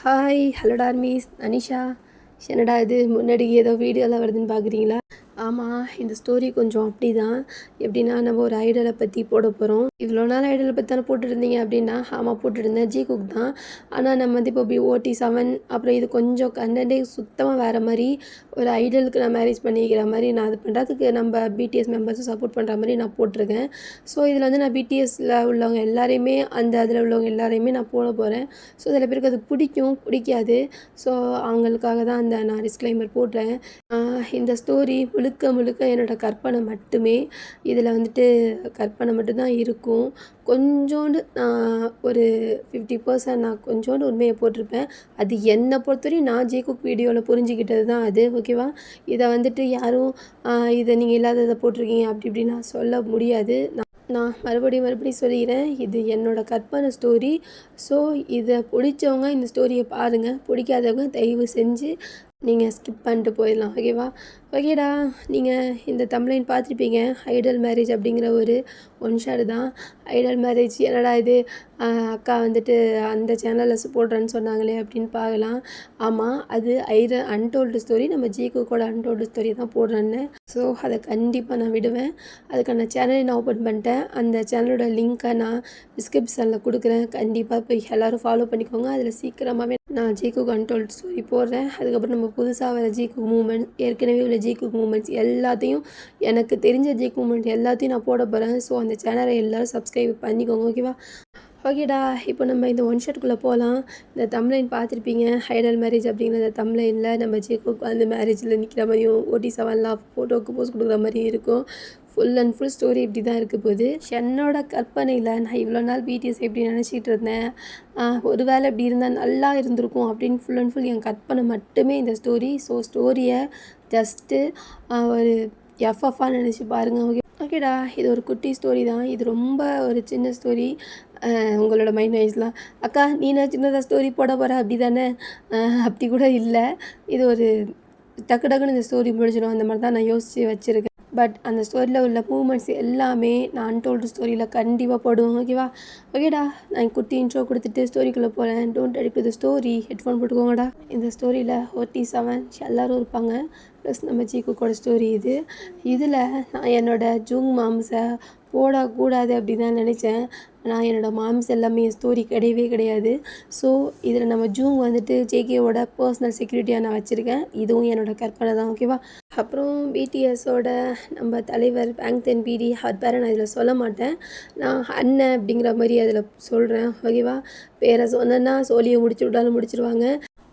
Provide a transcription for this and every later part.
Hi hello டார்மிஸ் Anisha. என்னடா இது முன்னாடி ஏதோ வீடியோலாம் வருதுன்னு பார்க்குறீங்களா? ஆமாம், இந்த ஸ்டோரி கொஞ்சம் அப்படி தான். எப்படின்னா, நம்ம ஒரு ஐடலை பற்றி போட போகிறோம். இவ்வளோ நாள் ஐடலை பற்றி தானே போட்டுருந்தீங்க அப்படின்னா, ஆமாம் போட்டுருந்தேன். ஜி குக் தான். ஆனால் நம்ம வந்து இப்போ OT7 அப்புறம் இது கொஞ்சம் கண்டென்ட்டே சுத்தமாக வேறு மாதிரி. ஒரு ஐடலுக்கு நான் மேரேஜ் பண்ணிக்கிற மாதிரி நான் அது பண்ணுறதுக்கு நம்ம பிடிஎஸ் மெம்பர்ஸும் சப்போர்ட் பண்ணுற மாதிரி நான் போட்டிருக்கேன். ஸோ இதில் வந்து நான் பிடிஎஸில் உள்ளவங்க எல்லாரையுமே அதில் உள்ளவங்க எல்லாரையுமே நான் போட போகிறேன். ஸோ சில பேருக்கு அது பிடிக்காது. ஸோ அவங்களுக்காக தான் நான் டிஸ்க்ளைமர் போடுறேன். இந்த ஸ்டோரி முழுக்க என்னோடய கற்பனை மட்டுமே. இதில் வந்துட்டு கற்பனை மட்டும்தான் இருக்கும். கொஞ்சோண்டு ஒரு 50% நான் கொஞ்சோண்டு உண்மையை போட்டிருப்பேன். அது என்னை பொறுத்தவரையும் நான் ஜே குக் வீடியோவில் புரிஞ்சுக்கிட்டது தான் அது. ஓகேவா? இதை வந்துட்டு யாரும் இதை நீங்கள் இல்லாததை போட்டிருக்கீங்க அப்படி இப்படி நான் சொல்ல முடியாது. நான் மறுபடியும் சொல்லிக்கிறேன், இது என்னோடய கற்பனை ஸ்டோரி. ஸோ இதை பிடிச்சவங்க இந்த ஸ்டோரியை பாருங்கள். பிடிக்காதவங்க தயவு செஞ்சு நீங்கள் ஸ்கிப் பண்ணிட்டு போயிடலாம். ஓகேடா. நீங்கள் இந்த தம்ப்லைன் பார்த்துருப்பீங்க. ஐடல் மேரேஜ் அப்படிங்கிற ஒரு ஒன் ஷாட் தான். ஐடல் மேரேஜ் என்னடா இது, அக்கா வந்துட்டு அந்த சேனலில் போடுறேன்னு சொன்னாங்களே அப்படின்னு பார்க்கலாம். ஆமாம், அது அன்டோல்டு ஸ்டோரி. நம்ம ஜிகுக்கோட அன்டோல்டு ஸ்டோரி தான் போடுறேன்னு. ஸோ அதை கண்டிப்பாக நான் விடுவேன். அதுக்கான சேனலை நான் ஓப்பன் பண்ணிட்டேன். அந்த சேனலோட லிங்க்கை நான் டிஸ்கிரிப்ஷனில் கொடுக்குறேன். கண்டிப்பாக போய் எல்லோரும் ஃபாலோ பண்ணிக்கோங்க. அதில் சீக்கிரமாகவே நான் ஜிகுக் அன்டோல்டு ஸ்டோரி போடுறேன். அதுக்கப்புறம் நம்ம புதுசாக வர ஜிகுக் மூமெண்ட், ஏற்கனவே உள்ள ஜிகுக் மூமெண்ட்ஸ் எல்லாத்தையும், எனக்கு தெரிஞ்ச ஜிகுக் மூமெண்ட் எல்லாத்தையும் நான் போட போகிறேன். ஸோ அந்த சேனலை எல்லோரும் சப்ஸ்கிரைப் பண்ணிக்கோங்க. ஓகேடா. இப்போ நம்ம இந்த ஒன் ஷாட்குள்ளே போகலாம். இந்த தம்ப்லைன் பார்த்துருப்பீங்க. ஐடல் மேரேஜ் அப்படிங்கிற அந்த தம்ப்லைனில் நம்ம ஜிகுக் வந்து மேரேஜில் நிற்கிற மாதிரியும் OT7 ஃபோட்டோவுக்கு போஸ்ட் கொடுக்குற மாதிரியும் இருக்கும். ஃபுல் அண்ட் ஃபுல் ஸ்டோரி இப்படி தான் இருக்க போகுது. என்னோட கற்பனையில் நான் இவ்வளோ நாள் பிடிஎஸ் எப்படி நினச்சிட்டு இருந்தேன், ஒரு வேளை இப்படி இருந்தால் நல்லா இருந்திருக்கும் அப்படின்னு ஃபுல் அண்ட் ஃபுல் என் கற்பனை மட்டுமே இந்த ஸ்டோரி. ஸோ ஸ்டோரியை ஜஸ்ட்டு ஒரு எஃப்எஃபாக நினச்சி பாருங்கள். ஓகேடா. இது ஒரு குட்டி ஸ்டோரி தான். இது ரொம்ப ஒரு சின்ன ஸ்டோரி. உங்களோட மைண்ட் வைஸ்லாம், அக்கா நீனா சின்னதாக ஸ்டோரி போட போகிற அப்படி தானே? அப்படி கூட இல்லை. இது ஒரு டக்குன்னு இந்த ஸ்டோரி முடிஞ்சிடும். அந்த மாதிரி தான் நான் யோசித்து வச்சுருக்கேன். பட் அந்த ஸ்டோரியில் உள்ள மூமெண்ட்ஸ் எல்லாமே நான் அன்டோல்டு ஸ்டோரியில் கண்டிப்பாக போடுவோம். ஓகேடா. நான் குட்டி இன்ட்ரோ கொடுத்துட்டு ஸ்டோரிக்குள்ளே போகிறேன். Don't addict the story. Headphone போட்டுக்கோங்கடா. இந்த ஸ்டோரியில் OT7 எல்லோரும் இருப்பாங்க. ப்ளஸ் நம்ம ஜிகுக்கோட ஸ்டோரி இது. இதில் நான் என்னோடய ஜூங் மாம்ஸை போடக்கூடாது அப்படி தான் நினச்சேன். ஆனால் என்னோடய மாம்ஸ் எல்லாமே ஸ்டோரி கிடையாது. ஸோ இதில் நம்ம ஜூங் வந்துட்டு ஜேகேவோட பர்சனல் செக்யூரிட்டியாக நான் வச்சுருக்கேன். இதுவும் என்னோடய கற்பனை தான். அப்புறம் பிடிஎஸோட நம்ம தலைவர் பேங்தென் பிடி அவர் பேரை நான் இதில் சொல்ல மாட்டேன். நான் அண்ணன் அப்படிங்கிற மாதிரி அதில் சொல்கிறேன். பேரை சொன்னேன்னா சோழியை முடிச்சிருவாங்க.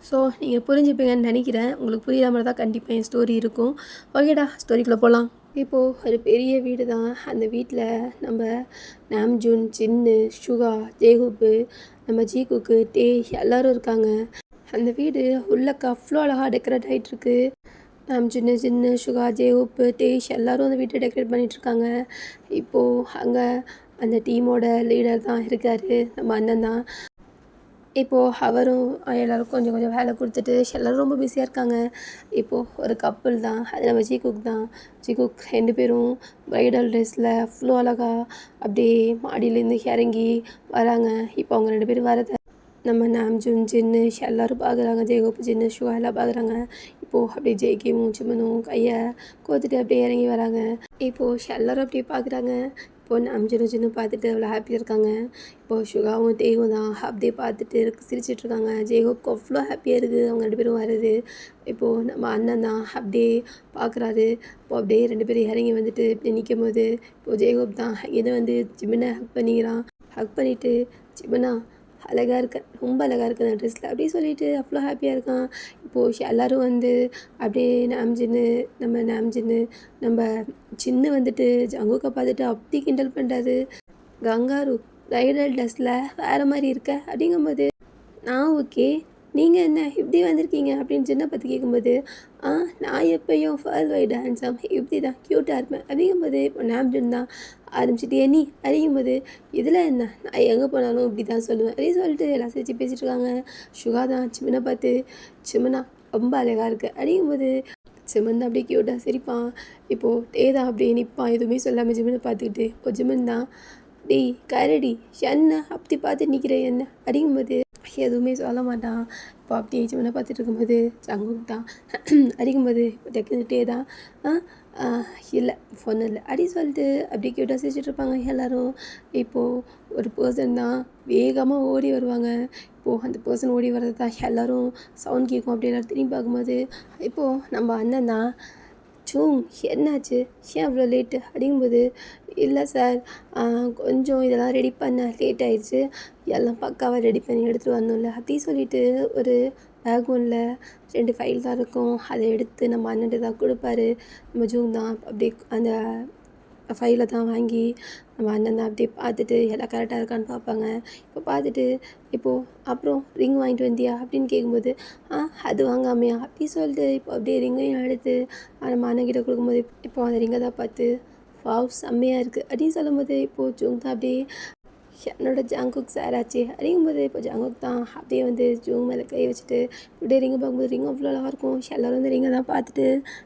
ஸோ நீங்கள் புரிஞ்சுப்பீங்கன்னு நினைக்கிறேன். உங்களுக்கு புரியாத மாதிரி தான் கண்டிப்பாக என் ஸ்டோரி இருக்கும். ஓகேடா, ஸ்டோரிக்குள்ளே போகலாம். இப்போது ஒரு பெரிய வீடு தான். அந்த வீட்டில் நம்ம நாம்ஜூன், சின்னு, சுகா, ஜேஹூப்பு, நம்ம ஜிகுக்கு, டே எல்லோரும் இருக்காங்க. அந்த வீடு உள்ளக்க அவ்வளோ அழகாக டெக்கரேட் ஆகிட்டுருக்கு. சின்னு, சுகா, ஜேஹூப்பு, டேஷ் எல்லோரும் அந்த வீட்டை டெக்கரேட் பண்ணிகிட்ருக்காங்க. இப்போது அங்கே அந்த டீமோட லீடர் தான் இருக்கார், நம்ம அண்ணன் தான். இப்போது அவரும் எல்லோருக்கும் கொஞ்சம் வேலை கொடுத்துட்டு எல்லோரும் ரொம்ப பிஸியாக இருக்காங்க. இப்போது ஒரு கப்புள் தான், அது நம்ம ஜிகுக் தான். ஜிகுக் 2 பேரும் ப்ரைடல் ட்ரெஸ்ஸில் அவ்வளோ அழகாக அப்படியே மாடியிலேருந்து இறங்கி வராங்க. இப்போ அவங்க 2 பேரும் வரதை நம்ம நாம்ஜூன், சின்னு எல்லோரும் பார்க்குறாங்க. ஜேகோப்பு, சின்னு, ஷுவா எல்லாம் பார்க்குறாங்க. இப்போது அப்படியே ஜேகேவும் சிம்மனும் கையை கோத்துட்டு அப்படியே இறங்கி வராங்க. இப்போது எல்லோரும் அப்படியே பார்க்குறாங்க. இப்போது நாம்ஜூன் பார்த்துட்டு அவ்வளோ ஹாப்பியாக இருக்காங்க. இப்போது சுகாவும் தேவும் தான் அப்படியே பார்த்துட்டு சிரிச்சிட்ருக்காங்க. ஜேகோப்க்கு அவ்வளோ ஹாப்பியாக இருக்குது அவங்க 2 பேரும் வர்றது. இப்போது நம்ம அண்ணன் தான் அப்படியே பார்க்குறாரு. இப்போது அப்படியே 2 பேரும் இறங்கி வந்துட்டு இப்படி நிற்கும் போது இப்போது ஜேகோப் தான் இதை வந்து ஜிமினை ஹக் பண்ணிவிட்டு ஜிமினா அழகாக இருக்க, ரொம்ப அழகாக இருக்குது அந்த ட்ரெஸ்ஸில் அப்படி சொல்லிவிட்டு அவ்வளோ ஹாப்பியாக இருக்கான். இப்போது எல்லோரும் வந்து அப்படியே நம்ம சின்ன வந்துட்டு ஜங்குக்கை பார்த்துட்டு அப்படி கிண்டல் பண்ணுறாரு. கங்காரு ப்ரைடல் ட்ரெஸ்ஸில் வேறு மாதிரி இருக்க அப்படிங்கும்போது, ஓகே நீங்கள் என்ன இப்படி வந்திருக்கீங்க அப்படின்னு சின்ன பார்த்து கேட்கும்போது, நான் எப்போயும் வேர்ல்ட் வைடு ஹேண்ட்ஸம் இப்படி தான் க்யூட்டாக இருப்பேன் அப்படிங்கும்போது, இப்போ நாம்ஜூன் தான் ஆரம்பிச்சுட்டு நீ அப்படிங்கும்போது, இதில் என்ன நான் எங்கே போனாலும் இப்படி தான் சொல்லுவேன் அப்படின்னு சொல்லிட்டு எல்லாம் சிரிச்சு பேசிகிட்டு இருக்காங்க. சுகா தான் சிம்மனை பார்த்து, சிம்மனா ரொம்ப அழகாக இருக்குது அப்படிங்கும்போது சிம்மன் தான் அப்படியே க்யூட்டாக சிரிப்பான். இப்போது டே தான் அப்படியே நிற்பான் எதுவுமே சொல்லாமல் ஜிம்மனை பார்த்துக்கிட்டு. இப்போ ஜிம்மன் தான், டேய் கரடி என்ன அப்படி பார்த்து நிற்கிற என்ன அப்படிங்கும்போது, எதுவுமே சொல்ல மாட்டான். இப்போ அப்படியே சிவனை பார்த்துட்டு இருக்கும்போது ஜங்குக் தான் அடிக்கும்போது இப்போ டக்குக்கிட்டே தான் ஆ இல்லை ஒன்றும் இல்லை அப்படி சொல்லிட்டு அப்படி க்யூட்டாக சிரிச்சிட்டு இருப்பாங்க எல்லோரும். இப்போது ஒரு பர்சன் தான் வேகமாக ஓடி வருவாங்க. இப்போது அந்த பர்சன் ஓடி வர்றது தான் எல்லோரும் சவுண்ட் கேட்கும். அப்படி எல்லோரும் திரும்பி பார்க்கும்போது இப்போது நம்ம அண்ணன் தான். ஜூங் என்னாச்சு, ஏன் அவ்வளோ லேட்டு அப்படிங்கும்போது, இல்லை சார் கொஞ்சம் இதெல்லாம் ரெடி பண்ண லேட் ஆயிடுச்சு, எல்லாம் பக்காவாக ரெடி பண்ணி எடுத்துகிட்டு வரணும்ல அப்படி சொல்லிட்டு ஒரு பேக் ஒன்றில் 2 ஃபைல் தான் இருக்கும். அதை எடுத்து நம்ம அண்ணன்ட்டு தான் கொடுப்பாரு. நம்ம ஜூங் தான் அப்படியே அந்த ஃபைலை தான் வாங்கி நம்ம அண்ணன் தான் அப்படியே பார்த்துட்டு எல்லாம் கரெக்டாக இருக்கான்னு பார்ப்பாங்க. இப்போ பார்த்துட்டு இப்போது அப்புறம் ரிங் வாங்கிட்டு வந்தியா அப்படின்னு கேட்கும்போது அது வாங்காமையா அப்படி சொல்லிட்டு இப்போ அப்படியே ரிங்கையும் எடுத்து நம்ம அண்ணன்கிட்ட கொடுக்கும்போது இப்போது அந்த ரிங்கை தான் பார்த்து வாவ் செம்மையாக இருக்குது அப்படின்னு சொல்லும்போது இப்போது ஜூங் தான் அப்படியே என்னோட ஜங்குக் சார் ஆச்சு அப்படிங்கும்போது இப்போ ஜங்குக் தான் அப்படியே வந்து ஜூங் மேலே கை வச்சுட்டு இப்படியே ரிங்கை பார்க்கும்போது ரிங் அவ்வளோ அழகாக இருக்கும். எல்லோரும் வந்து ரிங்கை தான் பார்த்துட்டு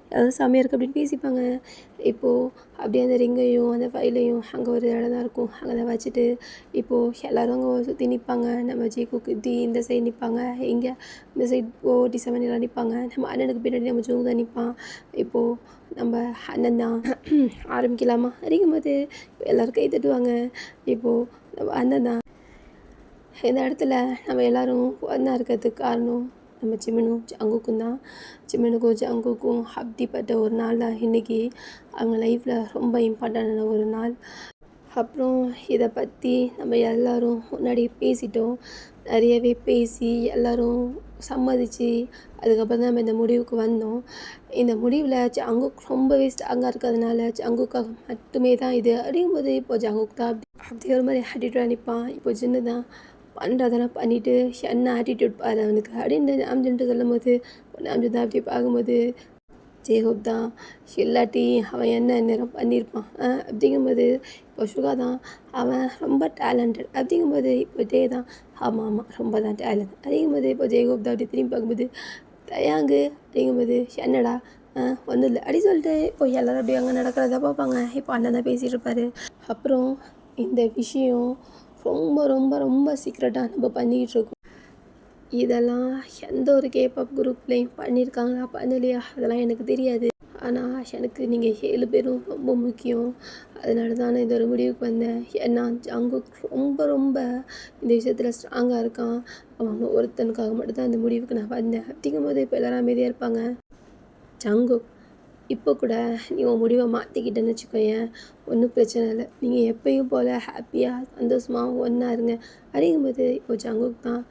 எல்லோரும் செம்மையாக இருக்குது அப்படின்னு பேசிப்பாங்க. இப்போது அப்படியே அந்த ரிங்கையும் அந்த ஃபைலையும் அங்கே ஒரு இடம் தான் இருக்கும், அங்கே தான் வச்சுட்டு இப்போது எல்லோரும் அங்கே சுற்றி நிற்பாங்க. நம்ம ஜிகுக்கு இப்படி இந்த சைடு நிற்பாங்க, இங்கே இந்த சைட் 47 எல்லாம் நிற்பாங்க. நம்ம அண்ணனுக்கு பின்னாடி நம்ம ஜூங் தான் நிற்பான். இப்போது நம்ம அண்ணன் தான் ஆரம்பிக்கலாமா அப்படிங்கும்போது எல்லோரும் கை தட்டுவாங்க. இப்போது நம்ம அண்ணன் தான் இந்த இடத்துல நம்ம எல்லோரும் ஒன்றா இருக்கிறதுக்கு காரணம் நம்ம ஜிமினும் ஜங்குக்கும் தான். ஜிமினுக்கும் ஜங்குக்கும் அப்படிப்பட்ட ஒரு நாள் தான் இன்றைக்கி அவங்க லைஃப்பில் ரொம்ப இம்பார்ட்டண்டான ஒரு நாள். அப்புறம் இதை பற்றி நம்ம எல்லோரும் முன்னாடி பேசிட்டோம், நிறையவே பேசி எல்லோரும் சம்மதிச்சு அதுக்கப்புறம் தான் நம்ம இந்த முடிவுக்கு வந்தோம். இந்த முடிவில் ஜங்குக் ரொம்பவே ஸ்ட்ராங்காக இருக்கிறதுனால ஜங்குக்காக மட்டுமே தான் இது அப்படிங்கும்போது இப்போ ஜங்குக் தான் அப்படி ஒரு மாதிரி ஆட்டிடியூடாக நிற்பான். இப்போ சின்ன தான் பண்ணுறதெல்லாம் பண்ணிவிட்டு என்ன ஆட்டிடியூட் பாரு அவனுக்கு அப்படின்னு நாம்ஜன்ட்டு சொல்லும் போது நாம்ஜன் தான் அப்படி பார்க்கும்போது ஜேகோப் தான் இல்லாட்டி அவன் என்ன நேரம் பண்ணியிருப்பான் அப்படிங்கும்போது இப்போ சுகா தான் அவன் ரொம்ப டேலண்டட் அப்படிங்கும்போது இப்போ ஜே தான் ஆமாம் ரொம்ப தான் டேலண்ட் அப்படிங்கும்போது இப்போ ஜேகோப் தான் அப்படி திரும்பி பார்க்கும்போது தயாங்கு அப்படிங்கும்போது என்னடா ஒன்றும் இல்லை அப்படி சொல்லிட்டு இப்போ எல்லோரும் அப்படி அங்கே நடக்கிறத பார்ப்பாங்க. இப்போ அண்ணன் தான் பேசிகிட்டு இருப்பார். அப்புறம் இந்த விஷயம் ரொம்ப ரொம்ப ரொம்ப சீக்ரெட்டாக நம்ம பண்ணிக்கிட்டு இருக்கோம். இதெல்லாம் எந்த ஒரு கேபாப் குரூப்லேயும் பண்ணியிருக்காங்களா பண்ணலையா அதெல்லாம் எனக்கு தெரியாது. ஆனால் எனக்கு நீங்கள் 7 பேரும் ரொம்ப முக்கியம். அதனால தான் நான் இந்த ஒரு முடிவுக்கு வந்தேன். ஏன்னா ஜங்குக் ரொம்ப ரொம்ப இந்த விஷயத்தில் ஸ்ட்ராங்காக இருக்கான். அவன் ஒருத்தனுக்காக மட்டும்தான் இந்த முடிவுக்கு நான் வந்தேன் அப்படிங்கும்போது இப்போ எல்லோரும் அமைதியாக இருப்பாங்க. ஜங்குக் இப்போ கூட நீ உன் முடிவை மாற்றிக்கிட்டேன்னு வச்சுக்கோயேன், ஒன்றும் பிரச்சனை இல்லை, நீங்கள் எப்பயும் போல் ஹாப்பியாக சந்தோஷமாக ஒன்றா இருங்க அப்படிங்கும்போது இப்போ ஜங்குக் தான்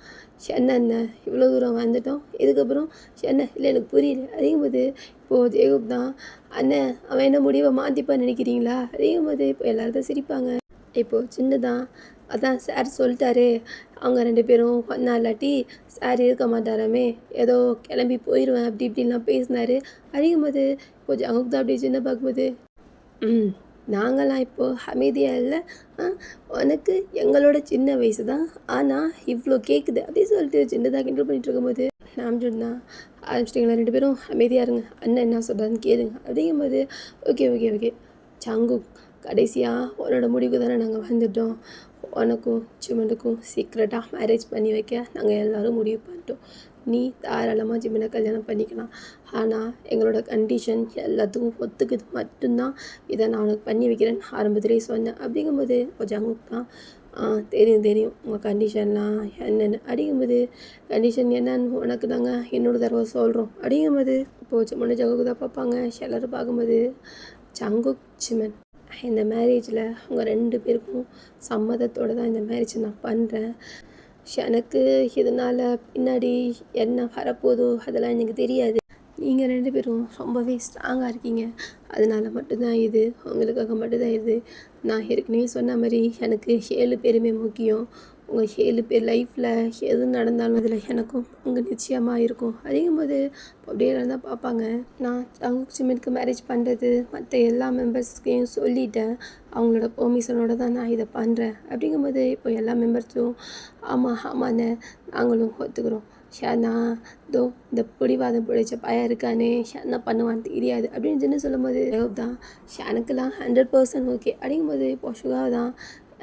என்ன இவ்வளோ தூரம் வந்துட்டோம், இதுக்கப்புறம் என்ன இல்லை எனக்கு புரியல அப்படிங்கும்போது இப்போது ஜேகோப் தான் அண்ணன் அவன் என்ன முடிவை மாற்றிப்பான்னு நினைக்கிறீங்களா அப்படிங்கும்போது இப்போ எல்லோரும் சிரிப்பாங்க. இப்போது சின்னதான் அதான் சார் சொல்லிட்டாரு அவங்க 2 பேரும் ஒன்றா இல்லாட்டி சார் இருக்க மாட்டாராமே, ஏதோ கிளம்பி போயிடுவேன் அப்படி இப்படின்லாம் பேசினார் அப்படிங்கும்போது இப்போ ஜங்குக் தான் அப்படி சின்ன பார்க்கும்போது நாங்களாம் இப்போது அமைதியாக இல்லை, உனக்கு எங்களோட சின்ன வயசு தான் ஆனால் இவ்வளோ கேட்குது அப்படின்னு சொல்லிட்டு சின்னதாக கிண்டல் பண்ணிகிட்டு இருக்கும்போது நாம் சொன்னால் ஆரம்பிச்சிட்டிங்களா 2 பேரும் அமைதியாக இருங்க, அண்ணன் என்ன சொல்கிறான்னு கேளுங்க அப்படிங்கும்போது ஓகே ஓகே ஓகே ஜங்குக் கடைசியாக உன்னோட முடிவுக்கு தானே நாங்கள் வந்துட்டோம், உனக்கும் ஜிமனுக்கும் சீக்ரெட்டாக மேரேஜ் பண்ணி வைக்க நாங்கள் எல்லோரும் முடிவு பண்ணிட்டோம். நீ தாராளமாக ஜிமனை கல்யாணம் பண்ணிக்கலாம், ஆனால் எங்களோட கண்டிஷன் எல்லாத்துக்கும் ஒத்துக்குது மட்டும்தான் இதை நான் உனக்கு பண்ணி வைக்கிறேன்னு ஆரம்பத்திலே சொன்னேன் அப்படிங்கும்போது இப்போ ஜங்குக் தான் தெரியும் உங்கள் கண்டிஷன்லாம் என்னென்னு அப்படிங்கும்போது கண்டிஷன் என்னன்னு உனக்கு நாங்கள் இன்னொரு தடவை சொல்கிறோம் அப்படிங்கும்போது இப்போது ஜிமனு ஜங்குக் தான் பார்ப்பாங்க. எல்லோரும் பார்க்கும்போது ஜங்குக் ஜிமன் இந்த மேரேஜில் அவங்க 2 பேருக்கும் சம்மதத்தோடு தான் இந்த மேரேஜ் நான் பண்ணுறேன். எனக்கு இதனால் பின்னாடி என்ன வரப்போதோ அதெல்லாம் எனக்கு தெரியாது. நீங்கள் 2 பேரும் ரொம்பவே ஸ்ட்ராங்காக இருக்கீங்க, அதனால் மட்டும்தான் இது, உங்களுக்காக மட்டும்தான் இது. நான் ஏற்கனவே சொன்ன மாதிரி எனக்கு 7 பேருமே முக்கியம். உங்கள் 7 பேர் லைஃப்பில் எது நடந்தாலும் அதில் எனக்கும் அங்கே நிச்சயமாக இருக்கும் அப்படிங்கும்போது அப்படியே தான் பார்ப்பாங்க. நான் ஜங்குக் ஜிமினுக்கு மேரேஜ் பண்ணுறது மற்ற எல்லா மெம்பர்ஸ்க்கையும் சொல்லிட்டேன், அவங்களோட பெர்மிஷனோட தான் நான் இதை பண்ணுறேன் அப்படிங்கும்போது இப்போ எல்லா மெம்பர்ஸும் ஆமாண்ணே நாங்களும் ஒத்துக்கிறோம். ஷேனா தோ இந்த பிடிவாதம் பிடிச்ச பையன் இருக்கானே என்ன பண்ணுவான்னு தெரியாது அப்படின்னு சொல்லும்போது தான் ஷேனுக்கெல்லாம் 100% ஓகே அப்படிங்கும்போது இப்போ சுகா தான்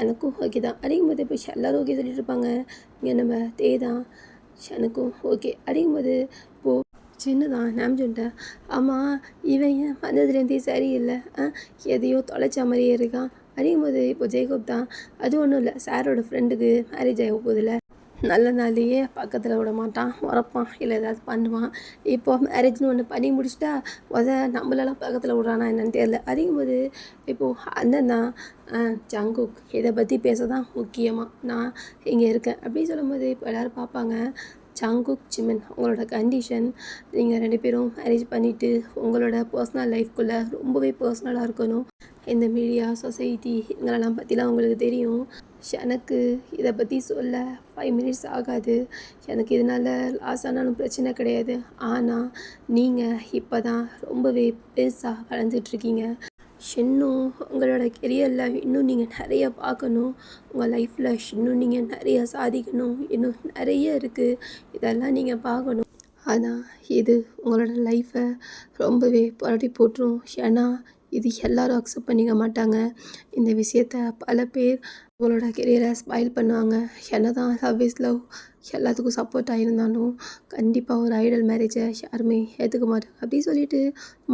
எனக்கும் ஓகே தான் அப்படிங்கும்போது இப்போ எல்லோரும் ஓகே சொல்லிட்டு இருப்பாங்க. இங்கே நம்ம தான் எனக்கும் ஓகே அப்படிங்கும்போது இப்போது சின்னதான் நான் சொல்லிட்டேன். ஆமாம் இவன் ஏன் வந்ததுலேருந்தே சரியில்லை, எதையோ தொலைச்ச மாதிரியே இருக்கான் அப்படிங்கும்போது இப்போ ஜெயகோப் தான் அது ஒன்றும் இல்லை, சாரோட ஃப்ரெண்டுக்கு மேரேஜ் ஆக போகுதில்ல, நல்ல நாளையே பக்கத்தில் விட மாட்டான், முறைப்பான், இல்லை ஏதாவது பண்ணுவான். இப்போ மேரேஜ்னு ஒன்று பண்ணி முடிச்சிட்டா நம்மளெல்லாம் பக்கத்தில் விட்றானா என்னன்னு தெரியல அப்படிங்கும்போது இப்போது அண்ணன் தான் ஜங்குக் இதை பற்றி பேச தான் முக்கியமாக நான் இங்கே இருக்கேன் அப்படின்னு சொல்லும்போது இப்போ எல்லோரும் பார்ப்பாங்க. ஜங்குக் ஜிமின் உங்களோட கண்டிஷன், நீங்கள் 2 பேரும் மேரேஜ் பண்ணிவிட்டு உங்களோட பர்சனல் லைஃப்குள்ளே ரொம்பவே பர்சனலாக இருக்கணும். இந்த மீடியா சொசைட்டி இவங்களெல்லாம் பற்றிலாம் உங்களுக்கு தெரியும். எனக்கு இதை பற்றி சொல்ல 5 மினிட்ஸ் ஆகாது. எனக்கு இதனால் லாஸ் ஆனாலும் பிரச்சனை கிடையாது. ஆனால் நீங்கள் இப்போ தான் ரொம்பவே பெருசாக வளர்ந்துட்டுருக்கீங்க. இன்னும் உங்களோட கெரியரில் இன்னும் நீங்கள் நிறைய பார்க்கணும். உங்கள் லைஃப்பில் இன்னும் நீங்கள் நிறைய சாதிக்கணும். இன்னும் நிறைய இருக்குது, இதெல்லாம் நீங்கள் பார்க்கணும். ஆனால் இது உங்களோட லைஃப்பை ரொம்பவே புரட்டி போட்டுரும். ஏன்னா இது எல்லோரும் அக்செப்ட் பண்ணிக்க மாட்டாங்க. இந்த விஷயத்த பல பேர் உங்களோட கெரியரை ஸ்பாயில் பண்ணுவாங்க. என்ன தான் லவ் இஸ் லவ் எல்லாத்துக்கும் சப்போர்ட்டாக இருந்தாலும் கண்டிப்பாக ஒரு ஐடல் மேரேஜை யாருமே ஏற்றுக்க மாட்டாங்க அப்படின்னு சொல்லிட்டு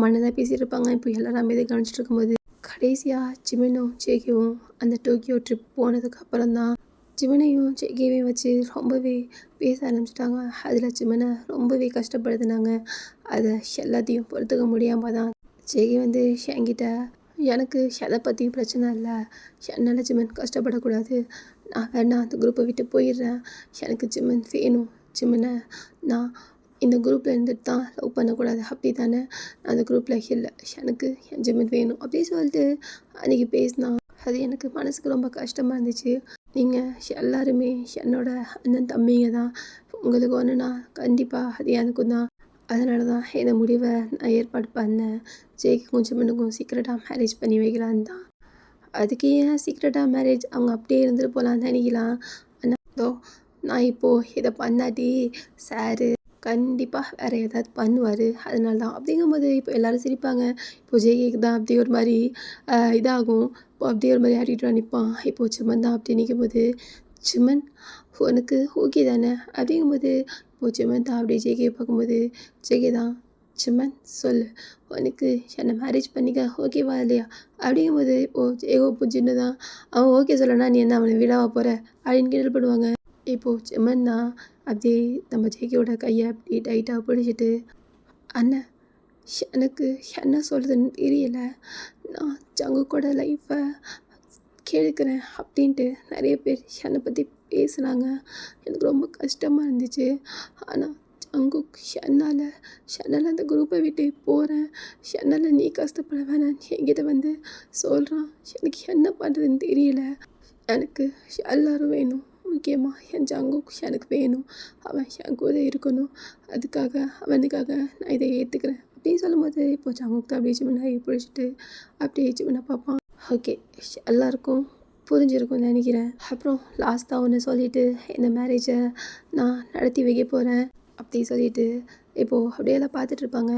மன்னதான் பேசிகிட்டு இருப்பாங்க. இப்போ எல்லோரும் அமைதியாக கவனிச்சிட்டு இருக்கும்போது கடைசியாக ஜிமினும் ஜேகேவும் அந்த டோக்கியோ ட்ரிப் போனதுக்கப்புறம் தான் ஜிமினையும் ஜேகேவையும் வச்சு ரொம்பவே பேச ஆரம்பிச்சிட்டாங்க. அதில் ஜிமினை ரொம்பவே கஷ்டப்படுத்தினாங்க. அதை எல்லாத்தையும் பொறுத்துக்க முடியாமல் தான் ஜேகே வந்து என்கிட்ட எனக்கு எதை பற்றியும் பிரச்சனை இல்லை, என்னால் ஜிமன் கஷ்டப்படக்கூடாது, நான் வேணா அந்த குரூப்பை விட்டு போயிடுறேன், எனக்கு ஜிமன் வேணும், ஜிமனை நான் இந்த குரூப்பில் இருந்துட்டு தான் லவ் பண்ணக்கூடாது அப்படி தானே, நான் அந்த குரூப்பில் இல்லை, எனக்கு என் ஜிமன் வேணும் அப்படின்னு சொல்லிட்டு அன்றைக்கி பேசினா அது எனக்கு மனசுக்கு ரொம்ப கஷ்டமாக இருந்துச்சு. நீங்கள் எல்லாருமே என்னோட அண்ணன் தம்பிங்க தான், உங்களுக்கு ஒன்றுனா கண்டிப்பாக அது எனக்கும் தான், அதனால தான் இந்த முடிவை நான் ஏற்பாடு பண்ணேன். ஜேக்கும் ஜிமனுக்கும் சீக்ரெட்டாக மேரேஜ் பண்ணி வைக்கலான்னு தான். அதுக்கு ஏன் சீக்ரெட்டாக மேரேஜ், அவங்க அப்படியே இருந்துட்டு போகலான்னு நினைக்கலாம். ஆனால் நான் இப்போது இதை பண்ணாட்டி சாரு கண்டிப்பாக வேறு ஏதாவது பண்ணுவார், அதனால தான் அப்படிங்கும்போது இப்போ எல்லோரும் சிரிப்பாங்க. இப்போது ஜேகேக்கு தான் அப்படியே ஒரு மாதிரி இதாகும், இப்போ அப்படியே ஒரு மாதிரி ஆட்டிகிட்டு நிற்பான். இப்போது ஜிமன் தான் அப்படி நிற்கும்போது ஜிமன் உனக்கு ஓகே தானே அப்படிங்கும்போது இப்போது ஜிமன் தான் அப்படியே ஜேகே பார்க்கும்போது ஜேகே தான் ஜிமன் சொல்லு, உனக்கு என்னை மேரேஜ் பண்ணிக்க ஓகேவா இல்லையா அப்படிங்கும்போது இப்போது ஜேகோ புஜின்னு தான் அவன் ஓகே சொல்லனா நீ என்ன அவனை விடாவா போகிற அப்படின்னு கேள்வி பண்ணுவாங்க. இப்போது ஜிமன் தான் அப்படியே நம்ம ஜேகேயோட கையை அப்படி டைட்டாக பிடிச்சிட்டு அண்ணன் எனக்கு என்ன சொல்கிறதுன்னு தெரியல, நான் ஜங்குக்கோட லைஃப்பை கேட்குறேன் அப்படின்ட்டு நிறைய பேர் என்னை பற்றி பேசுனாங்க. எனக்கு ரொம்ப கஷ்டமாக இருந்துச்சு. ஆனால் ஜங்குக் என்னால் அந்த குரூப்பை விட்டு போகிறேன், என்னால் நீ கஷ்டப்பட வேணாம் என்கிட்ட வந்து சொல்கிறான். எனக்கு என்ன பண்ணுறதுன்னு தெரியல, எனக்கு எல்லோரும் வேணும், முக்கியமாக என் ஜங்குக் எனக்கு வேணும், அவன் என் கூட இருக்கணும், அதுக்காக அவனுக்காக நான் இதை ஏற்றுக்கிறேன் அப்படின்னு சொல்லும்போது இப்போ ஜங்குக் தான் அப்படியே ஜிமனை பிடிச்சிட்டு அப்படியே ஜிமனை பார்ப்பான். ஓகே, எல்லாருக்கும் புரிஞ்சிருக்கும்னு நினைக்கிறேன். அப்புறம் லாஸ்ட்டாக ஒன்று சொல்லிவிட்டு இந்த மேரேஜை நான் நடத்தி வைக்க போகிறேன் அப்படி சொல்லிவிட்டு இப்போது அப்படியெல்லாம் பார்த்துட்ருப்பாங்க.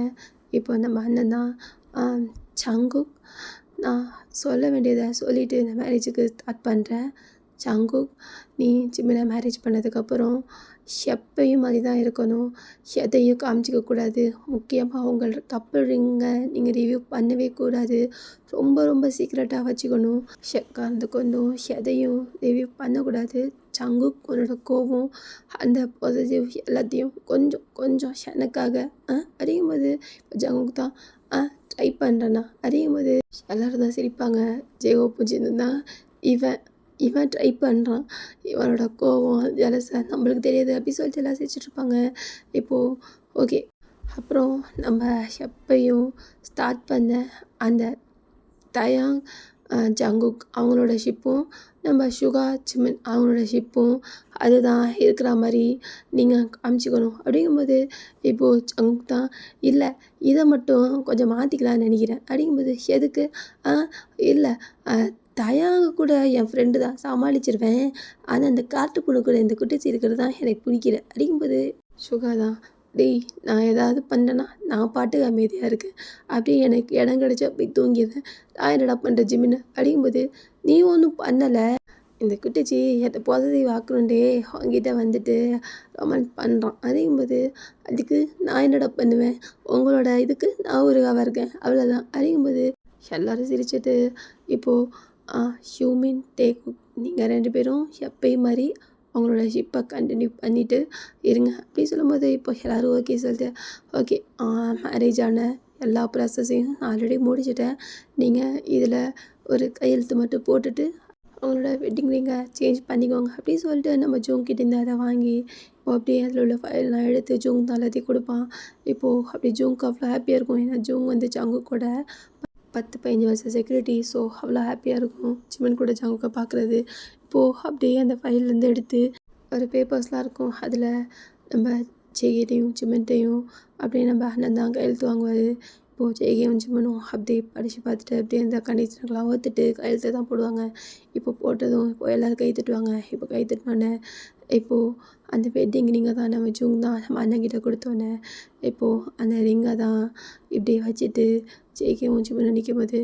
இப்போ நம்ம அண்ணன் தான் ஜங்குக், நான் சொல்ல வேண்டியதை சொல்லிவிட்டு இந்த மேரேஜுக்கு ஸ்டார்ட் பண்ணுறேன். ஜங்குக், நீ ஜிமினை மேரேஜ் பண்ணதுக்கப்புறம் எப்பயும் மாதிரி தான் இருக்கணும், எதையும் காமிச்சிக்கக்கூடாது, முக்கியமாக உங்கள் கப்பல் ரிங்கை நீங்கள் ரிவ்யூ பண்ணவே கூடாது, ரொம்ப ரொம்ப சீக்ரெட்டாக வச்சுக்கணும், கலந்து கொண்டும் எதையும் ரிவ்யூ பண்ணக்கூடாது. ஜங்குக் உன்னோட கோவம் அந்த பாசிட்டிவ் எல்லாத்தையும் கொஞ்சம் கொஞ்சம் எனக்காக அறியும்போது ஜங்குக் தான் ட்ரை பண்ணுறேன்னா அறியும்போது எல்லோரும் தான் சிரிப்பாங்க. ஜேகோ பூஜின்னு தான் இவன் ட்ரை பண்ணுறான், இவனோட கோவம் ஜலசை நம்மளுக்கு தெரியாது அப்படி சொல்லிட்டு எல்லாம் சிரிச்சிட்ருப்பாங்க. இப்போது ஓகே, அப்புறம் நம்ம எப்பையும் ஸ்டார்ட் பண்ண அந்த தயாங் ஜங்குக் அவங்களோட ஷிப்பும் நம்ம சுகா ஜிமின் அவங்களோட ஷிப்பும் அதுதான் இருக்கிற மாதிரி நீங்கள் காமிச்சிக்கணும் அப்படிங்கும்போது இப்போது ஜங்குக் தான் இல்லை இதை மட்டும் கொஞ்சம் மாற்றிக்கலான்னு நினைக்கிறேன் அப்படிங்கும்போது எதுக்கு இல்லை தயாங்க கூட என் ஃப்ரெண்டு தான் சமாளிச்சிருவேன், ஆனால் அந்த காட்டு பொண்ணு கூட இந்த குட்டச்சி இருக்கிறது தான் எனக்கு பிடிக்கல அப்படிங்கும்போது சுகா தான் டேய் நான் ஏதாவது பண்ணேன்னா நான் பாட்டுக்கு அமைதியாக இருக்கேன், அப்படியே எனக்கு இடம் கிடச்சா போய் தூங்கிடுறேன், நான் என்னடா பண்ணுற ஜிமின்னு அப்படிங்கும்போது நீ ஒன்றும் பண்ணலை. இந்த குட்டிச்சி எதை போததை வாக்குறோண்டே அவங்ககிட்ட வந்துட்டு ரொமான்ஸ் பண்ணுறான். அதேபோது அதுக்கு நான் என்னடா பண்ணுவேன், உங்களோட இதுக்கு நான் ஒரு இருக்கேன் அவ்வளோதான். அதேபோது எல்லாரும் சிரிச்சுட்டு இப்போது ஹியூமன் டேக் நீங்கள் 2 பேரும் எப்பயும் மாதிரி அவங்களோட ஷிப்பை கண்டினியூ பண்ணிவிட்டு இருங்க அப்படி சொல்லும்போது இப்போ எல்லோரும் ஓகே சொல்லிட்டு ஓகே மேரேஜ் ஆன எல்லா ப்ராசஸையும் நான் ஆல்ரெடி முடிச்சிட்டேன். நீங்கள் இதில் ஒரு கையெழுத்து மட்டும் போட்டுட்டு அவங்களோட வெட்டிங் ரிங்கை சேஞ்ச் பண்ணிக்கோங்க அப்படின்னு சொல்லிட்டு நம்ம ஜோங்கிட்டேருந்து அதை வாங்கி இப்போ அப்படியே அதில் உள்ள ஃபைல்லாம் எடுத்து ஜோங் தான் எல்லாத்தையும் கொடுப்பான். இப்போது அப்படி ஜோங்க்கு அவ்வளோ ஹாப்பியாக இருக்கும். ஏன்னா ஜோங் வந்து ஜங்கு கூட 10-15 வருஷம் செக்யூரிட்டி. ஸோ அவ்வளோ ஹாப்பியாக இருக்கும் ஜிமன் கூட ஜங்குக்கை பார்க்குறது. இப்போது அப்படியே அந்த ஃபைல்லேருந்து எடுத்து ஒரு பேப்பர்ஸ்லாம் இருக்கும். அதில் நம்ம ஜேகிட்டையும் ஜிமன்ட்டையும் அப்படியே நம்ம அண்ணன் தான் கையெழுத்து வாங்குவார். இப்போது ஜேகியும் ஜிமனும் அப்படியே படித்து பார்த்துட்டு அப்படியே அந்த கண்டிஷனுக்கெலாம் ஒத்துட்டு கையெழுத்து தான் போடுவாங்க. இப்போ போட்டதும் இப்போ எல்லோரும் கை தட்டுவாங்க. இப்போ கை தட்டினோடனே இப்போது அந்த வெட்டிங் ரிங்கை தான் நம்ம ஜூங் தான் நம்ம அண்ணன்கிட்ட கொடுத்தோன்னே இப்போது அந்த ரிங்கை தான் இப்படி வச்சுட்டு ஜேகியும் ஜிமனும் நிற்கும் போது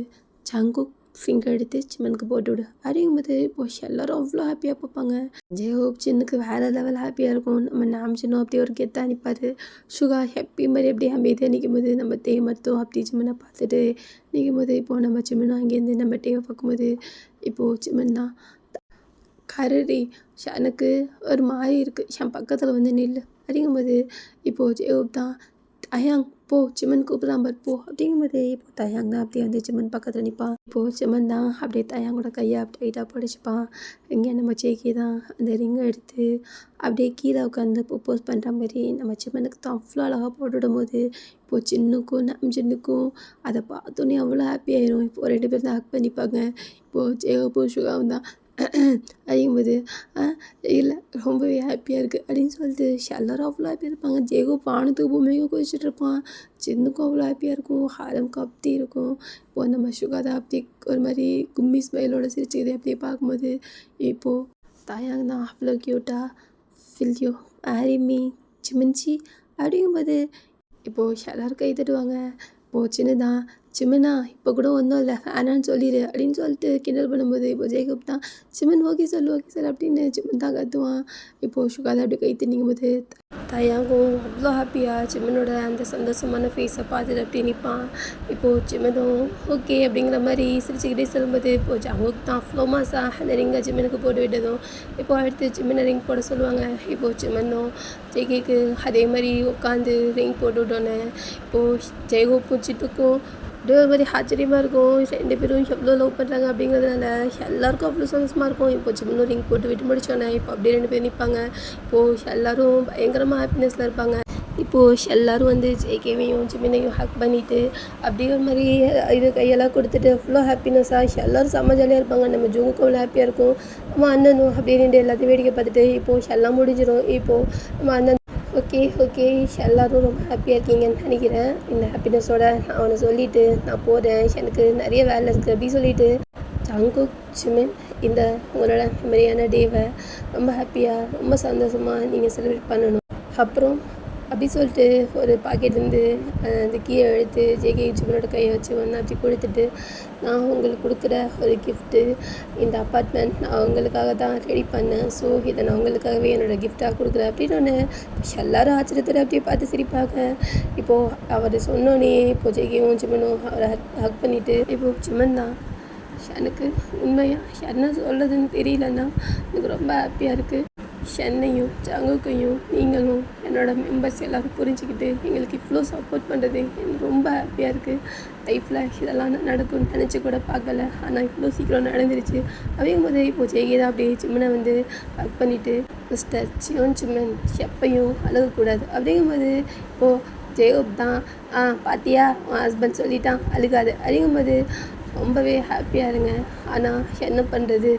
ஜங்குக் ஃபிங்கர் எடுத்து ஜிமனுக்கு போட்டு விடு அப்படிங்கும்போது இப்போது எல்லோரும் அவ்வளோ ஹாப்பியாக பார்ப்பாங்க. ஜேஹோப் சின்னுக்கு வேறு லெவல் ஹாப்பியாக இருக்கும். நம்ம நாம் சின்னும் அப்படியே ஒரு கெத்தாக நிற்பார். சுகா ஹாப்பி மாதிரி அப்படியே அமைதியாக நிற்கும் போது நம்ம டே மட்டும் அப்படி ஜிமனை பார்த்துட்டு நிற்கும் போது இப்போது நம்ம ஜிமனும் அங்கேருந்து நம்ம டேவை பார்க்கும்போது இப்போது ஜிமன் தான் கரடி எனக்கு ஒரு மாதிரி இருக்குது, என் பக்கத்தில் வந்து நில்லு அப்படிங்கும்போது இப்போது ஜேஹோப் தான் தயாங் போ ஜிமன் கூப்பிட்றான் பார் போ அப்படிங்கும்போது இப்போ தயாங் தான் அப்படியே வந்து ஜிமன் பக்கத்தில் நிற்பான். இப்போது ஜிமன் தான் அப்படியே தயாங்கோட கையை அப்படி டைட்டாக பிடிச்சிப்பான். இங்கே நம்ம ஜேகே தான் அந்த ரிங்கை எடுத்து அப்படியே கீழே உட்காந்து ப்ரப்போஸ் பண்ணுற மாதிரி நம்ம ஜிமனுக்கு தான் அவ்வளோ அழகாக போட்டுவிடும் போது இப்போது சின்னுக்கும் நம்ம சின்னுக்கும் அதை பார்த்தோன்னே அவ்வளோ ஹாப்பி ஆயிரும். இப்போது 2 பேர் தான் ஹக் பண்ணிப்பாங்க. இப்போது ஜேகோ சுகாவும் தான் அப்படிங்கும்போது இல்லை ரொம்பவே ஹாப்பியாக இருக்குது அப்படின்னு சொல்லிட்டு எல்லோரும் அவ்வளோ ஹாப்பியாக இருப்பாங்க. ஜேகோ பானத்துக்கு பொம்மையும் குதிச்சுட்டு இருப்பான். சின்னுக்கும் அவ்வளோ ஹாப்பியாக இருக்கும். ஹாரம்க்கு அப்படி இருக்கும். இப்போது நம்ம சுகாதா அப்படி ஒரு மாதிரி கும்மி ஸ்மைலோட சிரிச்சுக்கிது அப்படியே பார்க்கும்போது இப்போது தாயாங்க தான் அவ்வளோ க்யூட்டாக ஃபில்யூ ஆரிமி சிமின்ச்சி அப்படிங்கும்போது இப்போது எல்லோரும் கை தட்டுவாங்க. இப்போது சின்னதான் சிமனா இப்போ கூட ஒன்றும் இல்லை வேணான்னு சொல்லிடு அப்படின்னு சொல்லிட்டு கிண்டல் பண்ணும்போது இப்போ ஜேகப் தான் சிமன் ஓகே சொல்லு அப்படின்னு சிமன் தான் கத்துவான். இப்போது சுகாதா அப்படி கை தின்னிக்கும் போது தயாங்கும் அவ்வளோ ஹாப்பியாக சிமனோட அந்த சந்தோஷமான ஃபேஸை பார்த்துட்டு அப்படி நிற்பான். இப்போது சிமனும் ஓகே அப்படிங்கிற மாதிரி சிரிச்சுக்கிட்டே சொல்லும்போது இப்போது ஜங்குக்கு தான் அவ்வளோ மாசாக அந்த ரிங்கை சிமனுக்கு போட்டு விட்டதும் இப்போது அடுத்து சிமனை ரிங் போட சொல்லுவாங்க. இப்போது சிமனும் ஜெய்கேக்கு அதே மாதிரி உட்காந்து ரிங் போட்டு விட்டோன்னே இப்போது ஜெய்கோப்பும் சிட்டுக்கும் அப்படியே ஒரு மாதிரி ஆச்சரியமாக இருக்கும். 2 பேரும் எவ்வளோ லவ் பண்ணுறாங்க அப்படிங்கிறதுனால எல்லாருக்கும் அவ்வளோ சந்தோஷமாக இருக்கும். இப்போ சின்ன ரிங் போட்டு விட்டு முடிச்சோன்னே இப்போ அப்படியே 2 பேர் நிற்பாங்க. இப்போது எல்லோரும் பயங்கரமாக ஹாப்பினஸில் இருப்பாங்க. இப்போது எல்லோரும் வந்து ஜேகேவையும் ஜிமினையும் ஹக் பண்ணிவிட்டு அப்படியே ஒரு மாதிரி இது கையெல்லாம் கொடுத்துட்டு அவ்வளோ ஹாப்பினஸ்ஸாக எல்லோரும் செம்ம ஜாலியாக இருப்பாங்க. நம்ம ஜூங்குக்கும் அவ்வளோ ஹாப்பியாக இருக்கும். நம்ம அண்ணனும் அப்படின்னு எல்லாத்தையும் வேடிக்கை பார்த்துட்டு இப்போது எல்லாம் முடிஞ்சிடும். இப்போது நம்ம அண்ணன் ஓகே எல்லோரும் ரொம்ப ஹாப்பியாக இருக்கீங்கன்னு நினைக்கிறேன். இந்த ஹாப்பினஸோட நான் ஒன்று சொல்லிவிட்டு நான் போகிறேன், எனக்கு நிறைய வேலை இருக்குது அப்படி சொல்லிவிட்டு ஜங்குக் ஜிமின் இந்த உங்களோட மெமரியான டேவை ரொம்ப ஹாப்பியாக ரொம்ப சந்தோஷமாக நீங்கள் செலிப்ரேட் பண்ணணும். அப்புறம் அப்படி சொல்லிட்டு ஒரு பாக்கெட்லேருந்து அந்த கீயை எடுத்து ஜேகே ஜிமனோட கையை வச்சு ஒன்று அப்படி கொடுத்துட்டு நான் உங்களுக்கு கொடுக்குற ஒரு கிஃப்ட்டு இந்த அப்பார்ட்மெண்ட் நான் உங்களுக்காக தான் ரெடி பண்ணேன். ஸோ இதை நான் உங்களுக்காகவே என்னோடய கிஃப்டாக கொடுக்குறேன் அப்படின்னு ஒன்று எல்லோரும் ஆச்சரியத்தில் அப்படியே பார்த்து சிரிப்பாங்க. இப்போது அவர் சொன்னோன்னே இப்போது ஜேகேவும் ஜிமனும் அவரை ஹக் பண்ணிவிட்டு இப்போது ஜிமன் தான் எனக்கு உண்மையாக என்ன சொல்கிறதுன்னு தெரியலன்னா எனக்கு ரொம்ப ஹாப்பியாக இருக்குது. என்னையும் ஜங்குக்கையும் நீங்களும் என்னோடய மெம்பர்ஸ் எல்லோரும் புரிஞ்சுக்கிட்டு எங்களுக்கு இவ்வளோ சப்போர்ட் பண்ணுறது எனக்கு ரொம்ப ஹாப்பியாக இருக்குது. லைஃப்பில் இதெல்லாம் நடக்கும்னு நினச்சி கூட பார்க்கல, ஆனால் இவ்வளோ சீக்கிரம் நடந்துருச்சு. அப்படிங்கும்போது இப்போது ஜெய்கே தான் அப்படியே சிம்மனை வந்து ஹக் பண்ணிவிட்டு மிஸ்டர் சிம்மன் எப்பையும் அழுகக்கூடாது அப்படிங்கும்போது இப்போது ஜெயோப் தான் பாத்தியா உன் ஹஸ்பண்ட் சொல்லிட்டான் அழுகாது அப்படிங்கும்போது ரொம்பவே ஹாப்பியாக இருங்க. ஆனால் என்ன பண்ணுறது,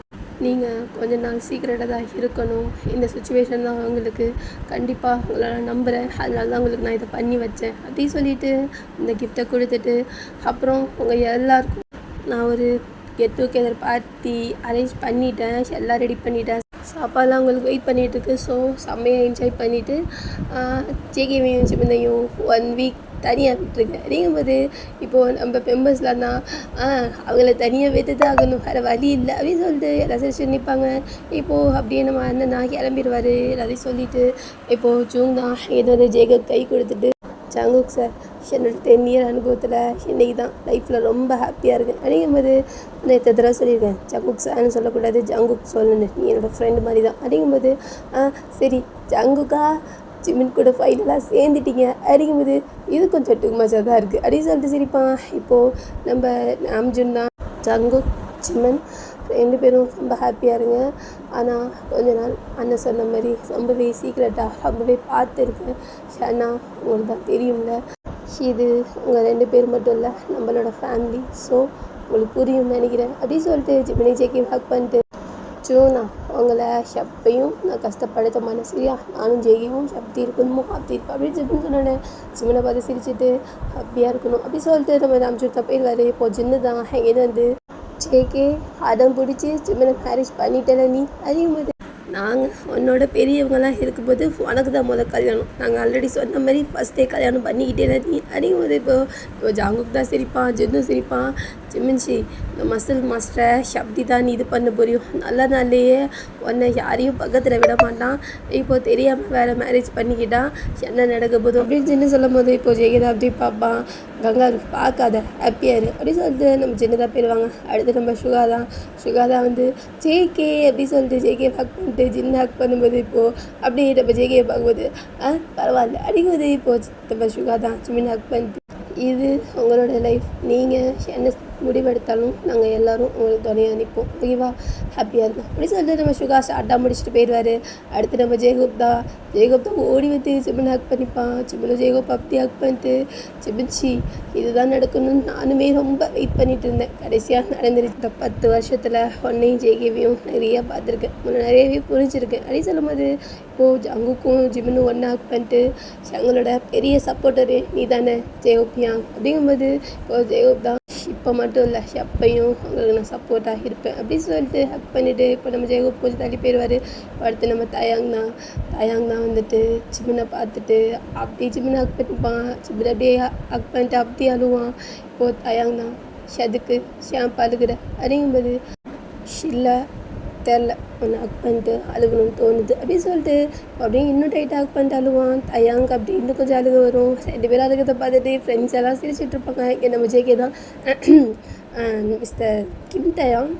நீங்கள் கொஞ்ச நாள் சீக்கிரட்டாக தான் இருக்கணும். இந்த சுச்சுவேஷன் தான் உங்களுக்கு கண்டிப்பாக உங்களை நான் நம்புகிறேன், அதனால தான் உங்களுக்கு நான் இதை பண்ணி வச்சேன் அப்படின்னு சொல்லிவிட்டு இந்த கிஃப்டை கொடுத்துட்டு அப்புறம் உங்கள் எல்லாருக்கும் நான் ஒரு கெட் டுகெதர் பார்ட்டி அரேஞ்ச் பண்ணிட்டேன். எல்லாம் ரெடி பண்ணிட்டேன். சாப்பாடெலாம் உங்களுக்கு வெயிட் பண்ணிகிட்ருக்கு. ஸோ செம்மையாக என்ஜாய் பண்ணிவிட்டு ஜேகேவையும் சிமனையும் 1 வீக் தனியாக விட்டுருங்க அப்படிங்கும்போது இப்போது நம்ம மெம்பர்ஸ்லாம் தான் அவங்கள தனியாக விட்டு தான் ஆகணும், வேறு வழி இல்லை அப்படின்னு சொல்லிட்டு எல்லாத்தையும் நிற்பாங்க. இப்போது அப்படியே நம்ம அண்ணன் தான் கிளம்பிடுவார் எல்லாத்தையும் சொல்லிவிட்டு. இப்போது ஜூன் தான் இது வந்து ஜேகப் கை கொடுத்துட்டு, ஜங்குக் சார் என்னோட 10 இயர் அனுபவத்தில் இன்றைக்கி தான் லைஃப்பில் ரொம்ப ஹாப்பியாக இருக்குது அப்படிங்கும்போது நான் எத்தனை தடவை சொல்லியிருக்கேன், ஜங்குக் சார்னு சொல்லக்கூடாது, ஜங்குக் சொல்லணும், நீ என்னோடய ஃப்ரெண்டு மாதிரி தான் அப்படிங்கும்போது சரி ஜங்குக்கா ஜிமின் கூட ஃபைனலாக சேர்ந்துட்டீங்க அப்படிங்கும்போது இது கொஞ்சம் டூ மச்சாக தான் இருக்குது அப்படின்னு சொல்லிட்டு சிரிப்பான். இப்போது நம்ம நாம்ஜுன் தான் ஜங்குக் ஜிமன் 2 பேரும் ரொம்ப ஹாப்பியாக இருங்க. ஆனால் கொஞ்ச நாள் அண்ணன் சொன்ன மாதிரி ரொம்பவே சீக்கிரட்டாக ரொம்பவே பார்த்துருக்கேன். ஷனா உங்களுக்கு தான் தெரியும்ல, இது உங்கள் 2 பேர் மட்டும் இல்லை நம்மளோட ஃபேமிலி, ஸோ உங்களுக்கு புரியும்னு நினைக்கிறேன் அப்படின்னு சொல்லிட்டு ஜிமினி ஜேக்கி ஹக் பண்ணிட்டு, ஜூனா அவங்கள ஷப்பையும் நான் கஷ்டப்படுத்த மாட்டேன் சரியா, நானும் ஜெய்கியும் அப்படி இருக்கணுமோ அப்படி இருப்பேன் அப்படின்னு ஜிம்னு சொன்னேன். ஜிம்மினை பார்த்து சிரிச்சுட்டு ஹாப்பியாக இருக்கணும் அப்படி சொல்லிட்டு நம்ம அனுப்பிச்சுட்டா போயிடுவார். இப்போது ஜின்னு தான் எங்கேன்னு வந்து ஜேகே அடம் பிடிச்சி ஜிம்மினை மேரேஜ் பண்ணிட்டல நீ அதிகமாக நாங்கள் உன்னோட பெரியவங்களாம் இருக்கும்போது உனக்கு தான் கல்யாணம், நாங்கள் ஆல்ரெடி சொன்ன மாதிரி ஃபஸ்ட்டே கல்யாணம் பண்ணிக்கிட்டே நீ அப்படிங்கும்போது இப்போ ஜாங்குக்கு தான் சிரிப்பான், ஜின்னும் சிரிப்பான். ஜிமின்சி இந்த மசில் மாஸ்டரை ஷப்தி தான் நீ இது பண்ண புரியும், நல்ல நாள்லேயே உன்னை யாரையும் பக்கத்தில் விட மாட்டான், இப்போது தெரியாமல் வேறு மேரேஜ் பண்ணிக்கிட்டான், என்ன நடக்க போதும் அப்படின்னு ஜின்னு சொல்லும் போது இப்போது ஜெயிக்கிறா அப்படி பார்ப்பான். கங்காரு பார்க்காத ஹாப்பியாரு அப்படின்னு சொல்லிட்டு நம்ம ஜின்னு தான் போயிடுவாங்க. அடுத்து நம்ம சுகா தான் வந்து ஜேகே அப்படின்னு சொல்லிட்டு ஜேகே ஹக் பண்ணிட்டு ஜின்னு ஹக் பண்ணும்போது இப்போது அப்படியே நம்ம ஜேகே பார்க்கும்போது பரவாயில்ல அப்படிங்கும்போது இப்போது நம்ம சுகா தான் ஜிமின் ஹக் பண்ணிட்டு, இது உங்களோட லைஃப், நீங்கள் என்ன முடிவெடுத்தாலும் நாங்கள் எல்லோரும் உங்களுக்கு துணையாக நிற்போம் ஓகேவா, ஹாப்பியாக இருக்கும் அப்படி சொல்லிட்டு நம்ம சுகா ஷார்ட்டாக முடிச்சுட்டு போயிடுவார். அடுத்து நம்ம ஜெயகோப் தான் ஓடி வந்து ஜிமின் ஹக் பண்ணிப்பான். ஜிமின் ஜெயகோப் அப்படி ஹக் பண்ணிட்டு ஜிமின்சி இதுதான் நடக்கணும்னு நானுமே ரொம்ப வெயிட் பண்ணிட்டு இருந்தேன், கடைசியாக நடந்துருச்சு. இந்த 10 வருஷத்தில் ஒன்னையும் ஜேகேவியும் நிறையா பார்த்துருக்கேன், நிறையவே புரிஞ்சிருக்கேன் அப்படி சொல்லும்போது இப்போது ஜங்குக்கும் ஜிமினும் ஒன்றா ஹக் பண்ணிட்டு, எங்களோட பெரிய சப்போர்ட்டரு நீ தானே ஜெயகோப்பியா அப்படிங்கும்போது இப்போது ஜெயகோப் தான் இப்போ மட்டும் இல்லை எப்பையும் உங்களுக்கு நான் சப்போர்ட்டாக இருப்பேன் அப்படின்னு சொல்லிட்டு ஹக் பண்ணிவிட்டு இப்போ நம்ம ஜெயகோப் கொஞ்சம் தள்ளி போயிடுவார். அடுத்து நம்ம தயாங் தான் வந்துட்டு ஜிமினை பார்த்துட்டு அப்படியே ஜிமினை ஹக் பண்ணிப்பான். ஜிமினை அப்படியே ஹக் பண்ணிட்டு அப்படியே அழுவான். இப்போது தயாங் தான் ஷதுக்கு ஷாம்பு அழுகிற அப்படிங்கும்போது இல்லை தெரில ஒன்று ஹக் பண்ணிட்டு அழுகணும்னு தோணுது அப்படின்னு சொல்லிட்டு அப்படியே இன்னும் டைட்டாக ஹக் பண்ணிட்டு அழுவான். தயாங்க அப்படி இன்னும் கொஞ்சம் அழுக வரும். 2 பேரும் அழுகிறத பார்த்துட்டு ஃப்ரெண்ட்ஸ் எல்லாம் சிரிச்சுட்டு இருப்பாங்க. இங்கே நம்ம ஜேகே தான் மிஸ்டர் கிம் தயாங்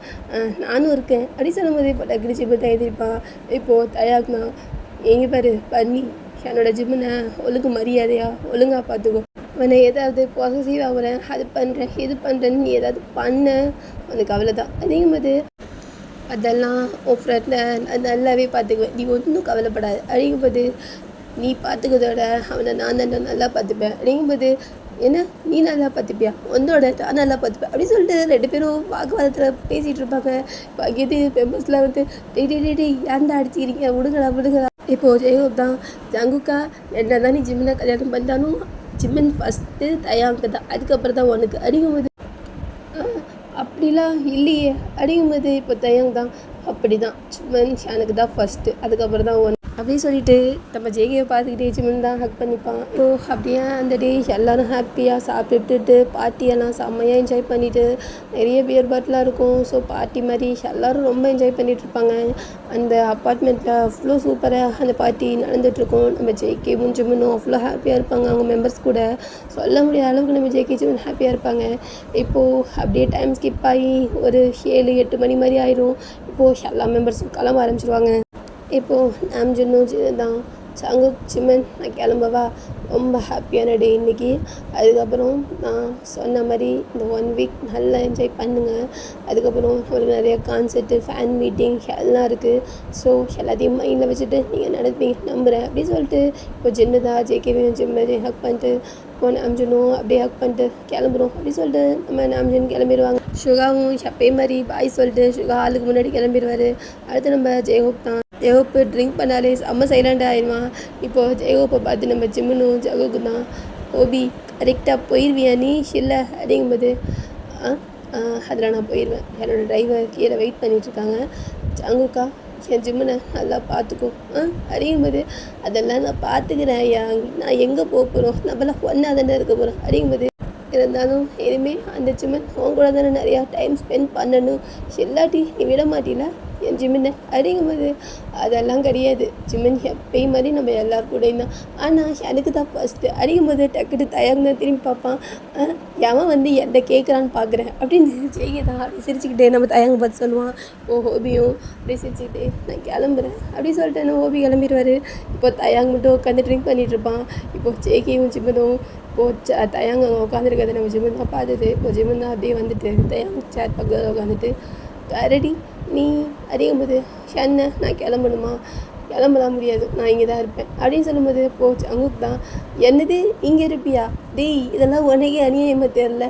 நானும் இருக்கேன் அப்படி சொல்லும்போது இப்போ டக்குனு ஜிம்மு எழுதியிருப்பான். இப்போது தயாங் தான் எங்கே பாரு பண்ணி என்னோட ஜிம்முனை ஒழுங்கு மரியாதையாக ஒழுங்காக பார்த்துக்கோ, உன்னை ஏதாவது பாசிட்டிவ் ஆகுறேன் அது பண்ணுறேன் இது பண்ணுறேன்னு நீ ஏதாவது பண்ண உனக்கு அவ்வளோதான் அப்படிங்கும்போது அதெல்லாம் உன் ஃப்ரெண்டை நான் நல்லாவே பார்த்துக்குவேன், நீ ஒன்றும் கவலைப்படாது அப்படிங்கும்போது நீ பார்த்துக்கிறதோட அவனை நான் நல்லா பார்த்துப்பேன் அப்படிங்கும்போது என்ன நீ நல்லா பார்த்துப்பியா உன்னோட நான் நல்லா பார்த்துப்பேன் அப்படின்னு சொல்லிட்டு 2 பேரும் வாக்குவாதத்தில் பேசிகிட்டு இருப்பாங்க. இப்போ அங்கேயே மெம்பர்ஸ்லாம் வந்து டெய்லி ஏன்டா அடிச்சுக்கிறீங்க விடுங்களா. இப்போது ஜெயகோப் தான் ஜங்குக்கா என்ன தான் நீ ஜிம்மில் கல்யாணம் பண்ணாலும் ஜிம்மன் ஃபஸ்ட்டு தயாங்க தான், அதுக்கப்புறம் தான் உனக்கு அப்படிங்கும்போது அப்படிலாம் இல்லையே அப்படிங்கும்போது இப்போ தயாங் தான் அப்படி தான் ஜிம்மன் எனக்கு தான் ஃபஸ்ட்டு அதுக்கப்புறம் தான் ஒன்று அப்படின்னு சொல்லிட்டு நம்ம ஜேகேவை பார்த்துக்கிட்டே ஜிம்மன் தான் ஹக் பண்ணிப்பான். ஸோ அப்படியே அந்த டே எல்லோரும் ஹாப்பியாக சாப்பிட்டுட்டு பார்ட்டியெல்லாம் செம்மையாக என்ஜாய் பண்ணிவிட்டு நிறைய பியர் பாட்டிலாக இருக்கும். ஸோ பார்ட்டி மாதிரி எல்லோரும் ரொம்ப என்ஜாய் பண்ணிகிட்ருப்பாங்க. அந்த அப்பார்ட்மெண்ட்டில் அவ்வளோ சூப்பராக அந்த பார்ட்டி நடந்துகிட்ருக்கோம். நம்ம ஜேகேவும் ஜிம்மனும் அவ்வளோ ஹாப்பியாக இருப்பாங்க. அவங்க மெம்பர்ஸ் கூட சொல்ல முடியாத அளவுக்கு நம்ம ஜேகே ஜிம்மன் ஹாப்பியாக இருப்பாங்க. இப்போது அப்படியே டைம் ஸ்கிப் ஆகி ஒரு 7-8 மணி மாதிரி ஆயிரும். இப்போது எல்லா மெம்பர்ஸும் கிளம்ப ஆரம்பிச்சிருவாங்க. இப்போது நாம்ஜுன்னும் தான் ஜங்குக் ஜிம்மன் நான் கிளம்பவா, ரொம்ப ஹாப்பியான டே இன்றைக்கி. அதுக்கப்புறம் நான் சொன்ன மாதிரி இந்த 1 வீக் நல்லா என்ஜாய் பண்ணுங்கள். அதுக்கப்புறம் உங்களுக்கு நிறைய கான்சர்ட்டு ஃபேன் மீட்டிங் எல்லாம் இருக்குது. ஸோ எல்லாத்தையும் மைண்டில் வச்சுட்டு நீங்கள் நடப்பீங்க நம்புகிறேன் அப்படின்னு சொல்லிட்டு இப்போ ஜின்னு தான் ஜேகேவையும் ஜிம்மையும் ஹக் பண்ணிட்டு இப்போ நாம்ஜுனும் அப்படியே ஹக் பண்ணிட்டு கிளம்புறோம் அப்படின்னு சொல்லிட்டு நம்ம நாம்ஜுன் கிளம்பிடுவாங்க. சுகாவும் எப்பயும் மாதிரி பாய் சொல்லிட்டு சுகா ஆளுக்கு முன்னாடி கிளம்பிடுவார். அடுத்து நம்ம ஜெயகோப் தான். ஜெயகோப்பு ட்ரிங்க் பண்ணாலே செம்ம சைலண்டாக ஆயிடுவான். இப்போது ஜெயகோப்பை பார்த்து நம்ம ஜிம்முனும் ஜகுக்கு தான் ஓபி கரெக்டாக போயிடுவியா நீ இல்லை அப்படிங்கும்போது அதில் நான் போயிடுவேன், என்னோடய டிரைவர் கீழே வெயிட் பண்ணிகிட்ருக்காங்க. ஜங்குக்கா என் ஜிம்முனை நல்லா பார்த்துக்கோ அப்படிங்கும்போது அதெல்லாம் நான் பார்த்துக்கிறேன் ஐயா, நான் எங்கே போக போகிறோம், நம்மளாம் ஒன்றா தானே இருக்க போகிறோம் அப்படிங்கும்போது இருந்தாலும் இனிமேல் அந்த ஜிம்மன் உன் கூட தானே நிறையா டைம் ஸ்பெண்ட் பண்ணணும், இல்லாட்டி நீ விட மாட்டில என் ஜிம்மினை அப்படிங்கும்போது அதெல்லாம் கிடையாது. ஜிம்மன் எப்பயும் மாதிரி நம்ம எல்லார் கூடயும் தான், ஆனால் எனக்கு தான் ஃபஸ்ட்டு அப்படிங்கும்போது டக்குட்டு தயங்க திரும்பி பார்ப்பான். எவன் வந்து என்கிட்ட கேட்குறான்னு பார்க்குறேன் அப்படின்னு செய்யதான் அப்படி சிரிச்சுக்கிட்டே நம்ம தயங்க பார்த்து சொல்லுவான். ஹோபியும் அப்படி சிரிச்சுக்கிட்டே நான் கிளம்புறேன் அப்படி சொல்லிட்டு என்ன ஹோபி கிளம்பிடுவார். இப்போ தயாங் மட்டும் உட்காந்து ட்ரிங்க் பண்ணிகிட்ருப்பான். இப்போது ஜேகேயும் ஜிம்மனும் இப்போது தயாங்க அங்கே உட்காந்துருக்கதை நம்ம ஜிம்மன் தான் பார்த்துட்டு இப்போ ஜிம்மன் தான் அப்படியே வந்துட்டு தயாங் சேர் பக்கத்தில் உட்காந்துட்டு ரெடி நீ அறியும்போது என்ன நான் கிளம்பணுமா, கிளம்பலாம் முடியாது, நான் இங்கே தான் இருப்பேன் அப்படின்னு சொல்லும்போது போச்சு அங்குக்கு தான் என்னது இங்கே இருப்பியா, டேய் இதெல்லாம் உனக்கே அநியாயமாக தெரில,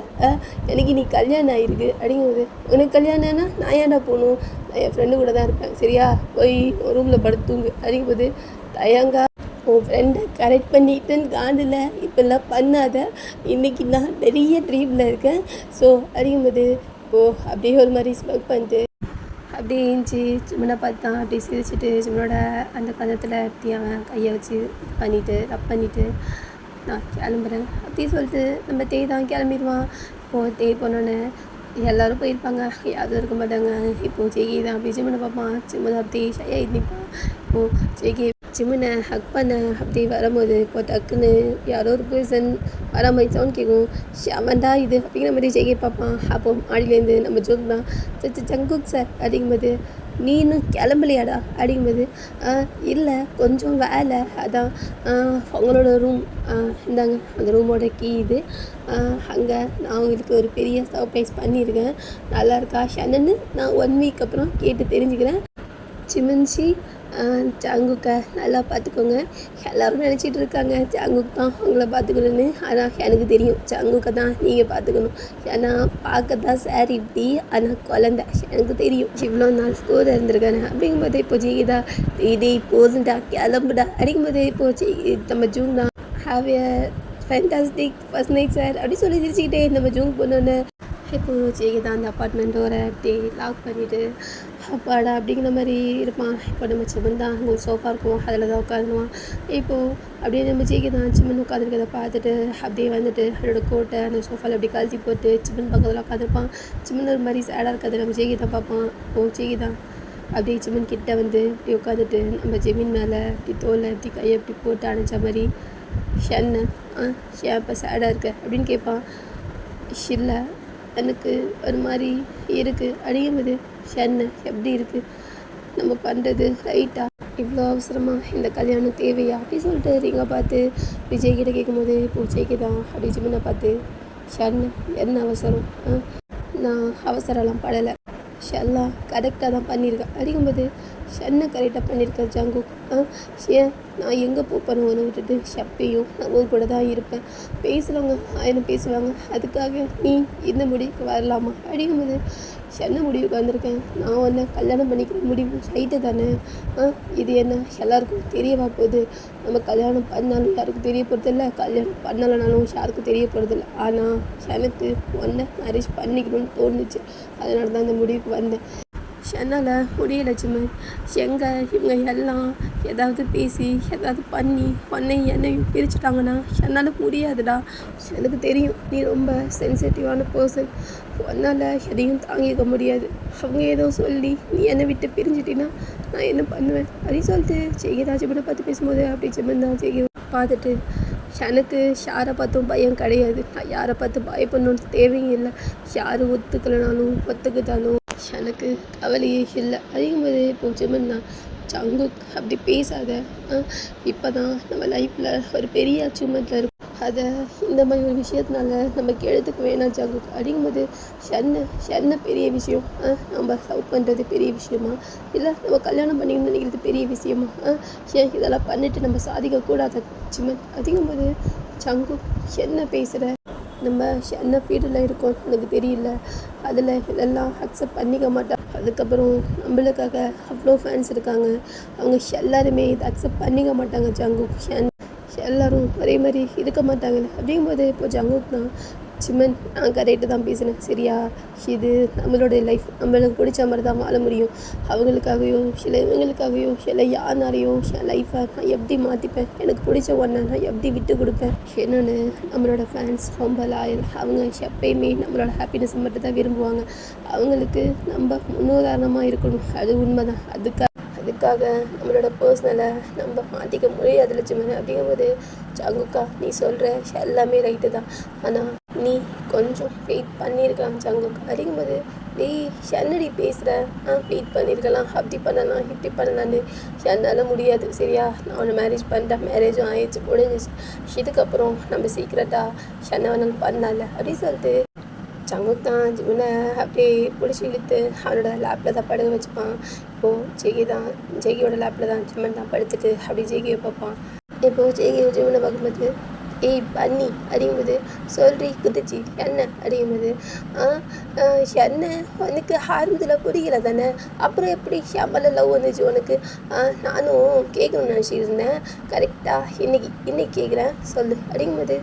எனக்கு நீ கல்யாணம் ஆகிருக்கு அப்படிங்கும்போது உனக்கு கல்யாணம்னா நான் ஏன்டா போகணும், நான் என் ஃப்ரெண்டு கூட தான் இருப்பேன் சரியா, போய் ரூமில் படுத்துங்க அப்படிங்கும்போது தயங்கா உன் ஃப்ரெண்டை கரெக்ட் பண்ணிட்டுன்னு காண்டில் இப்போல்லாம் பண்ணாத, இன்றைக்கி நான் நிறைய ட்ரீமில் இருக்கேன் ஸோ அப்படிங்கும்போது இப்போது அப்படியே ஒரு மாதிரி ஸ்மோக் பண்ணிட்டு அப்படியே ஏஞ்சி ஜிம்மனை பார்த்தான். அப்படி சிரிச்சுட்டு ஜிம்மனோட அந்த கதத்தில் அப்படி அவன் கையை வச்சு பண்ணிவிட்டு ரப் பண்ணிவிட்டு நான் கிளம்புறேன் அப்படி சொல்லிட்டு நம்ம தேய் தான் கிளம்பிடுவான். இப்போது தேய் போனோன்னே எல்லோரும் போயிருப்பாங்க, யாரும் இருக்க மாட்டாங்க. இப்போது ஜெகி தான் அப்படி ஜிம்மனை பார்ப்பான். ஜிம்மனை அப்படி ஷையாக நிற்பான். இப்போது ஜெகி ஜிம்மனை ஹக் பண்ண அப்படி வரும்போது இப்போ டக்குன்னு யாரோ ஒரு பர்சன் வர மாதிரி சவுண்ட் கேட்கும். ஷவன்டா இது அப்படிங்கிற மாதிரி ஜெகி பார்ப்பான். அப்போ மாடியிலேருந்து நம்ம ஜோக் தான் ஜங்குக் சார் அப்படிங்கும்போது நீ இன்னும் கிளம்பலையாடா அப்படிங்கும்போது இல்லை கொஞ்சம் வேலை அதான் அவங்களோட ரூம் இந்தாங்க அந்த ரூமோட கீ இது, அங்கே நான் அவங்களுக்கு ஒரு பெரிய சர்ப்ரைஸ் பண்ணியிருக்கேன், நல்லா இருக்கா ஷனன்னு நான் 1 வீக் அப்புறம் கேட்டு தெரிஞ்சுக்கிறேன். சிமன்சி ஜங்குக்கை நல்லா பார்த்துக்கோங்க. எல்லோரும் நினச்சிட்டு இருக்காங்க ஜங்குக் தான் அவங்கள பார்த்துக்கணுன்னு, ஆனால் எனக்கு தெரியும் ஜங்குக்கை தான் நீங்கள் பார்த்துக்கணும். ஏன்னா பார்க்க தான் சார் இப்படி, ஆனால் குழந்த எனக்கு தெரியும் இவ்வளோ நாள் கூட இருந்திருக்கானே அப்படிங்கும்போது இப்போ ஜெயிதா டெய்லி போதுண்டா கிளம்புடா அப்படிங்கும்போது இப்போது நம்ம ஜூன் தான் have a fantastic first night sir அப்படி சொல்லி சிரிச்சுக்கிட்டே நம்ம ஜூன் போனோன்னு இப்போது ஜெயிதா அந்த அப்பார்ட்மெண்ட்டோட அப்படியே லாக் பண்ணிவிட்டு அப்பாடா அப்படிங்கிற மாதிரி இருப்பான். இப்போ நம்ம சிமன் தான் அங்கே ஒரு சோஃபா இருக்கும், அதில் தான் உட்காந்துருவான். இப்போது அப்படியே நம்ம ஜெயிதான் சிமன் உட்காந்துருக்கதை பார்த்துட்டு அப்படியே வந்துட்டு அவரோட கோட்டை அந்த சோஃபாவில் அப்படி கழட்டி போட்டு சிமன் பக்கத்தில் உட்காந்துருப்பான். சிமன் ஒரு மாதிரி சேடாக இருக்காது, நம்ம ஜெயிதான் பார்ப்பான். இப்போது ஜெயிதான் அப்படியே சிமன் கிட்ட வந்து இப்படி உட்காந்துட்டு நம்ம ஜெமீன் மேலே இப்படி தோலை இப்படி கையை இப்படி போட்டு அணைச்ச மாதிரி ஷென்ன ஷே இப்போ சேடாக இருக்க அப்படின்னு கேட்பான். இல்லை எனக்கு ஒரு மாதிரி இருக்குது அப்படிங்கும்போது ஷென்ன எப்படி இருக்குது, நம்ம பண்ணுறது ரைட்டா, இவ்வளோ அவசரமாக இந்த கல்யாணம் தேவையா அப்படி சொல்லிட்டு ரிங்கை பார்த்து விஜய் கிட்ட கேட்கும்போது இப்போ விஜய்க்கு தான் அப்படி ஜிம்மனை பார்த்து ஷென்ன என்ன அவசரம், நான் அவசரம்லாம் படலை, ஷெல்லாம் கரெக்டாக தான் பண்ணியிருக்கேன் அப்படிங்கும்போது ஷென்னை கரெக்டாக பண்ணியிருக்கேன் ஜங்குக், ஏன் நான் எங்கே போகிறேன் உன்னை விட்டுட்டு ஷப்பையும் நான் உன் கூட தான் இருப்பேன், பேசுகிறவங்க ஆயிரம் பேசுவாங்க, அதுக்காக நீ இந்த முடிவுக்கு வரலாமா அப்படிங்கும்போது ஷென்னை முடிவுக்கு வந்திருக்கேன், நான் உன்னை கல்யாணம் பண்ணிக்கிற முடிவு ரைட்டு தானே, இது என்ன எல்லாருக்கும் தெரியவா போகுது, நம்ம கல்யாணம் பண்ணாலும் யாருக்கும் தெரிய போகிறதில்ல, கல்யாணம் பண்ணலைனாலும் யாருக்கும் தெரிய போகிறதில்ல, ஆனால் எனக்கு உன்னை மேரேஜ் பண்ணிக்கணும்னு தோணுச்சு, அதனால தான் அந்த முடிவுக்கு வந்தேன். என்னால் முடியல சிம்மன், எங்கே இவங்க எல்லாம் ஏதாவது பேசி ஏதாவது பண்ணி உன்னை என்னையும் பிரிச்சுட்டாங்கன்னா என்னால் முடியாதுடா, எனக்கு தெரியும் நீ ரொம்ப சென்சிட்டிவான பர்சன், உன்னால் எதையும் தாங்கிக்க முடியாது, அவங்க ஏதோ சொல்லி நீ என்னை விட்டு பிரிஞ்சிட்டின்னா நான் என்ன பண்ணுவேன் அப்படின்னு சொல்லிட்டு ஜெயிதா சிம்மனை பார்த்து பேசும்போது அப்படி சிம்மன் தான் ஜெயி பார்த்துட்டு எனக்கு யாரை பார்த்தும் பயம் கிடையாது, நான் யாரை பார்த்து பயப்படணுன்னு தேவையும் இல்லை, யார் ஒத்துக்கலைனாலும் ஒத்துக்கிட்டாலும் எனக்கு கவலையே இல்லை அப்படிங்கும்போது இப்போது ஜிம்மன் தான் ஜங்குக் அப்படி பேசாத, இப்போ தான் நம்ம லைஃப்பில் ஒரு பெரிய அச்சீவ்மெண்ட்டில் இருக்கும், அதை இந்த மாதிரி ஒரு விஷயத்தினால நமக்கு எடுத்துக்க வேணாம் ஜங்குக் அப்படிங்கும்போது ஷென்ன பெரிய விஷயம், நம்ம லவ் பண்ணுறது பெரிய விஷயமா, இல்லை நம்ம கல்யாணம் பண்ணிக்கணும்னு நினைக்கிறது பெரிய விஷயமா, ஏன் இதெல்லாம் பண்ணிவிட்டு நம்ம சாதிக்கக்கூடாது ஜிம்மன் அப்படிங்கும்போது ஜங்குக் என்ன பேசுகிற, நம்ம என்ன ஃபீல்டில் இருக்கோம் எனக்கு தெரியல, அதில் இதெல்லாம் அக்செப்ட் பண்ணிக்க மாட்டோம், அதுக்கப்புறம் நம்மளுக்காக அவ்வளோ ஃபேன்ஸ் இருக்காங்க, அவங்க எல்லாருமே இதை அக்செப்ட் பண்ணிக்க மாட்டாங்க ஜங்குக், எல்லோரும் ஒரே மாதிரி இருக்க மாட்டாங்கல்ல அப்படிங்கும்போது இப்போ ஜங்குக் தான் சிமன் நான் கரெக்டு தான் பேசினேன் சரியா. இது நம்மளோட லைஃப், நம்மளுக்கு பிடிச்ச மாதிரி தான் வாழ முடியும். அவங்களுக்காகவோ இல்லை இவங்களுக்காகவோ இல்லை யாருனாலையோ என் லைஃப்பை நான் எப்படி மாற்றிப்பேன், எனக்கு பிடிச்ச ஒன்றை நான் எப்படி விட்டு கொடுப்பேன். என்னென்னு நம்மளோட ஃபேன்ஸ் ரொம்ப லாயல். அவங்க எப்பயுமே நம்மளோட ஹாப்பினஸ் மட்டும் தான் விரும்புவாங்க. அவங்களுக்கு நம்ம முன்னுதாரணமாக இருக்கணும், அது உண்மை தான். அதுக்காக நம்மளோட பர்சனலை நம்ம மாற்றிக்க முடியாது லட்சுமணன். அப்படிங்கும்போது ஜங்குக்கா நீ சொல்கிற எல்லாமே ரைட்டு தான், ஆனால் நீ கொஞ்சம் வெயிட் பண்ணியிருக்கலாம் ஜங்குக்கா. அப்படிங்கும்போது நீ என்னடி பேசுகிற, வெயிட் பண்ணியிருக்கலாம், அப்படி பண்ணலாம் இப்படி பண்ணலான்னு. என்னால் முடியாது சரியா. நான் ஒன்று மேரேஜ் பண்ணிட்டேன், மேரேஜும் ஆயிடுச்சு, முடிஞ்சிச்சு. இதுக்கப்புறம் நம்ம சீக்கிரட்டாக என்ன வேணாலும் பண்ணல அப்படின்னு சொல்லிட்டு ஜங்குக் தான் ஜிமினை அப்படியே பிடிச்சி இழுத்து அவனோட லேப்பில் தான் படுக்க வச்சுப்பான். இப்போது ஜெகியோட லேப்பில் தான் ஜிமன் தான் படுத்துட்டு அப்படி ஜெகியை பார்ப்பான். இப்போது ஜிமனை பார்க்கும்போது ஏய் பண்ணி அப்படிங்கும்போது சொல்றி குதிச்சு என்ன அப்படிங்கும்போது என்ன உனக்கு ஆரம்பத்தில் புரியல தானே, அப்புறம் எப்படி ஷாமல லவ் வந்துச்சு உனக்கு? நானும் கேட்கணும்னு நினச்சிருந்தேன், கரெக்டாக இன்னைக்கு கேட்குறேன் சொல்லு அப்படிங்கும்போது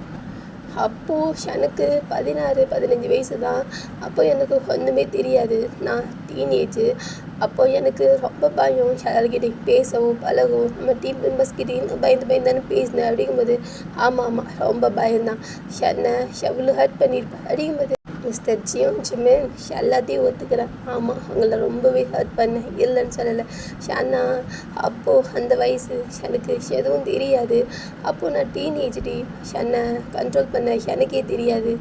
அப்போது எனக்கு 16-15 வயசு தான். அப்போ எனக்கு ஒன்றுமே தெரியாது, நான் டீனேஜு. அப்போ எனக்கு ரொம்ப பயம், எல்லாருக்கிட்டே பேசவும் பழகவும், நம்ம டீம் மெம்பர்ஸ்கிட்டையும் பயந்து பேசினேன். அப்படிங்கும்போது ஆமாம் ரொம்ப பயம்தான், என்னை எவ்வளோ ஹர்ட் பண்ணியிருப்பேன். அப்படிங்கும்போது மிஸ்டர் ஜிமன் எல்லாத்தையும் ஒத்துக்கிறேன், ஆமாம் அவங்கள ரொம்பவே ஹர்ட் பண்ணேன், இல்லைன்னு சொல்லலை. ஏன்னா அப்போது அந்த வயசு எனக்கு எதுவும் தெரியாது. அப்போது நான் டீனேஜ் என்னை கண்ட்ரோல் பண்ண எனக்கே தெரியாது.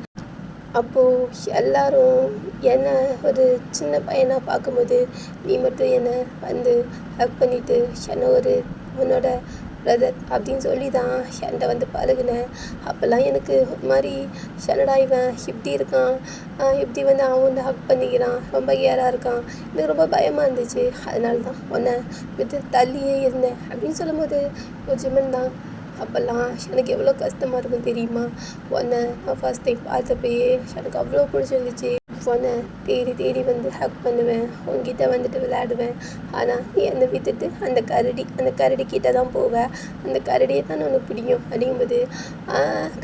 அப்போது எல்லாரும் என்னை ஒரு சின்ன பையனாக பார்க்கும்போது நீ மட்டும் என்னை வந்து ஹக் பண்ணிவிட்டு என்னை ஒரு உன்னோட பிரதர் அப்படின்னு சொல்லி தான் என்கிட்ட வந்து பழகுனேன். அப்போல்லாம் எனக்கு ஒரு மாதிரி என்னடா இவன் இப்படி இருக்கான், இப்படி வந்து அவன் வந்து ஹக் பண்ணிக்கிறான், ரொம்ப கேராக இருக்கான், எனக்கு ரொம்ப பயமாக இருந்துச்சு. அதனால தான் உன்னை விட்டு தள்ளியே இருந்தேன் அப்படின்னு சொல்லும்போது ஜிமன் தான் அப்போல்லாம் எனக்கு எவ்வளோ கஷ்டமாக இருக்கும் தெரியுமா. உன்னை நான் ஃபர்ஸ்ட் டைம் பார்த்தப்பயே எனக்கு அவ்வளோ பிடிச்சிருந்துச்சு. உன்னை தேடி வந்து ஹக் பண்ணுவேன், உங்ககிட்ட வந்துட்டு விளையாடுவேன். ஆனால் நீ என்னை விட்டுட்டு அந்த கரடி கிட்ட தான் போவேன், அந்த கரடியை தான் உனக்கு பிடிக்கும். அப்படிங்கும்போது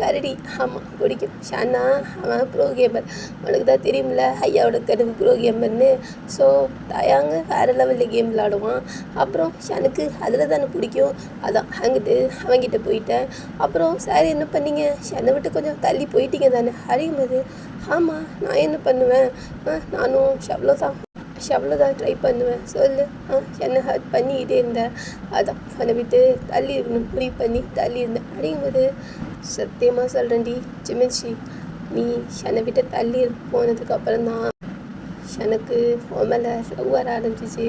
கரடி ஆமாம் பிடிக்கும். ஷானா அவன் ப்ரோ கேமர், உனக்கு தான் தெரியுமில்ல ஐயாவோட கருவு ப்ரோ கேமர்னு. ஸோ தயாங்க வேறு லெவலில் கேம் விளாடுவான். அப்புறம் எனக்கு அதில் தானே பிடிக்கும், அதான் அங்கிட்டு அவன்கிட்ட போயிட்டேன். அப்புறம் சார் என்ன பண்ணீங்க, என்னை விட்டு கொஞ்சம் தள்ளி போயிட்டீங்க தானே. அப்படிங்கும்போது ஆமாம் நான் என்ன பண்ணுவேன், நானும் ஷவ்ளோ தான் ட்ரை பண்ணுவேன் சொல்லு. என்னை ஹர்ட் பண்ணி இதே இருந்தேன், அதான் என்னை விட்டு தள்ளி இருக்கணும் முடிவு பண்ணி தள்ளி இருந்தேன். அப்படிங்கும்போது சத்தியமாக சொல்கிறேன்டி ஜிமின்ஷி, நீ என்னை விட்டு தள்ளி போனதுக்கப்புறம் தான் எனக்கு உன் மேலே லவ் வர ஆரம்பிச்சிச்சு.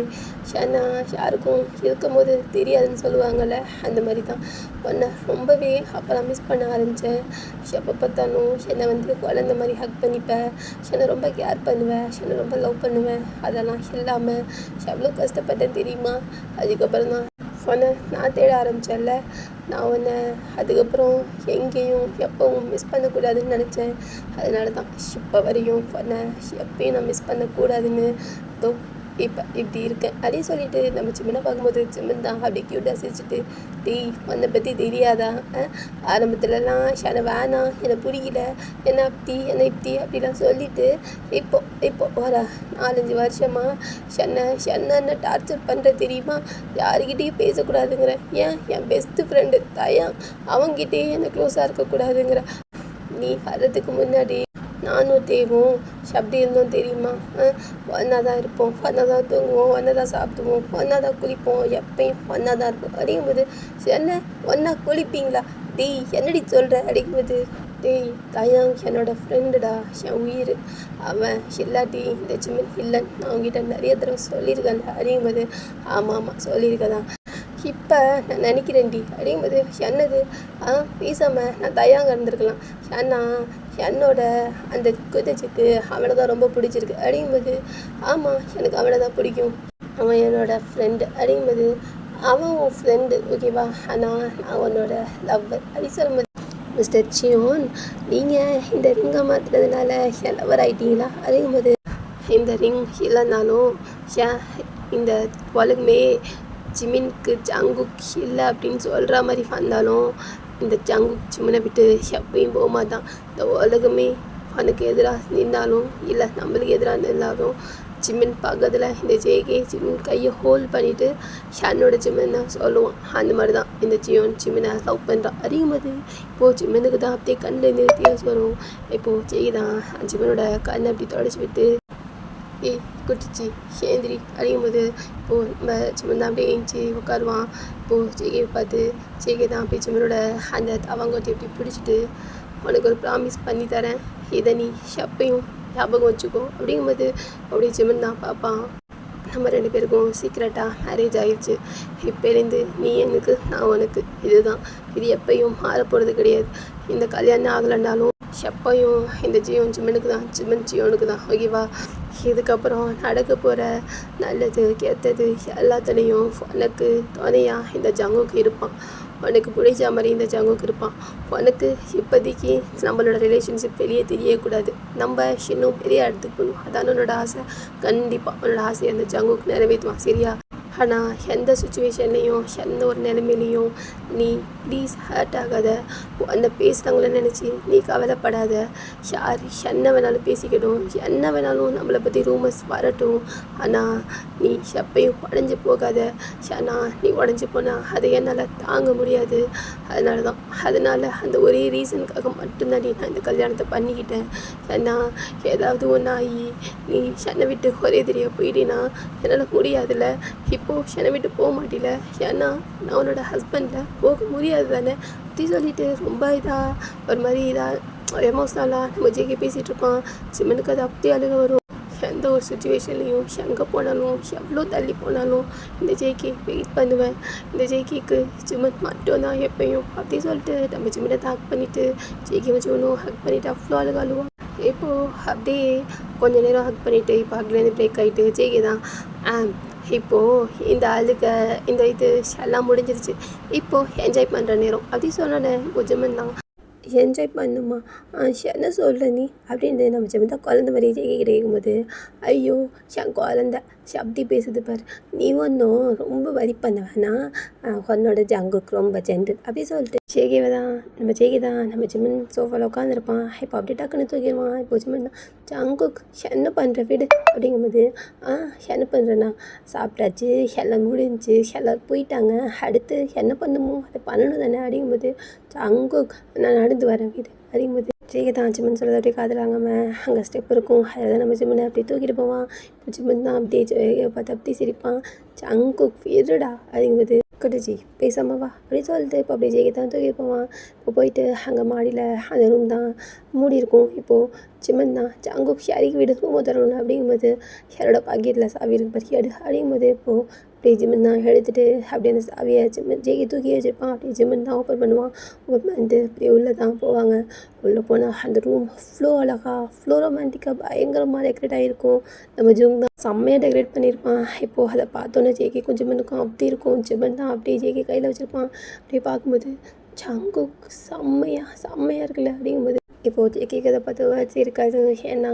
ஏன்னா யாருக்கும் இருக்கும் போது தெரியாதுன்னு சொல்லுவாங்கள்ல, அந்த மாதிரி தான் உன்னை ரொம்பவே அப்போலாம் மிஸ் பண்ண ஆரம்பித்தேன். எப்போ பார்த்தாலும் என்னை வந்து குழந்த மாதிரி ஹக் பண்ணிப்பேன், என்னை ரொம்ப கேர் பண்ணுவேன், என்னை ரொம்ப லவ் பண்ணுவேன். அதெல்லாம் இல்லாமல் எவ்வளோ கஷ்டப்பட்டேன் தெரியுமா. அதுக்கப்புறம் தான் உன்னை நான் தேட ஆரம்பித்தேன்ல, நான் உன்னை அதுக்கப்புறம் எங்கேயும் எப்பவும் மிஸ் பண்ணக்கூடாதுன்னு நினச்சேன். அதனால தான் இப்போ வரையும் உன்னை எப்பயும் நான் மிஸ் பண்ணக்கூடாதுன்னு இப்போ இப்படி இருக்கேன் அப்படின்னு சொல்லிட்டு நம்ம சிம்மனை பார்க்கும்போது சிம்மன் தான் அப்படி க்யூட்டாக சிரிச்சுட்டு உன்னை பற்றி தெரியாதா, ஆரம்பத்துலலாம் என்னை வேணாம், என்னை பிடிக்கல, என்னை அப்படி என்னை இப்படி அப்படிலாம் சொல்லிட்டு இப்போ ஒரு 4-5 வருஷமாக என்ன டார்ச்சர் பண்ணுற தெரியுமா. யாருக்கிட்டேயும் பேசக்கூடாதுங்கிற, ஏன் என் பெஸ்ட்டு ஃப்ரெண்டு தயா அவங்ககிட்டயே என்னை க்ளோஸாக இருக்கக்கூடாதுங்கிற. நீ வர்றதுக்கு முன்னாடி நானும் தேவும் அப்படி இருந்தோம் தெரியுமா. ஒன்றா தான் இருப்போம், ஒன்றா தான் தூங்குவோம், ஒன்றா தான் சாப்பிடுவோம், ஒன்றா தான் குளிப்போம், எப்பயும் ஒன்றா தான் இருப்போம். அப்படிங்கும்போது என்ன ஒன்றா குளிப்பீங்களா என்னடி சொல்கிற அப்படிங்கும்போது தயாங் என்னோட ஃப்ரெண்டுடா, என் உயிர், அவன் இல்லாட்டி இந்த ஜிம்மன் இல்லைன்னு நான் அவங்ககிட்ட நிறைய தடவை சொல்லியிருக்கேன்டா. அப்படிங்கும்போது ஆமாம் சொல்லியிருக்கதான், இப்போ நான் நினைக்கிறேன்டி. அப்படிங்கும்போது என்னது பேசாமல் நான் தயாங்க இருந்திருக்கலாம், ஏன்னா என்னோட அந்த குதிச்சுக்கு அவனை தான் ரொம்ப பிடிச்சிருக்கு. அப்படிங்கும்போது ஆமாம் எனக்கு அவனை தான் பிடிக்கும், அவன் என்னோட ஃப்ரெண்டு. அப்படிங்கும்போது அவன் உன் ஃப்ரெண்டு ஓகேவா, ஆனால் நான் உன்னோட லவ்வர் அப்படி சொல்லும்போது மிஸ்டர் சியோன் நீங்கள் இந்த ரிங்கை மாற்றுறதுனால என் லவர் ஆகிட்டீங்களா. அப்படிங்கும்போது இந்த ரிங் இல்லைனாலும் இந்த உலகமே ஜிமினுக்கு ஜங்குக் இல்லை அப்படின்னு சொல்கிற மாதிரி வந்தாலும் இந்த ஜங்குக் ஜிமினை விட்டு எப்பயும் போக மாட்டான். இந்த உலகமே உனக்கு எதிராக நின்னாலும் இல்லை நம்மளுக்கு எதிராக நின்னாலும் ஜிம்மன் பக்கத்தில் இந்த ஜேகே ஜிம்மன் கையை ஹோல்ட் பண்ணிவிட்டு ஷன்னோட ஜிம்மன் தான் சொல்லுவான். அந்த மாதிரி தான் இந்த ஜிம்மனை லவ் பண்ணுறான். அறியும்போது இப்போது ஜிம்மனுக்கு தான் அப்படியே கண்ணில் வித்தியாசம் வரும். இப்போது ஜேகே தான் ஜிம்மனோட கண்ணை அப்படி தொடச்சி விட்டு குட்டிச்சி சேந்திரி அறியும்போது இப்போது நம்ம ஜிம்மன் தான் அப்படியே ஏஞ்சி உட்காருவான். இப்போது ஜேகே பார்த்து ஜேகே தான் அப்படியே ஜிம்மனோட அந்த தவங்கொட்டி அப்படி பிடிச்சிட்டு உனக்கு ஒரு ப்ராமிஸ் பண்ணி தரேன், இதை நீ எப்பையும் ஞாபகம் வச்சுக்கோ அப்படிங்கும்போது அப்படி ஜிம்மன் தான் பார்ப்பான். நம்ம 2 பேருக்கும் சீக்ரெட்டாக மேரேஜ் ஆயிடுச்சு. இப்போலேருந்து நீ எனக்கு நான் உனக்கு, இதுதான், இது எப்பையும் மாறப்போகிறது கிடையாது. இந்த கல்யாணம் ஆகலைன்னாலும் எப்பையும் இந்த ஜிம்மனுக்கு தான், ஜிம்மன் ஜியோனுக்கு தான், ஓகேவா? இதுக்கப்புறம் நடக்க போகிற நல்லது கெட்டது எல்லாத்துலேயும் உனக்கு துணையாக இந்த ஜங்குக்கு இருப்பான். உனக்கு பிடிச்ச மாதிரி இந்த ஜங்குக்கு இருப்பான். உனக்கு இப்போதைக்கு நம்மளோட ரிலேஷன்ஷிப் வெளியே தெரியக்கூடாது, நம்ம இன்னும் பெரிய இடத்துக்கு போகணும், அதான் உன்னோட ஆசை. கண்டிப்பாக உன்னோட ஆசையை அந்த ஜங்குக்கு நிறைவேற்றுவான், சரியா? ஆனால் எந்த சுச்சுவேஷன்லேயும் எந்த ஒரு நிலைமையிலையும் நீ ப்ளீஸ் ஹர்ட் ஆகாத. அந்த பேசுகிறவங்கள நினச்சி நீ கவலைப்படாத. யார் என்ன வேணாலும் பேசிக்கிடும், என்ன வேணாலும் நம்மளை பற்றி ரூமர்ஸ் வரட்டும், ஆனால் நீ எப்பையும் உடஞ்சி போகாத. ஏன்னா நீ உடஞ்சி போனால் அதை என்னால் தாங்க முடியாது. அதனால் அந்த ஒரே ரீசனுக்காக மட்டும்தான் நான் இந்த கல்யாணத்தை பண்ணிக்கிட்டேன். ஏன்னா ஏதாவது ஒன்றாகி நீ என்னை விட்டு ஒரே தெரியா போயிட்டீன்னா என்னால் முடியாதுல்ல. இப்போது என்னை விட்டு போக மாட்டில, ஏன்னா நான் உன்னோட ஹஸ்பண்டில் போக முடியாது தானே அப்படி சொல்லிட்டு ரொம்ப ஒரு மாதிரி எமோஷ்னலாக நம்ம ஜேகே பேசிகிட்டு இருப்பான். ஜிம்மனுக்கு அது அப்படியே அழுக வரும். எந்த ஒரு சுச்சுவேஷன்லேயும் எங்கே போனாலும் எவ்வளோ தள்ளி போனாலும் இந்த ஜேகே வெயிட் பண்ணுவேன். இந்த ஜேகேக்கு ஜிம்மன் மட்டும்தான் எப்பயும் அப்படி சொல்லிட்டு நம்ம ஜிம்மனை ஹக் பண்ணிவிட்டு ஜேகே ஜிம்மனும் ஹக் பண்ணிவிட்டு அவ்வளோ அழுவான். இப்போது அப்படியே கொஞ்சம் நேரம் ஹக் பண்ணிவிட்டு இப்போ அக்லேருந்து பிரேக் ஆகிட்டு ஜேகே தான் இப்போது இந்த இந்த இது எல்லாம் முடிஞ்சிருச்சு, இப்போது என்ஜாய் பண்ணுற நேரம் அப்படி சொன்னோன்னே ஜிம்மன் தான் என்ஜாய் பண்ணுமா என்ன சொல்கிற நீ அப்படின்னு நம்ம ஜிம்மன் தான் குழந்த மாதிரி ஜேகே கேட்கும்போது, ஐயோ என் குழந்த அப்படி பேசுது பாரு, நீ ஒன்றும் ரொம்ப வரி பண்ண வேணாம், உன்னோட ஜங்குக்கு ரொம்ப ஜென்ரல் அப்படி சொல்லிட்டு ஜேகே தான் நம்ம ஜிம்மன் சோஃபாவில் உட்காந்துருப்பான். இப்போ அப்படி டக்குன்னு தூக்கிடுவான். இப்போ ஜிம்மன் தான் ஜங்குக் என்ன பண்ணுற வீடு அப்படிங்கும்போது, என்ன பண்ணுறேன்னா சாப்பிட்டாச்சு, எல்லாம் முடிஞ்சு எல்லோரும் போயிட்டாங்க, அடுத்து என்ன பண்ணுமோ அதை பண்ணணும் தானே அப்படிங்கும்போது, ஜங்குக் நான் நடந்து வரேன் வீடு அப்படிங்கும்போது ஜேகே தான் ஜிம்மன் சொல்கிறது அப்படியே காதலாங்காமல் அங்கே ஸ்டெப் இருக்கும், அதில் தான் நம்ம ஜிம்மனை அப்படியே தூக்கிட்டு போவான். இப்போ ஜிம்மன் தான் அப்படியே ஜேகே பார்த்து அப்படி சிரிப்பான். ஜங்குக் வீடுடா அப்படிங்கும்போது, குட்டிச்சி பேசாமவா அப்படின்னு சொல்லிட்டு இப்போ அப்படியே ஜேகே தான் தூக்கிட்டு போவான். இப்போ போயிட்டு அங்கே மாடியில் அந்த ரூம் தான் மூடி இருக்கும். இப்போது ஜிம்மன் தான் ஜங்குக் யாருக்கு வீடு ரூமை தரணும் அப்படிங்கும்போது, யாரோட பாக்கெட்டில் சாவி இருக்கு பாரு எடு அப்படிங்கும்போது, இப்போது அப்படியே ஜிம்மன் தான் எடுத்துகிட்டு அப்படியே அந்த சாவியை ஜேகே தூக்கி வச்சுருப்பான். அப்படியே ஜிம்மன் தான் ஓப்பன் பண்ணுவான். ஓப்பன் பண்ணிட்டு அப்படியே உள்ளே தான் போவாங்க. உள்ளே போனால் அந்த ரூம் அவ்வளோ அழகாக அவ்வளோ ரொமான்டிக்காக பயங்கரமாக டெக்கரேட் ஆகிருக்கும். நம்ம ஜுங் தான் செம்மையாக டெக்கரேட் பண்ணியிருப்பான். இப்போது அதை பார்த்தோன்னே ஜேகே கொஞ்சம் ஜிம்மனுக்கும் அப்படி இருக்கும். ஜிம்மன் தான் அப்படியே ஜேகே கையில் வச்சுருப்பான். அப்படியே பார்க்கும்போது ஜங்குக் செம்மையாக இருக்குல்ல அப்படிங்கும்போது, இப்போது ஜேகேக்கு அதை பார்த்து வேர்ட்ஸ் இருக்காது. ஏன்னா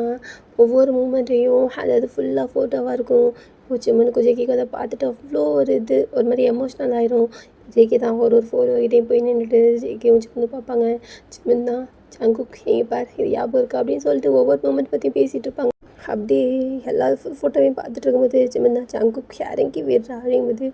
ஒவ்வொரு மூமெண்ட்டையும் அதாவது ஃபுல்லாக ஃபோட்டோவாக இருக்கும். இப்போ ஜிம்மனுக்கு ஜேகேக்கு அதை பார்த்துட்டு அவ்வளோ ஒரு மாதிரி எமோஷ்னல் ஆயிரும். ஜேகே தான் ஒரு ஃபோட்டோ இதையும் போய் நின்றுட்டு ஜேகேவும் ஜிம்மனும் பார்ப்பாங்க. ஜிம்மன் தான் ஜங்குக் எங்கே பார் இது ஞாபகம் இருக்கா அப்படின்னு சொல்லிட்டு ஒவ்வொரு மூமெண்ட் பற்றியும் பேசிகிட்டு இருப்பாங்க. அப்படியே எல்லா ஃபோட்டோவையும் பார்த்துட்டு இருக்கும்போது ஜிம்மன் தான் ஜங்குக் இறங்கி விடுறா அப்படிங்கும்போது,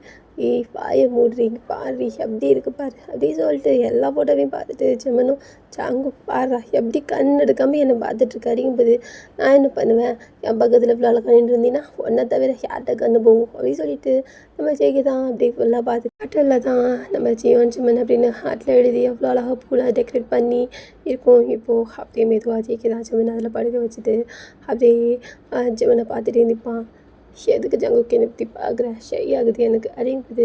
வாயை மூடுறீங்க பாரு எப்படி இருக்கு பாரு அப்படின்னு சொல்லிட்டு எல்லா ஃபோட்டோவையும் பார்த்துட்டு ஜிம்மனும் ஜங்குக் பாடுறா எப்படி கண் எடுக்காமல் என்னை பார்த்துட்ருக்க அப்படிங்கும்போது, நான் என்ன பண்ணுவேன், என் பக்கத்தில் இவ்வளோ அழகாக நின்று இருந்தீங்கன்னா ஒன்றை தவிர யார்கிட்ட கண்ணு போகும் அப்படின்னு சொல்லிட்டு நம்ம ஜேகே தான் அப்படியே ஃபுல்லாக பார்த்து ஹாட்டில் தான் நம்ம ஜிம்மன் அப்படின்னு ஹாட்டில் எழுதி அவ்வளோ அழகாக பூலாக டெக்கரேட் பண்ணி இருக்கும். இப்போது அப்படியே மெதுவாக ஜேகே தான் ஜிம்மன் அதில் படுக்க வச்சுட்டு அப்படியே ஜிம்மனை பார்த்துட்டு நிற்பான். எதுக்கு ஜங்குக்கு என்ன இப்படி பார்க்குற, ஷை ஆகுது எனக்கு அப்படிங்கும்போது,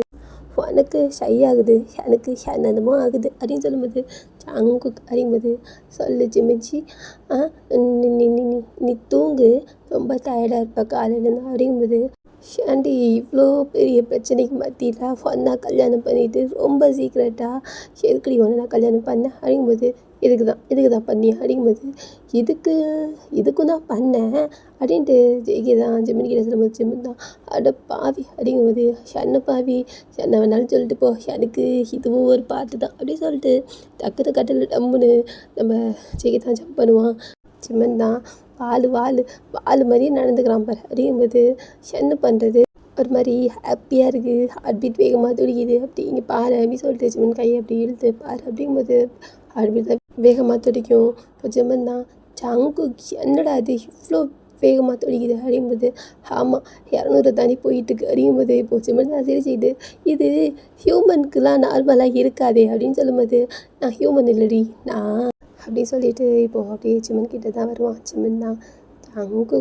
உனக்கு ஷை ஆகுது எனக்கு என்னென்னமோ ஆகுது அப்படின்னு சொல்லும்போது, ஜங்குக் அப்படிங்கும்போது, சொல்லு ஜிமிச்சி நீ தூங்கு, ரொம்ப டயர்டாக இருப்ப காலையிலேருந்து அப்படிங்கும்போது, ஆண்டி இவ்வளோ பெரிய பிரச்சனைக்கு மத்தியில் ஒன்றா கல்யாணம் பண்ணிவிட்டு ரொம்ப சீக்கிரட்டாக எதுக்குடி ஒன்று நான் கல்யாணம் பண்ணேன் அப்படிங்கும்போது, இதுக்கு தான் பண்ணியா அப்படிங்கும்போது, இதுக்கும் தான் பண்ணேன் அப்படின்ட்டு ஜேகே தான் ஜிம்மன் கிட்ட சொல்லும்போது, ஜிம்மன் தான் அட பாவி அப்படிங்கும்போது, என்ன பாவி என்ன வேணாலும் சொல்லிட்டு போ, எனக்கு இதுவும் ஒரு பாட்டு தான் அப்படின்னு சொல்லிட்டு டக்குனு கட்டில் டம்முன்னு நம்ம ஜேகே தான் ஜம்ப் பண்ணுவான். சிம்மன் தான் வால் வால் வால் மாதிரியே நடந்துக்கிறான் பாரு அப்படிங்கும்போது என்ன பண்ணுறது ஒரு மாதிரி ஹாப்பியாக இருக்குது, ஹார்ட் பீட் வேகமாக துடிக்குது அப்படி இங்கே பாரு அப்படி சொல்லிட்டு ஜிம்மன் கையை அப்படி இழுத்து பாரு அப்படிங்கும்போது ஹார்ட் பீட் தான் வேகமாக துடிக்கும். இப்போ ஜிம்மன் தான் ஜங்கு என்னடா அது இவ்வளோ வேகமாக துடிக்குது அப்படிங்கும்போது ஆமாம் 200 தாண்டி போயிட்டுருக்கு அப்படிங்கும்போது இப்போது ஜிம்மன் தான் சிரிச்சுக்கிட்டு இது ஹியூமனுக்குலாம் நார்மலாக இருக்காதே அப்படின்னு சொல்லும்போது நான் ஹியூமன் இல்லடி நான் அப்படின்னு சொல்லிட்டு இப்போது அப்படியே ஜிம்மன் கிட்ட தான் வருவான். ஜிம்மன் தான் ஜங்கு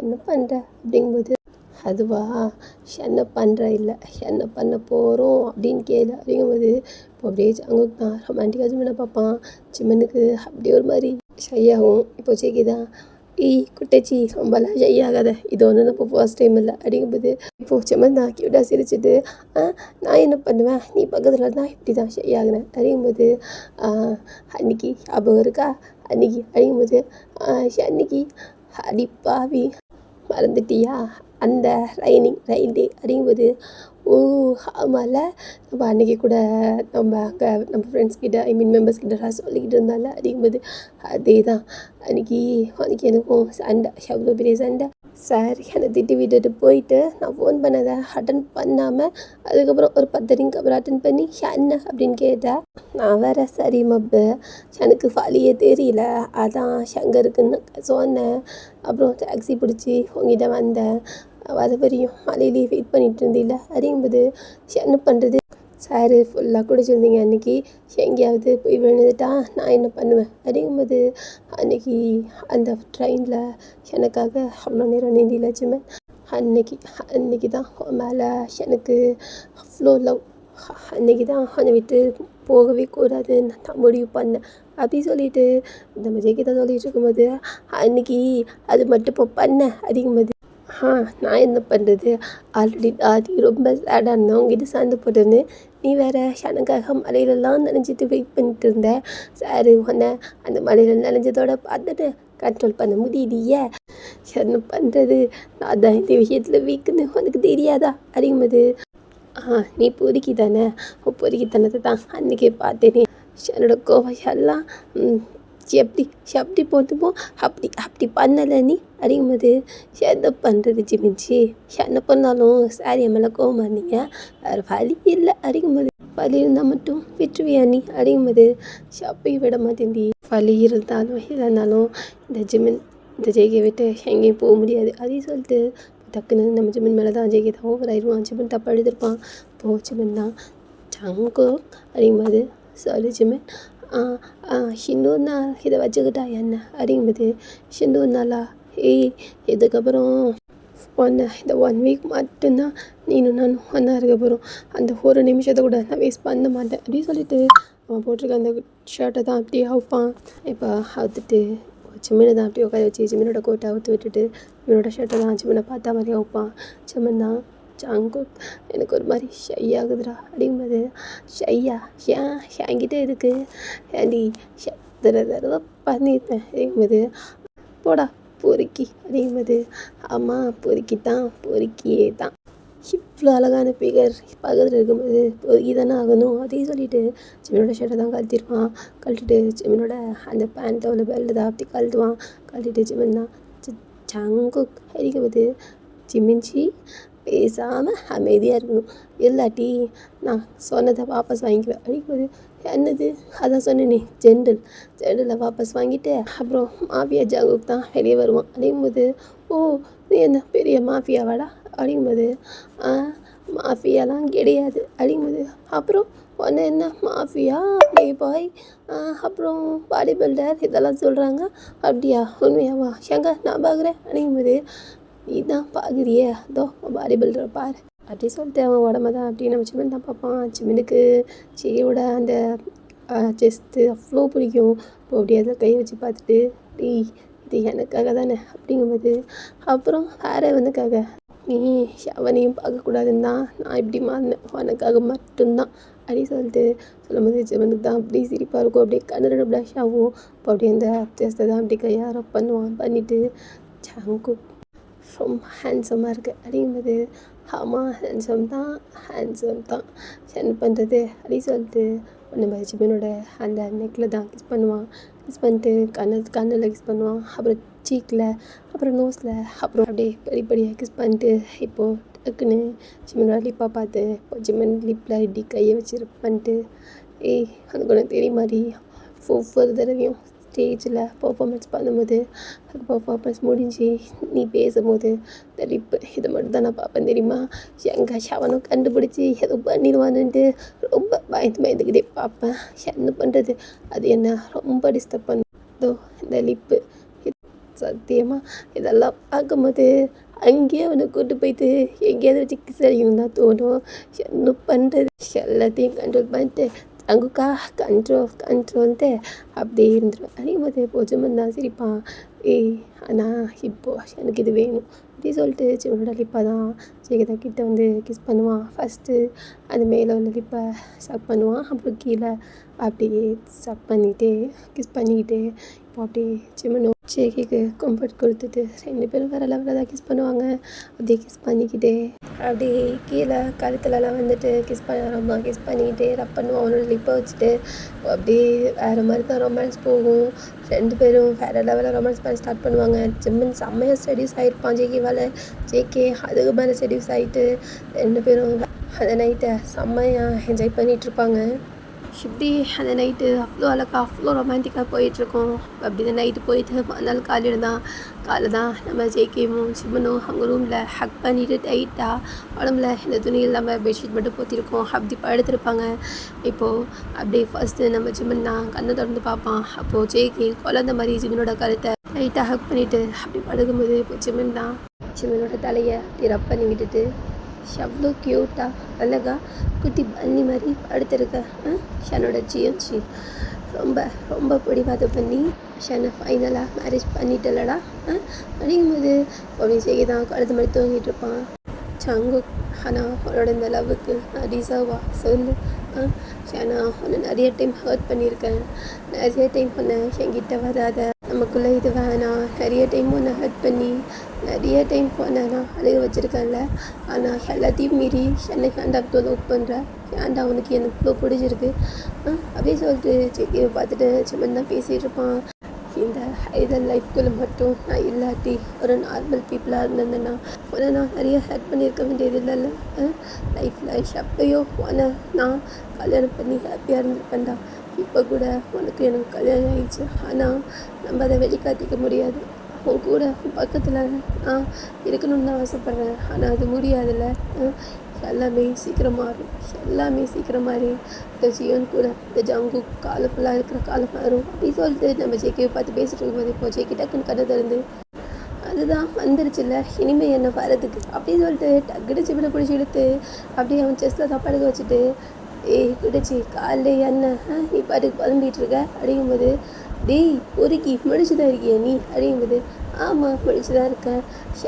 என்ன பண்ணுற அப்படிங்கும்போது அதுவா என்ன பண்ணுற இல்லை என்ன பண்ண போகிறோம் அப்படின்னு கேளு அப்படிங்கும்போது இப்போ அப்படியே ஜங்குக்கு தான் ரொமான்டிக்காக ஜிம்மனை பார்ப்பான். ஜிம்மனுக்கு அப்படியே ஒரு மாதிரி ஷையாகும். இப்போ சேக்கிதான் குட்டச்சி ரொம்பலாம் ஷை ஆகாத, இது ஒன்று நம்ம ஃபர்ஸ்ட் டைம் இல்லை அப்படிங்கும்போது இப்போது ஜிம்மன் தான் க்யூட்டாக சிரிச்சுட்டு நான் என்ன பண்ணுவேன் நீ பக்கத்தில் தான் இப்படி தான் ஷை ஆகினேன் அப்படிங்கும்போது அன்னைக்கு ஞாபகம் இருக்கா அன்னைக்கு அப்படிங்கும்போது அன்னைக்கு அடிப்பாவி மறந்துட்டியா அந்த ரயில் டே அப்படிங்கும்போது ஓ ஆமாம்ல நம்ம அன்றைக்கி கூட நம்ம அங்கே நம்ம ஃப்ரெண்ட்ஸ் கிட்ட மெம்பர்ஸ் கிட்ட சொல்லிக்கிட்டு இருந்தால அப்படிங்கும்போது அதே தான் அன்றைக்கி எனக்கும் சண்டை எவ்வளோ பெரிய சண்டை சார் என்னை திட்டி விட்டுட்டு போயிட்டு நான் ஃபோன் பண்ணதை அட்டன் பண்ணாமல் அதுக்கப்புறம் ஒரு 10 ரிங்க்கு அப்புறம் அட்டன் பண்ணி என்ன அப்படின்னு கேட்டேன். நான் வேறு சரி மப்பு எனக்கு வழியே தெரியல அதான் ஷங்கருக்குன்னு சொன்னேன். அப்புறம் டாக்ஸி பிடிச்சி உங்ககிட்ட வந்தேன். வர வரையும் மலையிலேயே வெயிட் பண்ணிகிட்டு இருந்தீங்கள அப்படிங்கும்போது என்ன பண்ணுறது சார் ஃபுல்லாக குடிச்சிருந்தீங்க அன்றைக்கி எங்கேயாவது போய் விழுந்துட்டா நான் என்ன பண்ணுவேன் அப்படிங்கும்போது அன்றைக்கி அந்த ட்ரெயினில் எனக்காக அவ்வளோ நேரம் நீந்தில ஜிம்மன் அன்றைக்கி தான் மேலே எனக்கு அவ்வளோ லவ் அன்றைக்கி தான் அவனை விட்டு போகவே கூடாதுன்னு நான் முடிவு பண்ணேன் அப்படி சொல்லிட்டு நம்ம ஜெயிக்கிட்ட சொல்லிகிட்டு இருக்கும்போது அன்றைக்கி அது மட்டும் இப்போ பண்ணேன் அப்படிங்கும்போது நான் என்ன பண்ணுறது ஆல்ரெடி தாதி ரொம்ப சேடாக இருந்தேன் உங்ககிட்ட சண்டை போட்டேன்னு நீ வேறு எனக்காக மலையிலலாம் நனைஞ்சிட்டு வெயிட் பண்ணிட்டு இருந்தேன் சார் உன்னை அந்த மலையில் நனைஞ்சதோட பார்த்துட்டு கண்ட்ரோல் பண்ண முடியலையே என்ன பண்ணுறது நான் தான் இந்த விஷயத்தில் வீக்குன்னு உனக்கு தெரியாதா அப்படிங்கும்போது நீ பொறுக்கி தானே பொறுக்கித்தனத்தை தான் அன்றைக்கே பார்த்தேனே என்னோட கோவம் எல்லாம் எப்படி போட்டுப்போம் அப்படி பண்ணலை நீ அப்படிங்கும்போது என்ன பண்ணுறது ஜிமின்ச்சி என்ன பண்ணாலும் சாரி என் மேலே கோவமாக இருந்தீங்க வேறு வழி இல்லை அப்படிங்கும்போது வலி இருந்தால் மட்டும் விட்டுருவியா நீ அப்படிங்கும்போது ஷாப்பையும் விட மாட்டேன்டி வலி இருந்தாலும் இல்லைனாலும் இந்த ஜெய்கை விட்டு எங்கேயும் போக முடியாது அதையும் சொல்லிட்டு டக்குன்னு நம்ம ஜிம்மன் மேலே தான் ஜெய்கை தான் ஓவர் ஆயிடுவான். ஜிம்மன் தப்பு எழுதிருப்பான். இப்போது ஜிம்மன் தான் ஜங்கோ அப்படிங்கும்போது சாரி ஜிம்மன் இன்னொரு நாள் இதை வச்சுக்கிட்டா என்ன அப்படிங்கும்போது இன்னொரு நாளா இதுக்கப்புறம் இந்த 1 வீக் மட்டும்தான் நீனும் நானும் ஒன்றா இருக்க போகிறோம் அந்த ஒரு நிமிஷத்தை கூட நான் வேஸ்ட் பண்ண மாட்டேன் அப்படின்னு சொல்லிட்டு அவன் போட்டிருக்க அந்த ஷர்ட்டை தான் அப்படியே அவுப்பான். இப்போ அவுத்துட்டு ஜிம்மனை தான் அப்படியே உட்கார வச்சு ஜிம்மனோட கோட்டை அவுத்து விட்டுட்டு இவனோட ஷர்ட்டை தான் ஜிம்மனை பார்த்தா மாதிரி அவுப்பான். ஜிம்மன் தான் ஜங்கு எனக்கு ஒரு மாதிரி ஷை ஆகுதுடா அப்படிங்கும்போது ஷையா என்கிட்ட இருக்கு ஏண்டி தடவை பண்ணியிருப்பேன் அப்படிங்கும்போது போடா பொறுக்கி அப்படிங்கும்போது ஆமாம் பொறுக்கியே தான் இவ்வளோ அழகான ஃபிகர் பக்கத்தில் இருக்கும்போது பொறுக்கி தானே ஆகணும் அதையும் சொல்லிட்டு ஜிம்மனோட ஷர்ட்டை தான் கழட்டிடுவான். கழட்டிட்டு ஜிம்மனோட அந்த பேண்ட்டை உள்ள பெல்ட் தான் அப்படி கழட்டுவான். கழட்டிட்டு ஜிம்மன் தான் ஜங்கு அடிக்கும்போது ஜிம்மின்ச்சி பேசாமல் அமைதியாக இருக்கணும் இல்லாட்டி நான் சொன்னதை வாபஸ் வாங்கிக்குவேன் அப்படிங்கும்போது என்னது அதான் சொன்னேனே ஜெண்டலை வாபஸ் வாங்கிட்டு அப்புறம் மாஃபியா ஜங்குக்கு தான் வெளியே வருவான். அப்படிங்கும்போது ஓ நீ என்ன பெரிய மாஃபியாவாடா அப்படிங்கும்போது மாஃபியாலாம் கிடையாது அப்படிங்கும்போது அப்புறம் ஒன்று என்ன மாஃபியா ப்ளே பாய் அப்புறம் பாடி பில்டர் இதெல்லாம் சொல்கிறாங்க அப்படியா உண்மையாவா எங்க நான் பார்க்குறேன் அப்படிங்கும்போது நீ தான் பார்க்குறியே அதோ பாடி பில்டரை பாரு அப்படி சொல்லிட்டு அவன் உடம்ப தான் அப்படி நம்ம ஜிம்மன் தான் பார்ப்பான். ஜிம்மனுக்கு சேயோட அந்த செஸ்ட்டு அவ்வளோ பிடிக்கும். இப்போ அப்படியே அதில் கை வச்சு பார்த்துட்டு இது எனக்காக தானே அப்படிங்கும்போது அப்புறம் வேறு எவனுக்காக நீ அவனையும் பார்க்கக்கூடாதுன்னு தான் நான் இப்படி மாறினேன் உனக்காக மட்டும்தான் அப்படி சொல்லிட்டு சொல்லும்போது ஜிம்மனுக்கு தான் அப்படி சிரிப்பாக இருக்கும். அப்படியே கண்ணோட ப்ளஷ் ஆகும். இப்போ அப்படியே அந்த செஸ்ட்டை தான் அப்படி கையார பண்ணிவிட்டு ஜங்கு ரொம்ப ஹேண்ட்ஸமாக இருக்குது அப்படிங்கும்போது ஆமாம் ஹேண்ட்ஸம் தான் என்ன பண்ணுறது அப்படி சொல்லிட்டு நம்ம ஜிம்மனோட அந்த நெக்கில் தான் கிஸ் பண்ணுவான். கிஸ் பண்ணிட்டு கண்ணில் கிஸ் பண்ணுவான், அப்புறம் சீக்கில், அப்புறம் நோஸில், அப்புறம் அப்படியே படிப்படியாக கிஸ் பண்ணிட்டு இப்போது டக்குன்னு சிம்மனோட லிப்பை பார்த்து இப்போ சிம்மன் லிப்பில் இப்படி கையை வச்சு ரப் பண்ணிட்டு, ஏய் அதுக்கு உனக்கு தெரியுமாடி, ஒவ்வொரு தடவையும் ஸ்டேஜில் பர்ஃபார்மன்ஸ் பண்ணும்போது அது பர்ஃபார்மன்ஸ் முடிஞ்சு நீ பேசும்போது இந்த லிப்பு இதை மட்டும் தான் நான் பார்ப்பேன் தெரியுமா, எங்கள் ஷவனும் கண்டுபிடிச்சி எதுவும் பண்ணிடுவானுன்ட்டு ரொம்ப பயந்துக்கிட்டே பார்ப்பேன். என்ன பண்ணுறது, அது என்ன ரொம்ப டிஸ்டர்ப் பண்ணுதோ இந்த லிப்பு. சத்தியமாக இதெல்லாம் பார்க்கும்போது அங்கேயே அவனை கூட்டு போயிட்டு எங்கேயாவது வச்சு கிஸ் அடிக்கணும் தான் தோணும். என்ன பண்ணுறது, எல்லாத்தையும் கண்ட்ரோல் பண்ணிட்டு அங்குக்கா கண்ட்ரோல்ட்டு அப்படியே இருந்துடும். அடிக்கும்போது போச்சுமன் தான் சிரிப்பான், ஏய் ஆனால் இப்போது எனக்கு இது வேணும் அப்படி சொல்லிட்டு சிவனோட லிப்பை தான் ஜெகதா கிட்ட வந்து கிஸ் பண்ணுவான். ஃபஸ்ட்டு அந்த மேலே உள்ள லிப்பை சக் பண்ணுவான், அப்புறம் கீழே அப்படியே சக் பண்ணிகிட்டே கிஸ் பண்ணிக்கிட்டே இப்போ அப்படியே சிம்மனும் ஜேகிக்கு கம்ஃபர்ட் கொடுத்துட்டு 2 பேரும் வேறு லெவலில் தான் கிஸ் பண்ணுவாங்க. அப்படியே கிஸ் பண்ணிக்கிட்டே அப்படியே கீழே கழுத்துலலாம் வந்துட்டு கிஸ் பண்ணிக்கிட்டே ரப் பண்ணுவான் அவனோட லிப்பை வச்சுட்டு. அப்படியே வேறு மாதிரி தான் ரொமான்ஸ் போகும். 2 பேரும் வேறு லெவலில் ரொமான்ஸ் பண்ண ஸ்டார்ட் பண்ணுவாங்க. ஜிம்மன் செம்மையாக செடியூஸ் ஆகிருப்பான் ஜேகேவால். ஜேகே அதுக்கு மேலே செடியூஸ் ஆகிட்டு 2 பேரும் அந்த நைட்டை செம்மையாக என்ஜாய் பண்ணிகிட்ருப்பாங்க. இப்படி அந்த நைட்டு அவ்வளோ அழகாக அவ்வளோ ரொமான்டிக்காக போயிட்டுருக்கோம். அப்படி இந்த நைட்டு போயிட்டு மறுநாள் காலையில் தான் நம்ம ஜேகேவும் சிவனும் அவங்க ரூமில் ஹக் பண்ணிவிட்டு டைட்டாக உடம்புல இந்த துணி இல்லாமல் பெட்ஷீட் மட்டும் போத்திருக்கோம் அப்படி படுத்துருப்பாங்க. இப்போது அப்படியே ஃபஸ்ட்டு நம்ம சிம்மன் தான் கண்ணை திறந்து பார்ப்பான். அப்போது ஜேகே குழந்த மாதிரி சிவனோட கருத்தை டைட்டாக ஹக் பண்ணிவிட்டு அப்படி படுக்கும்போது இப்போ சிம்மன் தான் சிவனோட தலையை அப்படி ரப் பண்ணி விட்டுட்டு, எவ்வளோ க்யூட்டாக அழகா குட்டி பன்னி மாதிரி படுத்துருக்க ஷனோட ஜியன்சி ரொம்ப ரொம்ப பிடிவாதம் பண்ணி ஷனை ஃபைனலாக மேரேஜ் பண்ணிட்டலடா அப்படிங்கும்போது அப்படி செய்ய தான் கழுத்து மாதிரி தூங்கிட்டு இருப்பான். சங்கு ஆனால் அவனோட இந்த லவ்வுக்கு நான் டிசர்வா சொல்லு, ஷனா உன்னை நிறைய டைம் ஹர்ட் பண்ணியிருக்கேன், நிறைய டைம் உன்னை என்கிட்ட வராத, நமக்குள்ளே இது வேணாம், நிறைய டைம் உன்னை ஹர்ட் பண்ணி நிறைய டைம் உன்னை நான் அழுக வச்சுருக்கேன்ல, ஆனால் எல்லாத்தையும் மீறி என்னை ஏன்டா அவ்வளோ லவ் பண்ணுற, ஏன்டா அவனுக்கு எனக்கு இவ்வளோ பிடிச்சிருக்கு அப்படியே சொல்லிட்டு ஜெகியை பார்த்துட்டு சிம்மன் தான் பேசிகிட்டு இருப்பான். இந்த ஐதல் லைஃப்குள்ளே மட்டும் நான் இல்லாட்டி ஒரு நார்மல் பீப்புளாக இருந்திருந்தேன்னா உன்னை நான் நிறைய ஹெல்ப் பண்ணியிருக்க வேண்டியது இல்லைல்ல, லைஃப்பில் எப்பயோ உன்னை நான் கல்யாணம் பண்ணி ஹாப்பியாக இருந்திருப்பேன்டா. இப்போ கூட உனக்கு எனக்கு கல்யாணம் ஆகிடுச்சு, ஆனால் நம்ம அதை வெளிக்காட்டிக்க முடியாது. உன் கூட பக்கத்தில் நான் இருக்கணும்னு தான் ஆசைப்பட்றேன், ஆனால் அது முடியாதுல்ல. எல்லாமே சீக்கிரம் மாறும், எல்லாமே சீக்கிரம் மாறி இந்த ஜியோன் கூட இந்த ஜங்கு காலம் ஃபுல்லாக இருக்கிற காலம் மாறும் அப்படி சொல்லிட்டு நம்ம ஜேகேவை பார்த்து பேசிட்டு இருக்கும்போது இப்போ ஜேகே டக்குன்னு கதை திறந்து அதுதான் வந்துருச்சுல்ல இனிமேல் என்ன வரதுக்கு அப்படின்னு சொல்லிட்டு டக்குன்னு சிவனை பிடிச்சி இழுத்து அப்படியே அவன் செஸ்ட்டில் தப்பாடுக்க வச்சுட்டு, ஏய் பிடிச்சி காலையில் என்ன நீ பாட்டுக்கு புலம்பிகிட்டு இருக்க அப்படிங்கும்போது, டேய் பொறுக்கி முடிச்சு தான் இருக்கியா நீ அப்படிங்கும்போது, ஆமாம் முடிச்சு தான் இருக்கேன்,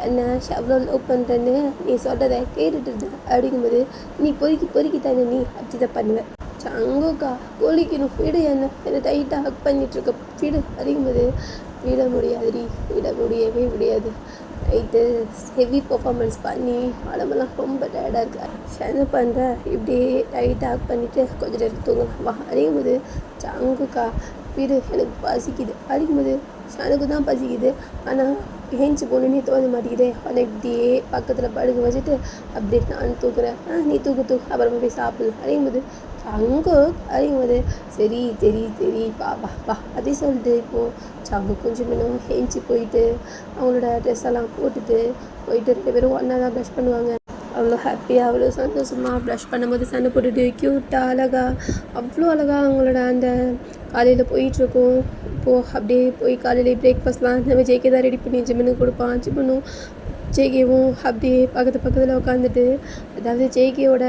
என்ன எவ்வளோ லவ் பண்ணுறேன்னு நீ சொல்கிறத கேட்டுட்டு இருந்தேன் அப்படிங்கும்போது, நீ பொறுக்கி தானே நீ அப்படி தான் பண்ணுவேன், சங்கோக்கா கொலிக்கணும் விடு, என்னை டைட்டாக ஹக் பண்ணிகிட்ருக்க விடு அப்படிங்கும்போது, விட முடியாதுடி, விட முடியவே முடியாது, நைட்டு ஹெவி பர்ஃபார்மன்ஸ் பண்ணி உடம்பெல்லாம் ரொம்ப டயர்டாக இருக்கு, என்ன பண்ணுற இப்படியே டைட்டாக ஹக் பண்ணிவிட்டு கொஞ்சம் நேரம் தூங்கலாம் வா அப்படிங்கும்போது, சங்குக்கா விடு எனக்கு பசிக்குது அப்படிங்கும்போது, எனக்கு தான் பசிக்குது ஆனால் ஏஞ்சி போகணுன்னே தோண மாட்டேங்குது, அவனை இப்படியே பக்கத்தில் படுக்க வச்சுட்டு அப்படியே நான் தூக்குறேன், நீ தூக்கு அப்புறமா போய் சாப்பிடலாம் அப்படிங்கும்போது, சங்கு அப்படிங்கும்போது, சரி சரி சரி வா வா வா அப்படி சொல்லிட்டு இப்போது சங்கு கொஞ்சம் இன்னும் ஏஞ்சி போயிட்டு அவங்களோட ட்ரெஸ் எல்லாம் போட்டுட்டு போயிட்டு 2 பேரும் ஒன்றா தான் ப்ரஷ் பண்ணுவாங்க. அவ்வளோ ஹாப்பியாக அவ்வளோ சந்தோஷமாக ப்ரஷ் பண்ணும்போது சண்டை போட்டுட்டு க்யூட்டாக அவ்வளோ அழகாக அவங்களோட அந்த காலையில் போயிட்டுருக்கோம். இப்போது அப்படியே போய் காலையில் பிரேக்ஃபாஸ்ட்லாம் நம்ம ஜேகே தான் ரெடி பண்ணி ஜிம்மனுக்கு கொடுப்பான். ஜிம்மனும் ஜேகேவும் அப்படியே பக்கத்தில் உட்காந்துட்டு, அதாவது ஜேகேயோட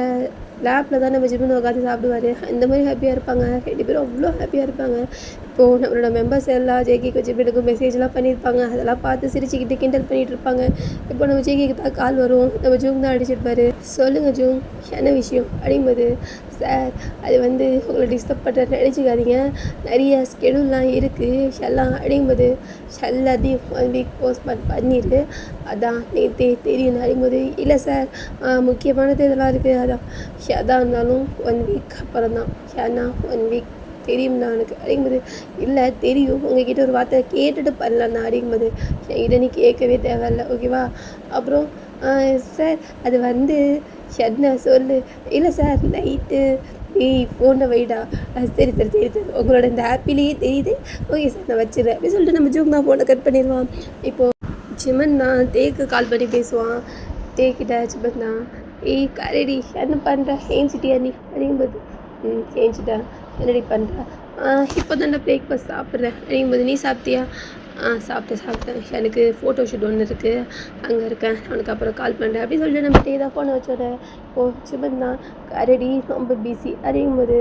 லேப்பில் தான் நம்ம ஜிம்மன் உட்காந்து சாப்பிடுவார். அந்த மாதிரி ஹாப்பியாக இருப்பாங்க 2 பேரும், அவ்வளோ ஹாப்பியாக இருப்பாங்க. இப்போது நம்மளோட மெம்பர்ஸ் எல்லாம் ஜேகேக்கு ஜிம்மனுக்கு மெசேஜ்லாம் பண்ணியிருப்பாங்க, அதெல்லாம் பார்த்து சிரிச்சுக்கிட்டு கிண்டல் பண்ணிகிட்டு இருப்பாங்க. இப்போ நம்ம ஜேகேக்கு தான் கால் வரும், நம்ம ஜூங் தான் அடிச்சிருப்பாரு. சொல்லுங்கள் ஜூங் என்ன விஷயம் அப்படிங்கும்போது, சார் அது வந்து உங்களை டிஸ்டர்ப் பண்ணுற நினச்சிக்காதீங்க, நிறைய ஸ்கெடியூல்லாம் இருக்குது எல்லாம் அப்படிங்கும்போது, எல்லாத்தையும் 1 வீக் போஸ்ட்போன் பண்ணிடு, அதான் நேற்றே தெரியும் அப்படிங்கும்போது, இல்லை சார் முக்கியமானது இதெல்லாம் இருக்குது, அதான் இருந்தாலும் 1 வீக் அப்புறம் தான், ஏன்னா 1 வீக் தெரியும்ண்ணா எனக்கு அப்படிங்கும்போது இல்லை தெரியும் உங்ககிட்ட ஒரு வார்த்தை கேட்டுட்டு பண்ணலாண்ணா அப்படிங்கும்போது என்கிட்ட நீ கேட்கவே தேவையில்ல ஓகேவா. அப்புறம் சார் அது வந்து என்ன சொல்லு. இல்லை சார் நைட்டு ஏய் ஃபோனை வைடா. சரி சார் சரி சார் உங்களோட இந்த ஆப்பிலேயே தெரியுது. ஓகே சார் நான் வச்சிடுறேன் அப்படின்னு சொல்லிட்டு நம்ம ஜூம் தான் ஃபோனை கட் பண்ணிடுவான். இப்போது சிமன் தான் தேக்கு கால் பண்ணி பேசுவான். தேக்கிட்ட சிமன் தான் ஏய் கரடி என்ன பண்ணுற ஏஞ்சிட்டியா நீ அப்படிங்கும்போது ஏஞ்சிட்டேன் என்னடி பண்ணுற இப்போ தான் நான் பிரேக்ஃபாஸ்ட் சாப்பிட்றேன் அப்படிங்கும்போது நீ சாப்பிட்டியா சாப்பிட்டேன் எனக்கு ஃபோட்டோ ஷூட் ஒன்று இருக்குது அங்கே இருக்கேன் அவனுக்கு அப்புறம் கால் பண்ணுறேன் அப்படின்னு சொல்லிட்டு நம்ம தான் ஃபோனை வச்சுடுறேன். இப்போது சிமன் தான் கரடி ரொம்ப பிஸி அப்படிங்கும்போது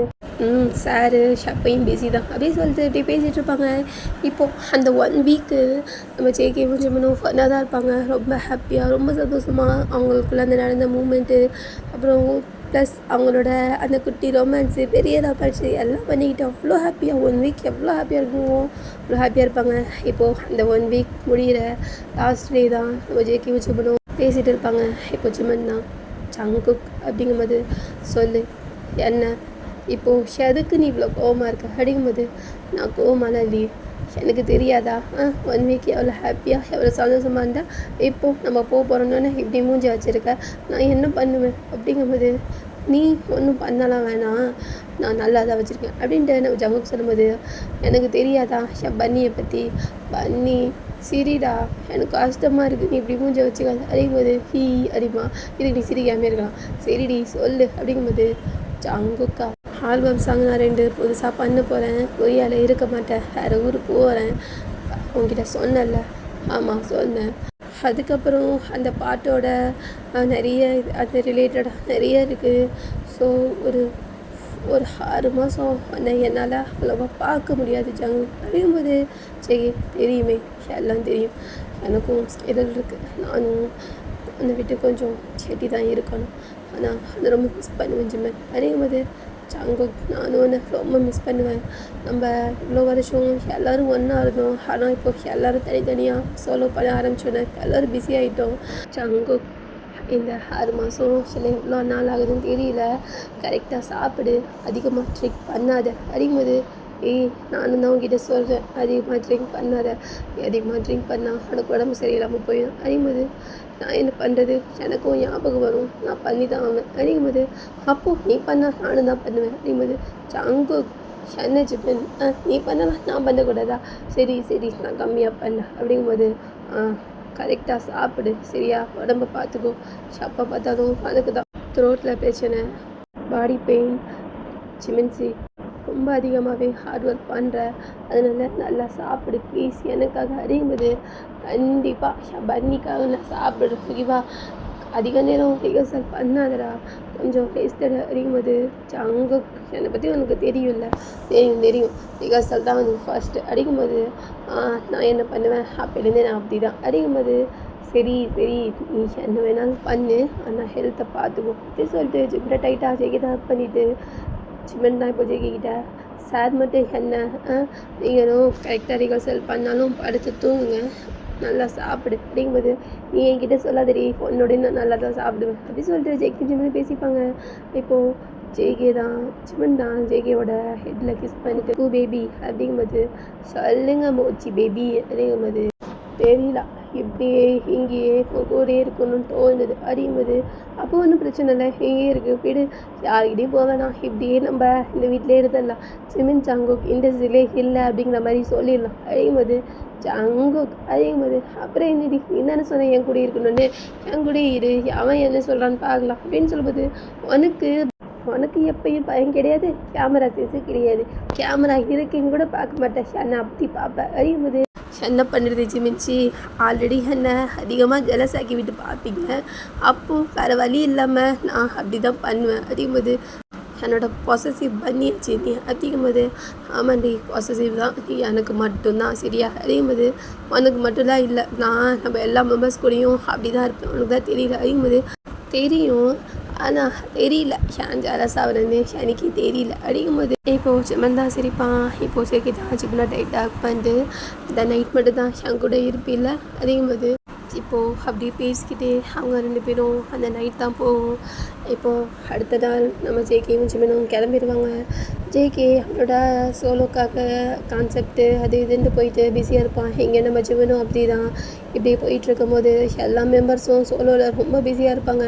சாரு ஷப்பையும் பிஸி தான் அப்படின்னு சொல்லிட்டு இப்படி பேசிகிட்டு இருப்பாங்க. இப்போது அந்த 1 வீக்கு நம்ம ஜேகேவும் சிமனும் ஃபன்னாக தான் இருப்பாங்க. ரொம்ப ஹாப்பியாக ரொம்ப சந்தோஷமாக அவங்களுக்குள்ள அந்த நடந்த மூமெண்ட்டு அப்புறம் ப்ளஸ் அவங்களோட அந்த குட்டி ரொமான்ஸு பெரிய ரொமான்ஸு எல்லாம் பண்ணிக்கிட்டு அவ்வளோ ஹாப்பியாக 1 வீக் எவ்வளோ ஹாப்பியாக இருக்குமோ அவ்வளோ ஹாப்பியாக இருப்பாங்க. இப்போது அந்த 1 வீக் முடிகிற லாஸ்ட் டே தான் நம்ம ஜேகேவும் சிமனும் பேசிகிட்டு இருப்பாங்க. இப்போ சிமன் தான் ஜங்குக் அப்படிங்கும்போது சொல்லு என்ன இப்போது எதுக்கு நீ இவ்வளோ கோவமாக இருக்க அப்படிங்கும்போது நான் கோவமாலாம் இல்லையே எனக்கு தெரியாதா 1 வீக் எவ்வளோ ஹாப்பியாக எவ்வளோ சந்தோஷமாக இருந்தால் இப்போது நம்ம போகிறோன்னு இப்படி மூஞ்சி வச்சுருக்க நான் என்ன பண்ணுவேன் அப்படிங்கும்போது நீ ஒன்றும் பண்ணலாம் வேணாம் நான் நல்லா தான் வச்சுருக்கேன் அப்படின்ட்டு நம்ம ஜங்குக்கு சொல்லும்போது எனக்கு தெரியாதா என் பன்னியை பற்றி பன்னி சிரிடா எனக்கு கஷ்டமாக இருக்குது நீ இப்படி மூஞ்ச வச்சுக்காது அப்படிங்கும்போது ஹீ அடிமா இதுக்கு நீ சிரிக்காமே இருக்கலாம் சரிடி சொல்லு அப்படிங்கும்போது ஜங்குக்கா ஆல்பம் சாங் நான் 2 புதுசாக பண்ண போகிறேன் கொரியாவில் இருக்க மாட்டேன் வேறு ஊருக்கு போகிறேன் உங்ககிட்ட சொன்னல ஆமாம் சொன்னேன். அதுக்கப்புறம் அந்த பாட்டோட நிறைய அது ரிலேட்டடாக நிறைய இருக்குது. ஸோ ஒரு 6 மாதம் என்னால் அவ்வளோவா பார்க்க முடியாது ஜங்கு அப்படிங்கும்போது சரி தெரியுமே எல்லாம் தெரியும் எனக்கும் ஸ்கெடியூல் இருக்குது நானும் அந்த விட்டு கொஞ்சம் செடி தான் இருக்கணும் ஆனால் அதை ரொம்ப மிஸ் பண்ணுவேன் ஜிம்மன் அப்படிங்கும்போது ஜங்குக் நானும் ஒன்று ரொம்ப மிஸ் பண்ணுவேன். நம்ம இவ்வளோ வருஷம் எல்லோரும் ஒன்றா இருந்தோம் ஆனால் இப்போ எல்லோரும் தனித்தனியாக சோலோ பண்ண ஆரம்பிச்சோன்னே எல்லோரும் பிஸி ஆகிட்டோம். ஜங்குக் இந்த 6 மாதம் சில எவ்வளோ நாள் ஆகுதுன்னு தெரியல கரெக்டாக சாப்பிடு அதிகமாக ட்ரிங்க் பண்ணாத அப்படிங்கும்போது நானும் தான் உங்ககிட்ட சொல்கிறேன் அதிகமாக ட்ரிங்க் பண்ணாத அதிகமாக ட்ரிங்க் பண்ணால் உனக்கு உடம்பு சரியில்லாமல் போயிடும் அப்படிங்கும்போது நான் என்ன பண்ணுறது எனக்கும் ஞாபகம் வரும் நான் பண்ணி தான் ஆவேன் அப்படிங்கும்போது அப்போது நீ பண்ணால் நானும் தான் பண்ணுவேன் அப்படிங்கும்போது ஜங்குக் என்ன ஜிப்பன் நீ பண்ணலாம் நான் பண்ணக்கூடாதா சரி சரி நான் கம்மியாக பண்ணேன் அப்படிங்கும்போது கரெக்டாக சாப்பிடு சரியா உடம்பை பார்த்துக்கோ சப்பா பார்த்தாலும் அதுக்கு தான் த்ரோட்டில் பிரச்சனை பாடி பெயின் சிமென்சி ரொம்ப அதிகமாகவே ஹார்ட் ஒர்க் பண்ணுற அதனால் நல்லா சாப்பிடு ப்ளீஸ் எனக்காக அப்படிங்கும்போது கண்டிப்பாக பன்னிக்காக நான் சாப்பிட்றேன் ஓகேவா அதிக நேரம் ரிஹர்சல் பண்ணாதடா கொஞ்சம் ரெஸ்டட் அப்படிங்கும்போது ஜங்குக் என்னை பற்றி உனக்கு தெரியும்ல தெரியும் ரிஹர்சல் தான் உனக்கு ஃபர்ஸ்ட்டு அப்படிங்கும்போது நான் என்ன பண்ணுவேன் அப்போலேருந்தே நான் அப்படி தான் அப்படிங்கும்போது சரி சரி நீ என்ன வேணாலும் பண்ணு ஆனால் ஹெல்த்தை பார்த்துக்கோ அப்படின்னு சொல்லிட்டு ஜிம்மில் டைட்டாக ஜெயிக்க பண்ணிவிட்டு ஜிம்மன் தான் இப்போ ஜெயிக்கிட்ட சார் மட்டும் என்ன நீங்களும் கரெக்டாக ரிஹர்சல் பண்ணாலும் படுத்து தூங்குங்க நல்லா சாப்பிடு அப்படிங்கும்போது நீ என்கிட்ட சொல்லாதடி உன்னோட நான் நல்லா தான் சாப்பிடுவேன் அப்படி சொல்லிட்டு ஜிம்மன் பேசிப்பாங்க. இப்போது ஜேகே தான் ஜிம்மன் தான் ஜேகேவோட ஹெட்டில் கிஸ் பண்ணிட்டு பேபி அப்படிங்கும்போது சொல்லுங்க மோச்சி பேபி அப்படிங்கும்போது தெரியல இப்படியே இங்கேயே கூடயே இருக்கணும்னு தோணுது அப்படிங்கும்போது அப்போ ஒன்றும் பிரச்சனை இல்லை இங்கேயே இருக்குது வீடு யார்கிட்டையும் போவேணா இப்படியே நம்ம இந்த வீட்டிலே இருந்துடலாம் சிமின் ஜங்குக் இண்டஸ்ட்ரியிலே இல்லை அப்படிங்கிற மாதிரி சொல்லிடலாம் அப்படிங்கும்போது ஜங்குக் அப்படிங்கும்போது அப்புறம் என்னடி நீ தானே சொன்னேன் என் கூட இருக்கணும்னு என் கூட இரு அவன் என்ன சொல்கிறான்னு பார்க்கலாம் அப்படின்னு சொல்லும்போது உனக்கு எப்பயும் பயம் கிடையாது கேமரா சென்ஸும் கிடையாது கேமரா இருக்குன்னு கூட பார்க்க மாட்டேன் என்னை அப்படி பார்ப்பேன் அப்படிங்கும்போது என்ன பண்ணுறது ஜிமிச்சி ஆல்ரெடி என்னை அதிகமாக ஜலசாக்கி விட்டு பார்ப்பீங்க அப்போது வேறு வழி இல்லாமல் நான் அப்படி தான் பண்ணுவேன் அப்படிங்கும்போது என்னோடய பொசசிவ் பண்ணியாச்சு நீ அப்படிங்கும்போது ஆமாண்டி பொசசிவ் தான் நீ எனக்கு மட்டும்தான் சரியா அப்படிங்கும்போது உனக்கு மட்டும்தான் இல்லை நம்ம எல்லா மெம்பர்ஸ் கூடயும் அப்படி தான் இருப்பேன் உனக்கு தான் தெரியல அப்படிங்கும்போது தெரியும் ஆனால் தெரியல ஏன் ஜலஸ் ஆகுறேன்னு எனக்கு தெரியல அப்படிங்கும்போது இப்போது சிம்மன் தான் சிரிப்பான் இப்போது சேர்க்கிட்டான் சிம்னா டைட்டாக பண்ணிட்டு இந்த நைட் மட்டும் தான் என் கூட இருப்பில்ல அப்படிங்கும்போது இப்போது அப்படியே பேசிக்கிட்டே அவங்க 2 பேரும் அந்த நைட் தான் போகும். இப்போது அடுத்த நாள் நம்ம ஜேகேவும் சிம்மனும் கிளம்பிடுவாங்க. ஜேகே அவனோட சோலோக்காக கான்செப்ட்டு அது இதுன்ட்டு போயிட்டு பிஸியாக இருப்பான். இங்கே நம்ம ஜிவனும் அப்படி தான். இப்படி போயிட்டுருக்கும் போது எல்லா மெம்பர்ஸும் சோலோவில் ரொம்ப பிஸியாக இருப்பாங்க.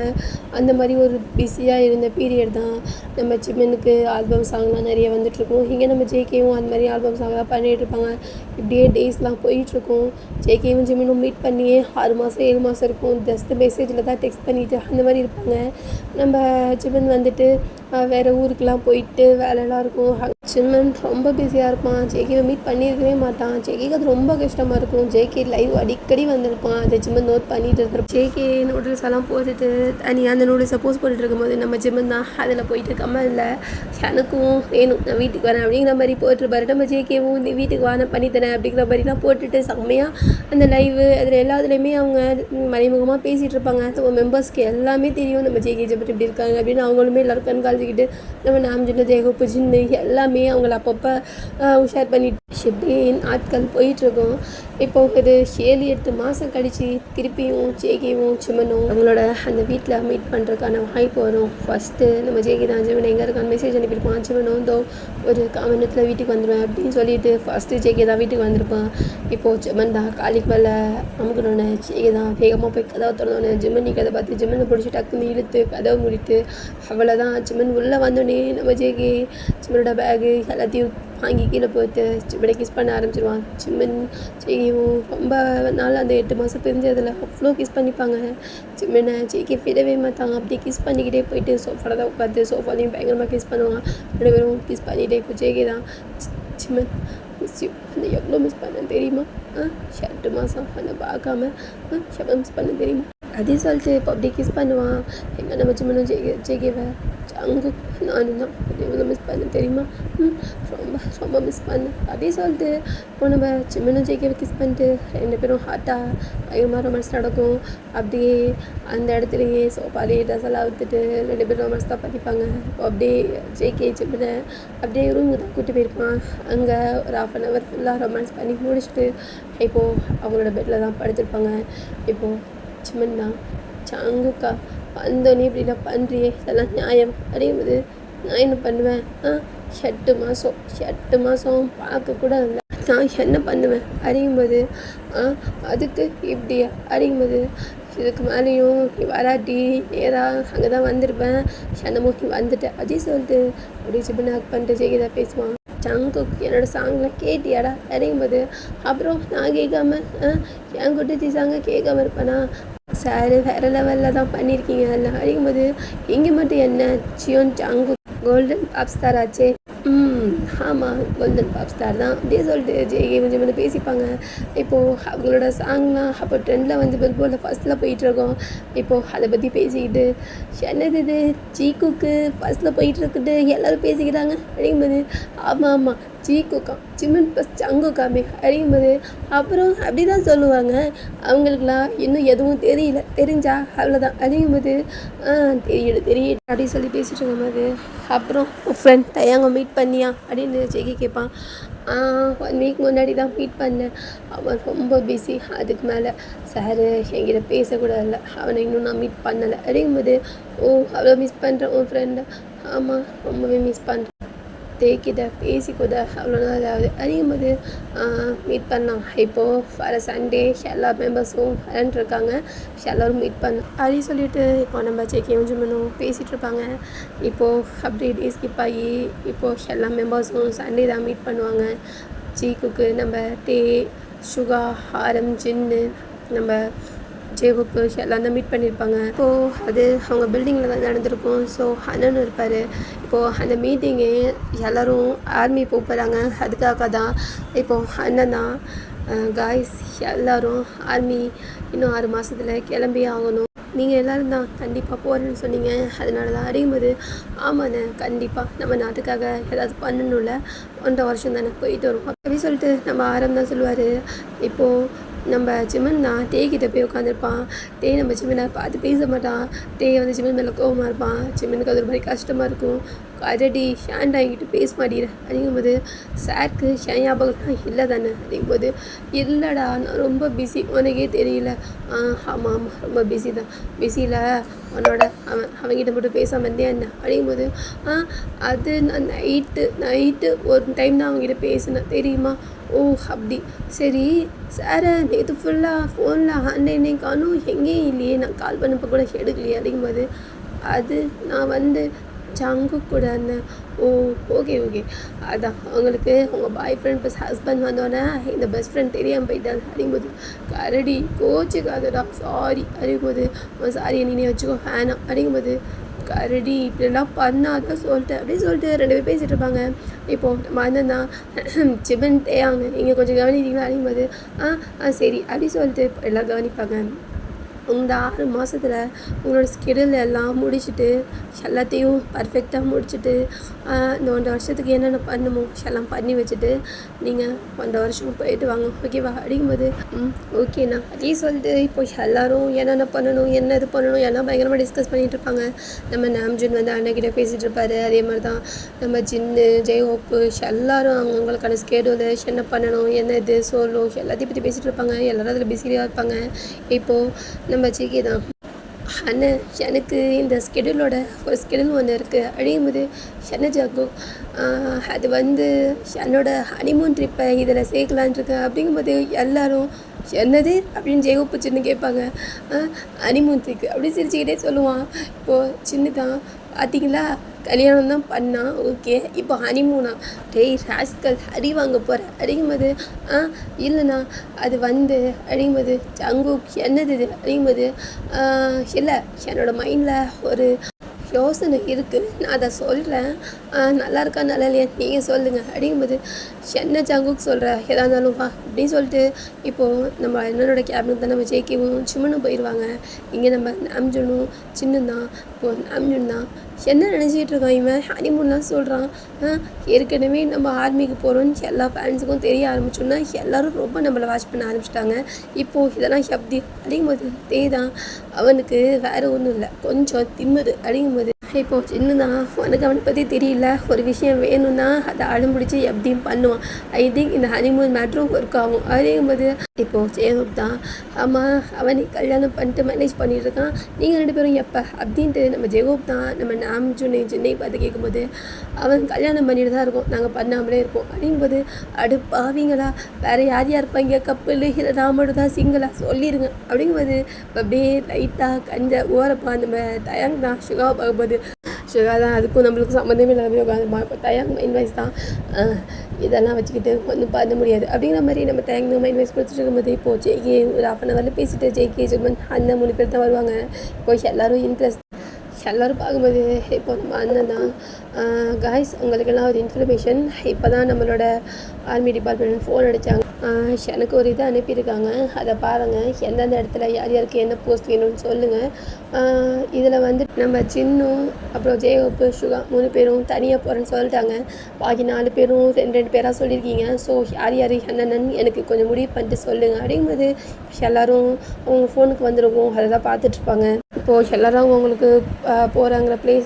அந்த மாதிரி ஒரு பிஸியாக இருந்த பீரியட் தான் நம்ம ஜிவனுக்கு ஆல்பம் சாங்லாம் நிறைய வந்துட்டுருக்கும். இங்கே நம்ம ஜேகேவும் அந்த மாதிரி ஆல்பம் சாங்லாம் பண்ணிகிட்ருப்பாங்க. இப்படியே டேஸ்லாம் போயிட்டுருக்கும். ஜேகேவும் ஜிவனும் மீட் பண்ணியே 6 மாதம் 7 மாதம் இருக்கும். ஜஸ்ட் மெசேஜில் தான் டெக்ஸ்ட் பண்ணிவிட்டு அந்த மாதிரி இருப்பாங்க. நம்ம ஜிவன் வந்துட்டு வேறு ஊருக்கெலாம் போயிட்டு வேலைலாம் இருக்கும். ஜிமன் ரொம்ப பிஸியாக இருப்பான். ஜேகேவை மீட் பண்ணியிருக்கவே மாட்டான். ஜேகேக்கு அது ரொம்ப கஷ்டமாக இருக்கும். ஜேகே லைவ் அடிக்கடி வந்திருப்பான். அதை ஜிமன் நோட் பண்ணிட்டு இருந்திருப்பான். ஜேகே நூடுல்ஸ் எல்லாம் போட்டுட்டு தனியாக அந்த நூடுல்ஸை போஸ்ட் போட்டுட்டு இருக்கும்போது நம்ம ஜிமன் தான் அதில் போயிட்டு கம்மலில் எனக்கும் வேணும் நான் வீட்டுக்கு வரேன் அப்படிங்கிற மாதிரி போட்டுருப்பாரு. நம்ம ஜேகேவும் நீ வீட்டுக்கு வா நான் பண்ணித்தரேன் அப்படிங்கிற மாதிரிலாம் போட்டுட்டு செம்மையாக அந்த லைவு அதில் எல்லாத்துலேயுமே அவங்க மறைமுகமாக பேசிகிட்டு இருப்பாங்க. நம்ம மெம்பர்ஸ்க்கு எல்லாமே தெரியும் நம்ம ஜேகே ஜிபட் இப்படி இருக்காங்க அப்படின்னு. அவங்களுமே எல்லோரும் கண்காலிச்சிக்கிட்டு நம்ம நாம்ஜின்னு ஜெயகோப்பு ஜின்னு எல்லாமே அவங்கள அப்பப்போ உஷார் பண்ணிட்டு இப்படி நாட்கள் போயிட்டுருக்கோம். இப்போ ஒரு 7-8 மாதம் கழித்து திருப்பியும் ஜேகேவும் ஜிமனும் அவங்களோட அந்த வீட்டில் மீட் பண்ணுறதுக்கான வாய்ப்பு வரும். ஃபஸ்ட்டு நம்ம ஜேகே தான் ஜிமன் எங்கே இருக்கான்னு மெசேஜ் அனுப்பியிருப்பான். ஜிமனும் வந்து ஒரு 1 நேரத்தில் வீட்டுக்கு வந்துடுவேன் அப்படின்னு சொல்லிட்டு ஃபஸ்ட்டு ஜேகே தான் வீட்டுக்கு வந்திருப்பான். இப்போது ஜிமன் தான் காலிக்கு மேலே அமுக்கணுன்னு ஜேகே தான் வேகமாக போய் கதவை திறந்தோன்னு ஜிமன் கதை பார்த்து ஜிமனை பிடிச்சி டக்குன்னு இழுத்து கதவை முடிட்டு அவ்வளோதான். ஜிமன் உள்ளே வந்தோடனே நம்ம ஜேகே ஜிமனோட பேகு எல்லாத்தையும் வாங்கி கீழே போட்டு ஜிம்மனை கிஸ் பண்ண ஆரம்பிச்சிடுவான். ஜிம்மன் ஜேகேவும் ரொம்ப நாள் அந்த 8 மாதம் தெரிஞ்சதில் அவ்வளோ கிஸ் பண்ணிப்பாங்க. ஜிம்மனை ஜேகே விடவே மாட்டாங்க. அப்படியே கிஸ் பண்ணிக்கிட்டே போயிட்டு சோஃபாவில் தான் உட்காந்து சோஃபாலையும் பயங்கரமாக கிஸ் பண்ணுவான். 2 பேரும் கிஸ் பண்ணிகிட்டே இப்போ ஜேகே தான் ஜிம்மன் மிஸ் யூ அந்த எவ்வளோ மிஸ் பண்ண தெரியுமா 8 மாதம் அந்த பார்க்காம எவ்வளோ மிஸ் பண்ண தெரியுமா அதே சொல்லிட்டு இப்போ அப்படியே கிஸ் பண்ணுவான். எங்கே நம்ம ஜிம்மனும் ஜேகேவை அங்கே நானும் தான் எவ்வளோ மிஸ் பண்ண தெரியுமா ரொம்ப ரொம்ப மிஸ் பண்ணேன் அப்படியே சொல்லிட்டு இப்போ நம்ம ஜிம்மனும் ஜேகேவை கிஸ் பண்ணிட்டு 2 பேரும் ஹாட்டாக பயங்கரமாக ரொமான்ஸ் நடக்கும். அப்படியே அந்த இடத்துலையே சோஃபாலேயே ட்ரெஸ் எல்லாம் விற்றுட்டு 2 பேரும் ரொமான்ஸ் தான் பண்ணிப்பாங்க. இப்போ அப்படியே ஜேகே ஜிம்மனை அப்படியே ரூமுக்கு தான் கூட்டி போயிருப்பான். அங்கே ஒரு 1/2 hour ஃபுல்லாக ரொமான்ஸ் பண்ணி முடிச்சுட்டு இப்போது அவங்களோட பெட்டில் தான் படுத்திருப்பாங்க. இப்போது ஜிம்மன் தான் சாங்குக்கா வந்தோடனே இப்படிலாம் பண்ணுறியே இதெல்லாம் நியாயம் அப்படிங்கும்போது நான் என்ன பண்ணுவேன் 8 மாதம் பார்க்கக்கூட இல்லை நான் என்ன பண்ணுவேன் அப்படிங்கும்போது அதுக்கு இப்படியா அப்படிங்கும்போது இதுக்கு மேலேயும் நீ வராட்டி நேராக அங்கே தான் வந்திருப்பேன் என்னமோ நீ வந்துட்டேன் அதே சொல்லிட்டு அப்படி ஜிம்மனை ஹக் பண்ணிட்டு ஜெகிதா பேசுவான். சங்குக்கு என்னோட சாங்லாம் கேட்டியாடா அப்படிங்கும்போது அப்புறம் நான் கேட்காம என் குட்டி சாங்க கேட்காம இருப்பேனா சார் வேறு லெவலில் தான் பண்ணியிருக்கீங்க எல்லாம் அப்படிங்கும்போது இங்கே மட்டும் என்ன சியோன் சாங்கு கோல்டன் பாப் ஸ்டார் ஆச்சே ஆமாம் கோல்டன் பாப் ஸ்டார் தான் அப்படியே சொல்லிட்டு ஜேகே கொஞ்சம் வந்து பேசிப்பாங்க. இப்போது அவங்களோட சாங்லாம் அப்போ ட்ரெண்டில் வந்து பில்போர்டில் ஃபஸ்ட்டில் போயிட்டுருக்கோம். இப்போது அதை பற்றி பேசிக்கிட்டு என்னது இது ஜீக்குக்கு ஃபஸ்ட்டில் போயிட்டுருக்குட்டு எல்லோரும் பேசிக்கிறாங்க அப்படிங்கும்போது ஆமாம் ஜீக்குக்கா ஜிம்மன் ப்ளஸ் சங்குக்காமே அப்படிங்கும்போது அப்புறம் அப்படி தான் சொல்லுவாங்க. அவங்களுக்குலாம் இன்னும் எதுவும் தெரிஞ்சா அவ்வளோதான் அப்படிங்கும்போது தெரியுது அப்படின்னு சொல்லி பேசிகிட்டு இருக்கும்போது அப்புறம் ஃப்ரெண்ட் தயாங்க மீட் பண்ணியா அப்படின்னு ஜெகி கேட்பான். 1 week முன்னாடி தான் மீட் பண்ணேன். அவன் ரொம்ப பிஸி. அதுக்கு மேலே சார் என்கிட்ட பேசக்கூட இல்லை. அவனை இன்னும் நான் மீட் பண்ணலை அப்படிங்கும்போது அவ்வளோ மிஸ் பண்ணுறேன் உன் ஃப்ரெண்டை. ஆமாம் ரொம்பவே மிஸ் பண்ணுறேன். தேக்கிட்ட பேசிக்கூட அவ்வளோ நாள் ஆகுது அப்படிங்கும்போது மீட் பண்ணலாம். இப்போது வர சண்டே எல்லா மெம்பர்ஸும் வரன்ட்ருக்காங்க. எல்லோரும் மீட் பண்ணோம் அப்படின்னு சொல்லிட்டு இப்போ நம்ம ஜேகேவும் ஜிம்மனும் பேசிகிட்டு இருப்பாங்க. இப்போது அப்படி டே ஸ்கிப் ஆகி இப்போது எல்லா மெம்பர்ஸும் சண்டே தான் மீட் பண்ணுவாங்க. ஜீக்குக்கு நம்ம டே சுகா ஹாரம் ஜின்னு நம்ம ஜேகுப்பு எல்லாம் தான் மீட் பண்ணியிருப்பாங்க. இப்போது அது அவங்க பில்டிங்கில் தான் நடந்திருக்கும். ஸோ அண்ணனும் இருப்பார். இப்போது அந்த மீட்டிங்கு எல்லோரும் ஆர்மி போகிறாங்க. அதுக்காக தான் இப்போது அண்ணன் தான் காய்ஸ் எல்லோரும் ஆர்மி இன்னும் 6 மாதத்தில் கிளம்பி ஆகணும். நீங்கள் எல்லோரும் தான் கண்டிப்பாக போகிறேன்னு சொன்னீங்க. அதனால தான் அறியும்போது ஆமாண்ணே கண்டிப்பாக நம்ம நாட்டுக்காக ஏதாவது பண்ணணும்ல 1.5 வருஷம் தானே போயிட்டு வரும் அப்படின்னு சொல்லிட்டு நம்ம ஆரம் தான் சொல்லுவார். இப்போது நம்ம சிமன் தான் தேய்கிட்ட போய் உட்காந்துருப்பான். நம்ம சிமனை பார்த்து பேச மாட்டான். வந்து சிமன் மேலே கோவமாக இருப்பான். சிமனுக்கு அது ஒரு மாதிரி கஷ்டமாக இருக்கும். அதடி ஷேன் என்கிட்ட பேச மாட்டேங்கிறேன் அப்படிங்கும்போது சாருக்கு ஷேன் ஞாபகம்லாம் இல்லை தானே அப்படிங்கும்போது, இல்லைடா நான் ரொம்ப பிஸி, உனக்கே தெரியல. ஆமாம் ரொம்ப பிஸி தான். பிஸியில் அவன்கிட்ட மட்டும் பேசாமல் இருந்தேன் என்ன அப்படிங்கும்போது, அது நான் நைட்டு ஒரு டைம் தான் அவங்ககிட்ட பேசினேன் தெரியுமா. ஓ அப்படி சரி. சாரை நேற்று ஃபுல்லாக ஃபோனில் ஆன்லைனே காணும், எங்கேயும் இல்லையே, நான் கால் பண்ணப்போ கூட எடுக்கலையே அப்படிங்கும்போது, அது நான் ஜங்கு கூட இருந்தேன். ஓ ஓகே அதான் அவங்களுக்கு உங்கள் பாய் ஃப்ரெண்ட் ப்ளஸ் ஹஸ்பண்ட் வந்தோடனே இந்த பெஸ்ட் ஃப்ரெண்ட் தெரியாமல் போயிட்டாங்க அப்படிங்கும்போது, கரடி கோச்சுக்காதடா சாரி அப்படிங்கும்போது, சாரியை நீனே வச்சுக்கோ வேணாம் அப்படிங்கும்போது, கரடி இப்படிலாம் பண்ணாதான் சொல்லிட்டேன் அப்படின்னு சொல்லிட்டு 2 பேர் பேசிகிட்டு இருப்பாங்க. இப்போது நம்ம அண்ணன் தான் சிமன் தேயாங்க நீங்கள் கொஞ்சம் கவனிக்கிறீங்களா அப்படிங்கும்போது, சரி அப்படி சொல்லிட்டு எல்லாம் கவனிப்பாங்க. இந்த 6 மாதத்தில் உங்களோட ஸ்கெடியூல் எல்லாம் முடிச்சுட்டு எல்லாத்தையும் பர்ஃபெக்டாக முடிச்சுட்டு இந்த 1.5 வருஷத்துக்கு என்னென்ன பண்ணுமோ எல்லாம் பண்ணி வச்சுட்டு நீங்கள் 1.5 வருஷம் போயிட்டு வாங்க ஓகேவா அப்படிங்கும்போது, ஓகேண்ணா அதே சொல்லிட்டு இப்போ எல்லோரும் என்னென்ன பண்ணணும் என்ன இது பண்ணணும் எல்லாம் பயங்கரமாக டிஸ்கஸ் பண்ணிகிட்டு இருப்பாங்க. நம்ம நாம்ஜுன் அண்ணக்கிட்ட பேசிகிட்டு இருப்பார். அதே மாதிரி தான் நம்ம ஜின்னு ஜெய்ஹோப்பு எல்லோரும் அவங்களுக்கான ஸ்கெடியூலு என்ன பண்ணணும் என்ன இது சொல்லணும் எல்லாத்தையும் பற்றி பேசிகிட்டு இருப்பாங்க. எல்லோரும் அதில் பிஸியாக இருப்பாங்க. இப்போது நம்ம ஜிகே தான் அண்ணன் எனக்கு இந்த ஸ்கெடியூலோட ஒரு ஸ்கெடியூல் ஒன்று இருக்குது அப்படிங்கும்போது, ஜாக்கும் அது என்னோட ஹனிமூன் ட்ரிப்பை இதில் சேர்க்கலான் இருக்கேன் அப்படிங்கும்போது, எல்லோரும் என்னது அப்படின்னு ஜெயகோப்பு சின்ன கேட்பாங்க. ஹனிமூன் ட்ரிக்கு அப்படி சிரிச்சுக்கிட்டே சொல்லுவான். இப்போது சின்ன தான் பார்த்தீங்களா கல்யாணம் தான் பண்ணான் ஓகே, இப்போ ஹனிமூனா டேய் ராஸ்கல் அடி வாங்க போகிற அப்படிங்கும்போது, இல்லைண்ணா அது அப்படிங்கும்போது ஜங்குக் என்னது இது அப்படிங்கும்போது, இல்லை என்னோடய மைண்டில் ஒரு யோசனை இருக்குது, நான் அதை சொல்கிறேன், நல்லா இருக்கா நல்லா இல்லையா நீங்கள் சொல்லுங்கள் அப்படிங்கும்போது, என்ன ஜங்குக்கு சொல்கிற எதாக இருந்தாலும் வா அப்படின்னு சொல்லிட்டு இப்போது நம்ம அண்ணனோட கேபினுக்கு தான் நம்ம ஜேகேவும் சிம்மனும் போயிடுவாங்க. இங்கே நம்ம நாம்ஜுனும் சின்ன தான். இப்போது நாம்ஜுன் தான் என்ன நினச்சிக்கிட்டு இருக்கான் இவன் ஹனிமூன்லாம் சொல்கிறான். ஏற்கனவே நம்ம ஆர்மிக்கு போகிறோன்னு எல்லா ஃபேன்ஸுக்கும் தெரிய ஆரம்பிச்சோன்னா எல்லோரும் ரொம்ப நம்மளை வாட்ச் பண்ண ஆரம்பிச்சிட்டாங்க. இப்போது இதெல்லாம் எப்படி அப்படிங்கும்போது தேதான் அவனுக்கு வேறு ஒன்றும் இல்லை, கொஞ்சம் திம்முது அப்படிங்கும்போது, இப்போது சின்ன தான் உனக்கு அவனை பற்றி தெரியல, ஒரு விஷயம் வேணும்னா அதை அடம்பிடிச்சி எப்படியும் பண்ணுவான். ஐ திங்க் இந்த ஹனிமூன் மேட்ரும் ஒர்க் ஆகும் அப்படிங்கும்போது, இப்போது ஜெயஹோப் தான் ஆமாம் அவனை கல்யாணம் பண்ணிட்டு மேனேஜ் பண்ணிட்டு இருக்கான், நீங்கள் 2 பேரும் எப்போ அப்படின்ட்டு நம்ம ஜெயஹோப் தான் நம்ம நாம்ஜுனை சென்னை பார்த்து கேட்கும்போது, அவன் கல்யாணம் பண்ணிட்டு தான் இருக்கும், நாங்கள் பண்ணாமலே இருப்போம் அப்படிங்கும்போது, பாவீங்களா வேறு யார் இருப்பாங்க கப்பல் இல்லை ராமோட தான் சிங்கிளாக சொல்லிடுங்க அப்படிங்கும்போது, அப்படியே லைட்டாக கஞ்ச ஓரப்பா நம்ம தயாங் தான் சுகாவை பார்க்கும்போது, சுகா தான் அதுக்கும் நம்மளுக்கும் சம்மந்தமே இல்லாமல் உட்காந்துமா. இப்போ தயாங் மைண்ட் வைஸ் தான் இதெல்லாம் வச்சுக்கிட்டு ஒன்றும் பண்ண முடியாது அப்படிங்கிற மாதிரி நம்ம தயாங் மைண்ட் வைஸ் கொடுத்துட்டு இருக்கும்போது, இப்போது ஜெய்கே ஒரு 1/2 hour பேசிட்டு ஜெய்கே ஜெர்மன் அந்த 3 பேர் தான் வருவாங்க. இப்போ எல்லோரும் இன்ட்ரெஸ்ட் எல்லோரும் பார்க்கும்போது, இப்போ நம்ம அண்ணன் தான் காய்ஸ் உங்களுக்கெல்லாம் ஒரு இன்ஃபர்மேஷன், இப்போ தான் நம்மளோட ஆர்மி டிபார்ட்மெண்ட் ஃபோன் அடித்தாங்க, எனக்கு ஒரு இதை அனுப்பியிருக்காங்க, அதை பாருங்கள், எந்தெந்த இடத்துல யார் யாருக்கு என்ன போஸ்ட் வேணும்னு சொல்லுங்கள். இதில் நம்ம சின்னும் அப்புறம் ஜெயஹோப்பு சுகா 3 பேரும் தனியாக போகிறேன்னு சொல்லிட்டாங்க. பாக்கி 4 பேரும் 2 பேராக சொல்லியிருக்கீங்க. ஸோ யார் என்னென்னு எனக்கு கொஞ்சம் முடிவு பண்ணிட்டு சொல்லுங்கள் அப்படிங்கும்போது, எல்லோரும் அவங்க ஃபோனுக்கு வந்துருக்கும், அதை தான் பார்த்துட்ருப்பாங்க. இப்போது எல்லோரும் அவங்களுக்கு போகிறாங்கிற பிளேஸ்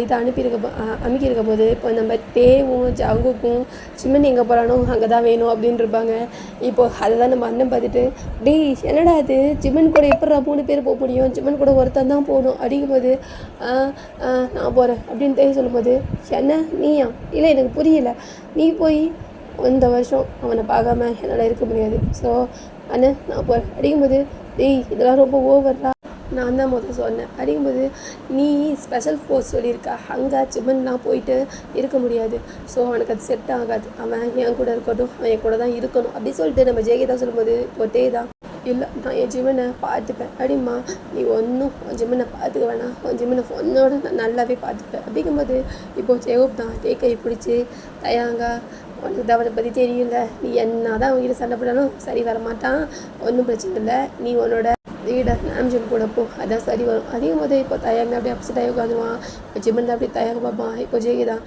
இதை அனுப்பியிருக்கும் போது, இப்போ நம்ம தேவும் ஜங்குக்கும் சிம்மன் எங்கே போகிறானோ அங்கே தான் வேணும் அப்படின்னு இருப்பாங்க. இப்போது அதை தான் நம்ம அண்ணன் பார்த்துட்டு, டேய் என்னடா அது ஜிம்மன் கூட எப்படா 3 பேர் போக முடியும், ஜிம்மன் கூட ஒருத்தன் தான் போகணும் அப்படிங்கும்போது, நான் போகிறேன் அப்படின்னு தேவை சொல்லும்போது, என்ன நீயா இல்லை எனக்கு புரியல, நீ போய் இந்த வருஷம் அவனை பார்க்காம என்னால் இருக்க முடியாது, ஸோ அண்ணன் நான் போகிறேன் அப்படிங்கும்போது, டேய் இதெல்லாம் ரொம்ப ஓவர்டா, நான் தான் முதல்ல சொன்னேன் அப்படிங்கும்போது, நீ ஸ்பெஷல் ஃபோர்ஸ் சொல்லியிருக்கா அங்கே ஜிம்மன்லாம் போயிட்டு இருக்க முடியாது, ஸோ அவனுக்கு அது செட் ஆகாது, அவன் என் கூட இருக்கட்டும், அவன் என் கூட தான் இருக்கணும் அப்படி சொல்லிட்டு நம்ம ஜெயகே தான் சொல்லும்போது, ஒட்டே தான் இல்லை நான் என் ஜிம்மனை பார்த்துப்பேன் அப்படிமா, நீ ஒன்றும் உன் ஜிம்மனை பார்த்துக்க வேணாம், உன் ஜிம்மனை ஃபோனோட நான் நல்லாவே பார்த்துப்பேன் அப்படிங்கும்போது, இப்போது ஜெயகோப் தான் கை பிடிச்சி தயாங்க உனக்கு தான் அவனை பற்றி தெரியல, நீ என்ன தான் அவங்ககிட்ட சண்டை போட்டாலும் சரி வர மாட்டான், ஒன்றும் பிரச்சனை இல்லை, நீ உன்னோட வீடை நாம்ஜன் கூட போ, அதான் சரி வரும். அதிகம் போது இப்போ தயாங்க அப்படியே அப்செட் ஆகி உட்காந்துருவான். இப்போ ஜிம்மன் அப்படியே தயாங்க பார்ப்பான். இப்போ ஜெயிக்குதான்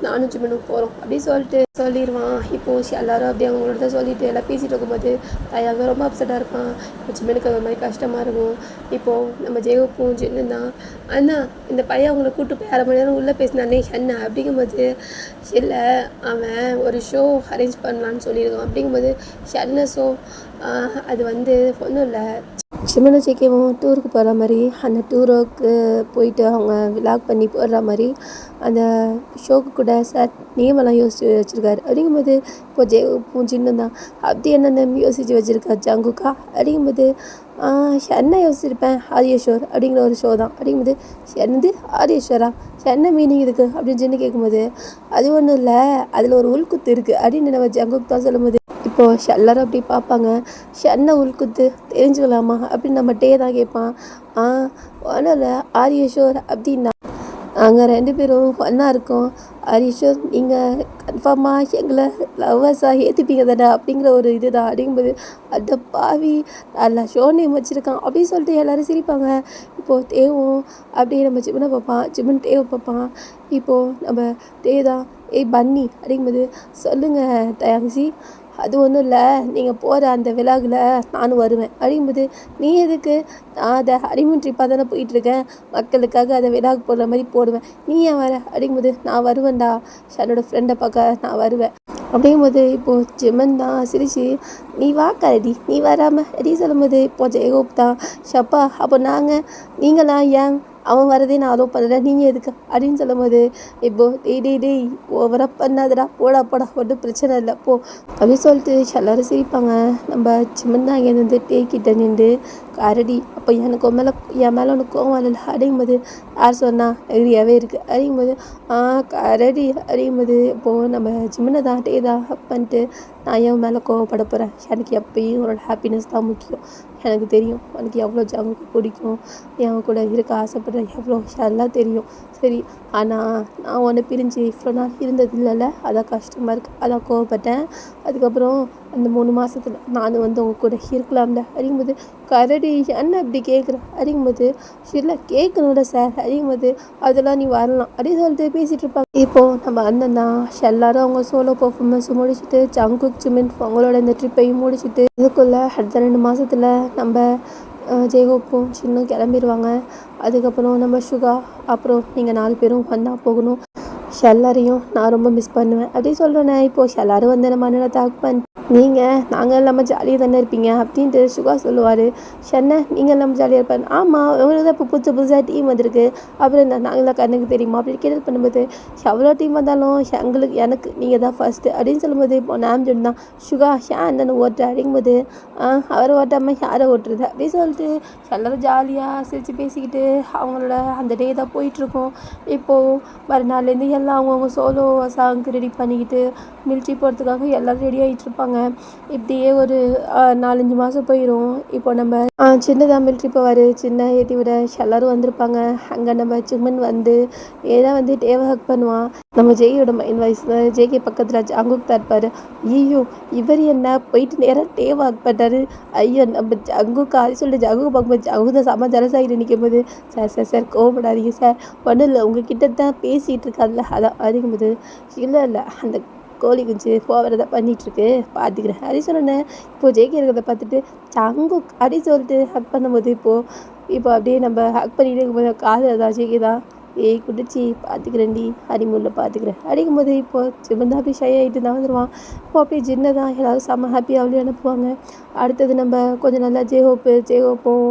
நானும் ஜிம்மனுக்கு போகிறோம் அப்படின்னு சொல்லிட்டு சொல்லிடுவான். இப்போது எல்லாரும் அப்படியே அவங்களோட தான் சொல்லிட்டு எல்லாம் பேசிகிட்டு இருக்கும்போது தயாங்க ரொம்ப அப்செட்டாக இருப்பான். இப்போ ஜிம்மனுக்கு அது மாதிரி கஷ்டமாக இருக்கும். இப்போது நம்ம ஜெயப்பும் ஜின்னு தான் அண்ணா இந்த பையன் அவங்கள கூப்பிட்டு போய் 1/2 மணி நேரம் உள்ளே பேசினானே என்ன அப்படிங்கும்போது இல்லை அவன் ஒரு ஷோ அரேஞ்ச் பண்ணலான்னு சொல்லியிருக்கான். அப்படிங்கும்போது என்ன ஷோ அது வந்து ஒன்றும் இல்லை சிமனை ஜேகேவும் டூருக்கு போகிற மாதிரி அந்த டூருக்கு போயிட்டு அவங்க விலாக் பண்ணி போடுற மாதிரி அந்த ஷோக்கு கூட சார் நேமெல்லாம் யோசிச்சு வச்சுருக்காரு. அப்படிங்கும்போது இப்போ ஜெயப்பும் ஜின்னு தான் அப்படி என்னென்ன யோசித்து வச்சுருக்கா ஜங்குக்கா அப்படிங்கும்போது என்ன யோசிச்சிருப்பேன் ஆரியேஸ்வர் அப்படிங்கிற ஒரு ஷோ தான். அப்படிங்கும்போது என்னது ஆரியேஸ்வரா என்ன மீனிங் இதுக்கு அப்படின்னு ஜின்னு கேட்கும்போது அது ஒன்றும் இல்லை அதில் ஒரு உள்குத்து இருக்குது அப்படின்னு நம்ம ஜங்குக்கு தான் சொல்லும்போது இப்போது எல்லாரும் அப்படி பார்ப்பாங்க. என்ன உள்குத்து தெரிஞ்சுக்கலாமா அப்படின்னு நம்ம டே தான் கேட்பான். ஒன்றும் இல்லை ஆரியேஸ்வர் அப்படின்னா நாங்கள் 2 பேரும் ஒன்றா இருக்கோம். ஆரியேஸ்வர் நீங்கள் கன்ஃபார்மாக எங்களை லவ்வர்ஸாக ஏற்றுப்பீங்க தானே அப்படிங்கிற ஒரு இது தான். அப்படிங்கும்போது அந்த பாவி நல்லா ஷோ நேம் வச்சுருக்கான் அப்படின்னு சொல்லிட்டு எல்லோரும் சிரிப்பாங்க. இப்போது தேவும் அப்படியே நம்ம ஜிம்மனை பார்ப்பான். ஜிம்மன் தேவை பார்ப்பான். இப்போது நம்ம டே தான் பன்னி அப்படிங்கும்போது சொல்லுங்கள் தயாங்சி அது ஒன்றும் இல்லை நீங்கள் போகிற அந்த விழாவில் நானும் வருவேன் அப்படிங்கும்போது நீ எதுக்கு நான் அதை ஹனிமூன் ட்ரிப்பாக தானே போயிட்டுருக்கேன் மக்களுக்காக அதை விழாவுக்கு போடுற மாதிரி போடுவேன் நீ ஏன் வர அப்படிங்கும்போது நான் வருவேன்டா என்னோடய ஃப்ரெண்டை பார்க்க நான் வருவேன் அப்படிங்கும்போது இப்போது ஜிம்மன் தான் சிரிச்சு நீ வா கரடி நீ வராமல் ரெடி சொல்லும்போது இப்போது ஜெயகோப் தான் ஷப்பா அப்போ நீங்களாம் ஏன் அவன் வரதே நான் அலோவ் பண்ணுறேன் நீங்கள் எதுக்கு அப்படின்னு சொல்லும்போது இப்போது டேய் ஓவராக பண்ணாதடா போடா ஒன்றும் பிரச்சனை இல்லை போ அப்படின்னு சொல்லிட்டு எல்லோரும் சிரிப்பாங்க. நம்ம சிம்மன் தான் இங்கேருந்து டேக்கிட்ட நின்று கரடி அப்போ எனக்கு என் மேலே உனக்கு கோவம் இல்லை அப்படிங்கும்போது யார் சொன்னா எகிரியாகவே இருக்குது அப்படிங்கும்போது கரடி அப்படிங்கும்போது இப்போது நம்ம ஜிம்மனை தான் டே தான் பண்ணிட்டு நான் என் மேலே கோவப்பட போகிறேன். எனக்கு எப்பயும் உன்னோட ஹாப்பினஸ் தான் முக்கியம். எனக்கு தெரியும் உனக்கு எவ்வளோ ஜங்குக்கு பிடிக்கும் என் கூட இருக்க ஆசைப்படுறேன் எவ்வளோ எல்லாம் தெரியும் சரி. ஆனால் நான் உன்னை பிரிஞ்சு இவ்வளோ நாள் இருந்தது இல்லைல்ல அதான் கஷ்டமாக இருக்குது அதான் கோவப்பட்டேன். அதுக்கப்புறம் அந்த 3 மாதத்தில் நான் வந்து உங்க கூட இருக்கலாம்ல அப்படிங்கும்போது கரடி என்ன அப்படி கேட்குற அப்படிங்கும்போது இல்லை கேட்கணும்ல சார் அப்படிங்கும்போது அதெல்லாம் நீ வரலாம் அப்படின்னு சொல்லிட்டு பேசிகிட்டு இருப்பாங்க. இப்போது நம்ம அண்ணன் தான் எல்லாரும் அவங்க சோலோ பர்ஃபார்மன்ஸ் முடிச்சுட்டு ஜங்குக் ஜிமின் அவங்களோட இந்த ட்ரிப்பையும் முடிச்சுட்டு இதுக்குள்ளே அடுத்த 2 மாதத்தில் நம்ம ஜெயகோப்பும் சின்னும் கிளம்பிடுவாங்க. அதுக்கப்புறம் நம்ம சுகா அப்புறம் நீங்கள் 4 பேரும் ஒன்றா போகணும். எல்லாரையும் நான் ரொம்ப மிஸ் பண்ணுவேன் அப்படின்னு சொல்கிறேன்னே. இப்போது எல்லோரும் வந்து நம்ம அண்ணனை தாக் பண்ணி நாங்கள் இல்லாமல் ஜாலியாக தானே இருப்பீங்க அப்படின்ட்டு சுகா சொல்லுவார். நீங்கள் இல்லாமல் ஜாலியாக இருப்பேன் ஆமாம் உங்களுக்கு தான் இப்போ புதுசாக டீம் வந்திருக்கு அப்புறம் என்ன நாங்களாம் கண்ணுக்கு தெரியுமா அப்படின்னு கேட்டு பண்ணும்போது எவ்வளோ டீம் வந்தாலும் எனக்கு நீங்கள் தான் ஃபஸ்ட்டு அப்படின்னு சொல்லும்போது இப்போ நாம்ஜன் தான் சுகா என்னென்னு ஓட்டுற அப்படிங்கும்போது அவரை ஓட்டாமல் யாரை ஓட்டுறது அப்படின்னு சொல்லிட்டு எல்லோரும் ஜாலியாக சிரித்து பேசிக்கிட்டு அவங்களோட அந்த டே தான் போயிட்டுருக்கோம். இப்போது மறுநாள்லேருந்து எல்லாம் அவங்கவுங்க சோலோ சாங்க்கு ரெடி பண்ணிக்கிட்டு மில்ட்ரி போகிறதுக்காக எல்லோரும் ரெடி ஆகிட்டு இருப்பாங்க. இப்படியே ஒரு 4-5 மாதம் போயிடும். இப்போ நம்ம சின்னதாக மில்ட்ரி போவார். சின்ன ஏற்றி விட எல்லோரும் வந்திருப்பாங்க. அங்கே நம்ம சிம்மன் வந்து ஏதா வந்து டேவை ஹக் பண்ணுவான். நம்ம ஜெய்யோட மைண்ட் வாய்ஸில் ஜேகே பக்கத்தில் ஜங்குக் தான் இருப்பார். ஐயோ இவர் என்ன போயிட்டு நேராக டேவை ஹக் பண்ணுறாரு. ஐயோ நம்ம ஜங்குக்கு அது சொல்லிட்டு ஜங்குக்கு பார்க்கும்போது ஜங்கு தான் செம்ம ஜலசாகிட்டு நிற்கும் போது சார் கோவப்படாதீங்க சார் ஒன்றும் இல்லை உங்ககிட்ட தான் பேசிகிட்டு இருக்காதுல்ல அதான் அப்படிங்கும்போது இல்லை அந்த கோழி குஞ்சு ஓவரதை பண்ணிகிட்ருக்கு பார்த்துக்கிறேன் அப்படி சொன்னேன். இப்போது ஜேகே இருக்கிறத பார்த்துட்டு ஜங்கு அப்படி சொல்லிட்டு ஹக் பண்ணும்போது இப்போ அப்படியே நம்ம ஹக் பண்ணிகிட்டே இருக்கும்போது காதில் தான் ஜேகே தான் குடிச்சு பார்த்துக்கிறேன்டி ஹனிமூனில் பார்த்துக்கிறேன் அப்படிங்கும்போது இப்போது சிவன் தான் அப்படியே ஷை ஆகிட்டு தான் வந்துடுவான். இப்போ அப்படியே ஜின்னை தான் எல்லோரும் செம்ம ஹாப்பியாக அவளையும் அனுப்புவாங்க. அடுத்தது நம்ம கொஞ்சம் நல்லா ஜேஹோப்பும்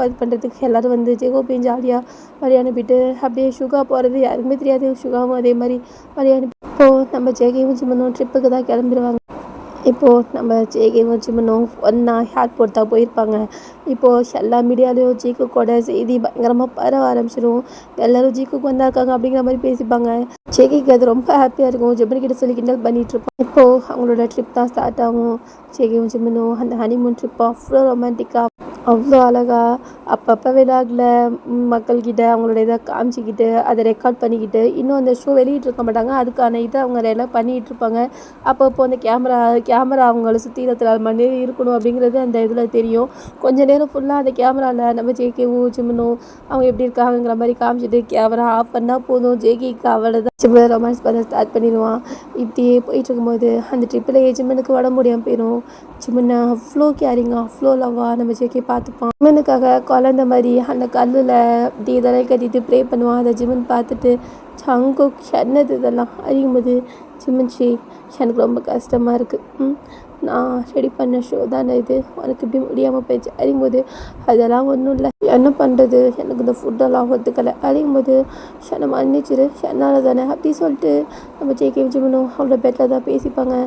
இது பண்ணுறதுக்கு எல்லோரும் வந்து ஜேகோப்பையும் ஜாலியாக வழி அனுப்பிட்டு அப்படியே சுகா போகிறது யாருக்குமே தெரியாது. சுகாவும் அதே மாதிரி வழி அனுப்பி இப்போது நம்ம ஜேகேவும் சிம்மனும் ட்ரிப்புக்கு தான் கிளம்பிடுவாங்க. இப்போது நம்ம ஜேகேவும் சிம்மனும் ஒன்றா ஏர்போர்ட் தான் போயிருப்பாங்க. இப்போது எல்லா மீடியாலையும் ஜீக்குக்கோட செய்தி பயங்கரமாக பரவ ஆரம்பிச்சிடும். எல்லோரும் ஜீக்குக்கு வந்தாருக்காங்க அப்படிங்கிற மாதிரி பேசிப்பாங்க. ஜேகேக்கு அது ரொம்ப ஹாப்பியாக இருக்கும். ஜிம்மன் கிட்ட சொல்லி கிண்டல் பண்ணிகிட்டு இருப்பான். இப்போது அவங்களோட ட்ரிப் தான் ஸ்டார்ட் ஆகும். ஜேகேவும் சிம்மனும் அந்த ஹனிமூன் ட்ரிப் அவ்வளோ ரொமான்டிக்காக அவ்வளோ அழகா அப்பப்போ விழாக்ல மக்கள்கிட்ட அவங்களோட இதை காமிச்சிக்கிட்டு அதை ரெக்கார்ட் பண்ணிக்கிட்டு இன்னும் அந்த ஷோ வெளியிட்டிருக்க மாட்டாங்க. அதுக்கான இதை அவங்க எல்லாம் பண்ணிகிட்ருப்பாங்க. அப்பப்போ அந்த கேமரா அவங்கள சுற்றி 24 மணி நேரம் இருக்கணும் அப்படிங்கிறது அந்த இதில் தெரியும். கொஞ்ச நேரம் ஃபுல்லாக அந்த கேமராவில் நம்ம ஜேகேவும் ஜிம்மனும் அவங்க எப்படி இருக்காங்கிற மாதிரி காமிச்சிட்டு கேமரா ஆஃப் பண்ணால் போதும், ஜேகேக்கு அவ்வளோதான் ஜிம்மனை ரொமான்ஸ் பண்ண ஸ்டார்ட் பண்ணிடுவான். இப்படியே போயிட்டு இருக்கும்போது அந்த ட்ரிப்பில் ஜிம்மனுக்கு உடம்பு முடியாமல் போயிடும். ஜிம்மனை அவ்வளோ கேரிங்காக அவ்வளோ லவ்வாக நம்ம ஜேகே பார்த்துப்பான். ஜிம்மனுக்காக குழந்த மாதிரி அந்த கல்லில் இப்படி இதெல்லாம் கட்டிட்டு ப்ரே பண்ணுவான். அதை ஜிம்மன் பார்த்துட்டு ஜங்குக் என்னது இதெல்லாம் அறியும்போது ஜிம்மன்ஷி எனக்கு ரொம்ப கஷ்டமாக இருக்குது, நான் ரெடி பண்ண ஷோ தானே இது, உனக்கு இப்படி முடியாமல் போயிடுச்சு அறியும்போது அதெல்லாம் ஒன்றும் இல்லை, என்ன பண்ணுறது, எனக்கு இந்த ஃபுட்டெல்லாம் ஒத்துக்கலை அறியும்போது ஷனை மன்னிச்சிரு, ஷென்னால் தானே அப்படி சொல்லிட்டு நம்ம ஜேகே ஜிம்மனும் அவளோட பெட்டில் தான் பேசிப்பாங்க.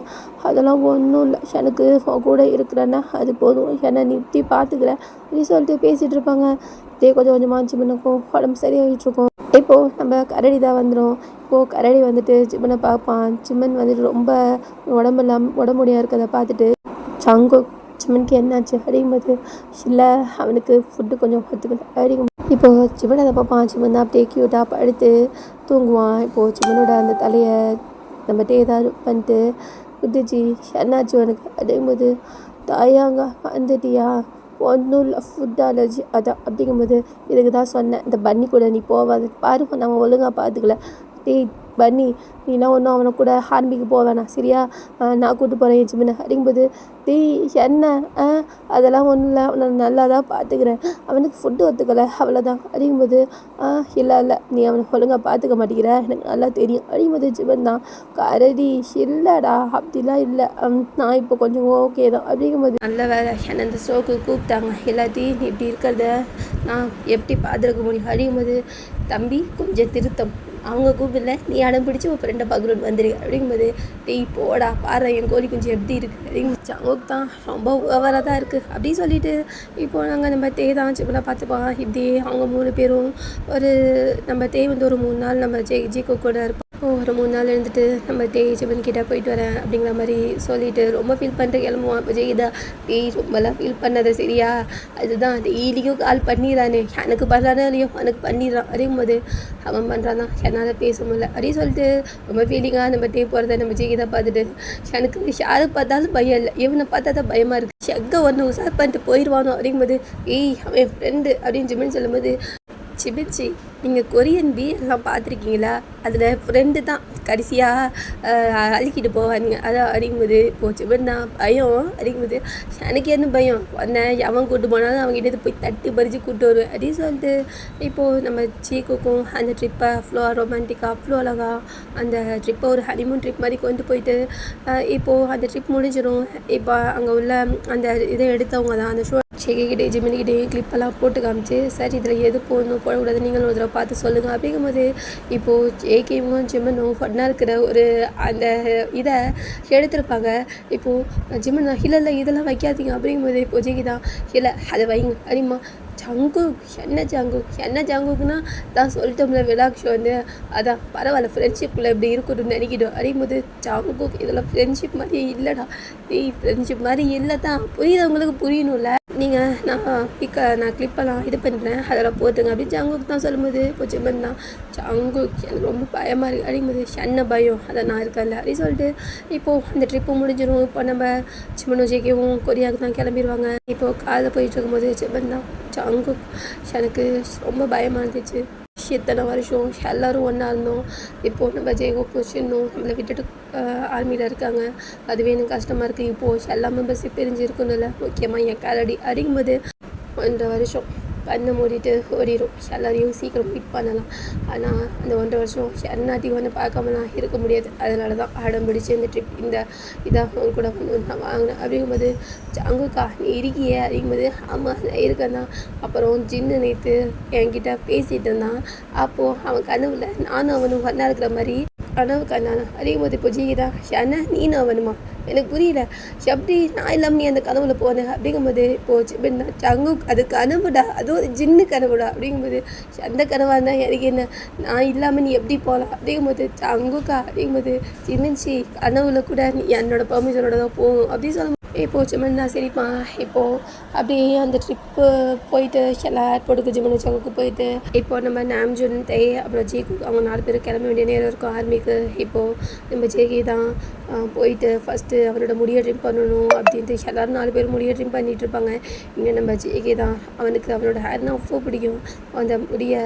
அதெல்லாம் ஒன்றும் இல்லை, ஷனுக்கு கூட இருக்கிறேன்னா அது போதும், ஷனை நிறுத்தி பார்த்துக்கிறேன் அப்படி சொல்லிட்டு பேசிகிட்டு இருப்பாங்க. இதே கொஞ்சம் கொஞ்சமாக ஜிம்மனுக்கும் உடம்பு சரியாகிட்டுருக்கும். இப்போது நம்ம கரடி தான் வந்துடும். இப்போது கரடி வந்துட்டு ஜிம்மனை பார்ப்பான். ஜிம்மன் வந்துட்டு ரொம்ப உடம்பு முடியாக இருக்கிறத பார்த்துட்டு ஜங்குக் ஜிம்மனுக்கு என்னாச்சு அப்படிங்கும்போது இல்லை அவனுக்கு ஃபுட்டு கொஞ்சம் ஒத்துக்கல அப்படிங்கும். இப்போது ஜிம்மன் அதை பார்ப்பான். ஜிம்மன் தான் அப்படியே க்யூட்டாக படுத்து தூங்குவான். இப்போது ஜிம்மனோட அந்த தலையை நம்ம ஏதாவது பண்ணிட்டு குதிச்சு என்னாச்சு உனக்கு அப்படிங்கும்போது தாயாங்க வந்துட்டியா, ஒன்றும் இல்லை ஃபுட் அலர்ஜி அதான் அப்படிங்கும்போது இதுக்கு தான் சொன்னேன் இந்த பன்னி கூட நீ போவாது பாரு, நம்ம ஒழுங்காக பார்த்துக்கல, டேய் பன்னி நீனா ஒன்றும் அவனை கூட ஆர்மிக்கு போவேண்ணா சரியா, நான் கூப்பிட்டு போகிறேன் ஜிம்மனை அப்படிங்கும்போது டேய் என்ன அதெல்லாம் ஒன்றும் இல்லை, அவனை நல்லா தான் பார்த்துக்கிறேன், அவனுக்கு ஃபுட்டு ஒத்துக்கலை அவ்வளோதான் அப்படிங்கும்போது இல்லை நீ அவனை ஒழுங்காக பார்த்துக்க மாட்டேங்கிற எனக்கு நல்லா தெரியும் அப்படிங்கும்போது ஜிம்மன் தான் கரடி இல்லைடா அப்படிலாம் இல்லை, நான் இப்போ கொஞ்சம் ஓகே தான் அப்படிங்கும்போது நல்ல வேலை என்னை அந்த ஷோக்கு கூப்பிட்டாங்க, எல்லாத்தையும் இப்படி இருக்கிறத நான் எப்படி பார்த்துருக்க முடியும் அப்படிங்கும்போது தம்பி கொஞ்சம் திருத்தம், அவங்க கூப்பிடல நீ அடம் பிடிச்சி உன் ஃப்ரெண்டை பார்க்கணுன்னு வந்துரு அப்படிங்கும்போது டேய் போடா பாரு என் கோழி குஞ்சு எப்படி இருக்குது அப்படிங்கும்போது ஜங்குக் தான் ரொம்ப ஓவராக தான் இருக்குது அப்படின்னு சொல்லிட்டு இப்போது நாங்கள் நம்ம தான் சிப்பனா பார்த்துப்போம். இப்படி அவங்க 3 பேரும் ஒரு நம்ம வந்து ஒரு 3 நாள் நம்ம ஜிகோ கூட இருப்போம். ஒரு 3 நாள் இருந்துட்டு நம்ம ஜிம்மன் கிட்டே போயிட்டு வரேன் அப்படிங்கிற மாதிரி சொல்லிட்டு ரொம்ப ஃபீல் பண்ணிட்டு கிளம்புவான். இப்போ ஜெயிதா ரொம்பலாம் ஃபீல் பண்ணாத சரியா, அதுதான் டெய்லியும் கால் பண்ணிடுறானே, எனக்கு பண்ணுறானே இல்லையோ எனக்கு பண்ணிடுறான் அப்படிங்கும்போது அவன் பண்ணுறான் தான் என்னால் பேச முடியல அப்படின்னு சொல்லிட்டு ரொம்ப ஃபீலிங்காக நம்ம போகிறத நம்ம ஜெயிதா பார்த்துட்டு எனக்கு யாரை பார்த்தாலும் பயம் இல்லை, இவனை பார்த்தா தான் பயமாக இருக்குது, எங்கே ஒன்று உசார் பண்ணிட்டு போயிடுவானோ அப்படிங்கும்போது அவன் ஃப்ரெண்டு அப்படின்னு ஜிம்மன் சொல்லும்போது சிபிச்சி நீங்கள் கொரியன் எல்லாம் பார்த்துருக்கீங்களா, அதில் ஃப்ரெண்டு தான் கடைசியாக அழுக்கிட்டு போவானுங்க அதான் அப்படிங்கும்போது இப்போது சிவன் தான் பயம் அப்படிங்கும்போது எனக்கு என்ன பயம் உடனே அவன் கூப்பிட்டு போனாலும் அவங்ககிட்ட போய் தட்டி பறித்து கூப்பிட்டு வருவேன் அப்படின்னு சொல்லிட்டு இப்போது நம்ம சீக்குக்கும் அந்த ட்ரிப்பை அவ்வளோ ரொமான்டிக்காக அவ்வளோ அழகாக அந்த ட்ரிப்பை ஒரு ஹனிமூன் ட்ரிப் மாதிரி கொண்டு போயிட்டு இப்போது அந்த ட்ரிப் முடிஞ்சிடும். இப்போ அங்கே உள்ள அந்த இதை எடுத்தவங்க தான் அந்த ஷோ ஜேகேக்கிட்டே ஜிம்மனிக்கிட்டே கிளிப்பெல்லாம் போட்டு காமிச்சு சார் இதில் எது போடணும் போடக்கூடாது நீங்களும் ஒரு தடவை பார்த்து சொல்லுங்கள் அப்படிங்கும்போது இப்போது ஜேகேவும் ஜிம்மனும் ஃபன்னாக இருக்கிற ஒரு அந்த இதை எடுத்திருப்பாங்க. இப்போது ஜிம்மன் தான் இல்லை இதெல்லாம் வைக்காதீங்க அப்படிங்கும்போது இப்போது ஜேகே தான் இல்லை அதை வைங்க அப்படிமா ஜங்குக் என்ன ஜங்குக்குன்னா தான் சொல்லிட்டோம்ல விலாக் ஷோ வந்து அதான் பரவாயில்ல ஃப்ரெண்ட்ஷிப்பில் இப்படி இருக்கணும்னு நினைக்கிட்டோம் அப்படிங்கும்போது ஜங்குக் இதெல்லாம் ஃப்ரெண்ட்ஷிப் மாதிரி இல்லைடா, ஃப்ரெண்ட்ஷிப் மாதிரி இல்லை தான் புரியுதவங்களுக்கு புரியணும்ல, நீங்கள் நான் கிளிப்பெல்லாம் இது பண்ணுறேன் அதெல்லாம் போட்டுங்க அப்படின்னு ஜங்குக் தான் சொல்லும்போது இப்போ ஜிம்மன் தான் ஜங்குக் எனக்கு ரொம்ப பயமாக இருக்குது அப்படிங்கும்போது என்ன பயம் அதை நான் இருக்கல அப்படின்னு சொல்லிட்டு இப்போது அந்த ட்ரிப்பு முடிஞ்சிடும். இப்போ நம்ம ஜிம்மனும் ஜேகேவும் கொரியாவுக்கு தான் கிளம்பிடுவாங்க. இப்போது காலையில் போயிட்டு இருக்கும்போது ஜிம்மன் தான் ஜங்குக் எனக்கு ரொம்ப பயமாக இருந்துச்சு, இத்தனை வருஷம் எல்லோரும் ஒன்றா இருந்தோம், இப்போது நம்ம ஜேகோ சின்னும் நம்மளை விட்டுட்டு ஆர்மியில் இருக்காங்க, அதுவே எனக்கு கஷ்டமாக இருக்குது, இப்போது எல்லா மெம்பர்ஸையும் பிரிஞ்சு இருக்கணும்ல, முக்கியமாக என் கரடி அப்படிங்கும்போது 1.5 வருஷம் கண்ணை மூடிட்டு ஓடிடும், எல்லாரையும் சீக்கிரம் மீட் பண்ணலாம், ஆனால் அந்த 1.5 வருஷம் எல்லாத்தையும் வந்து பார்க்காமலாம் இருக்க முடியாது, அதனால தான் அடம் பிடிச்சி இந்த ட்ரிப் இந்த இதாக அவங்க கூட வந்து நான் வாங்கினேன் அப்படிங்கும்போது ஜங்குக்கா நீ இருக்கியே அப்படிங்கும்போது ஆமாம் நான் இருக்கேன் தான். அப்புறம் ஜின்னு நேற்று என்கிட்ட பேசிகிட்டு இருந்தான், அப்போது அவன் கனவுல நானும் அவனும் ஒன்றா இருக்கிற மாதிரி கனவு கண்ணானா அப்படிங்கும்போது இப்போ ஜீதா என்ன நீனும் அவனுமா எனக்கு புரியல, எப்படி நான் இல்லாமல் நீ அந்த கனவுல போனேன் அப்படிங்கும்போது இப்போது என்ன ஜங்குக் அது கனவுடா, அதுவும் ஜின்னு கனவுடா அப்படிங்கும்போது அந்த கனவாக இருந்தால் எனக்கு என்ன, நான் இல்லாமல் நீ எப்படி போகலாம் அப்படிங்கும்போது ஜங்குக்கா அப்படிங்கும்போது ஜின்னன்சி கனவுல கூட நீ என்னோட பெர்மிஷனோட தான் போகும் அப்படின்னு சொல்ல இப்போது ஜிமன் தான் சிரிப்பான். இப்போது அப்படியே அந்த ட்ரிப்பு போயிட்டு எல்லா ஏர்போர்ட்டுக்கு ஜிமன் சங்குக்கு போயிட்டு இப்போது நம்ம நாம்ஜுன் தை அப்புறம் ஜேகு அவங்க 4 பேர் கிளம்ப வேண்டிய நேரம் இருக்கும் ஆர்மிக்கு. இப்போது நம்ம ஜேகே தான் போயிட்டு ஃபஸ்ட்டு அவனோட முடியை ட்ரிம் பண்ணணும் அப்படின்ட்டு எல்லோரும் 4 பேர் முடியை ட்ரிம் பண்ணிகிட்டு இருப்பாங்க. இங்கே நம்ம ஜேகே தான் அவனுக்கு அவனோட ஹேர்னால் அவ்வளோ பிடிக்கும். அந்த முடியை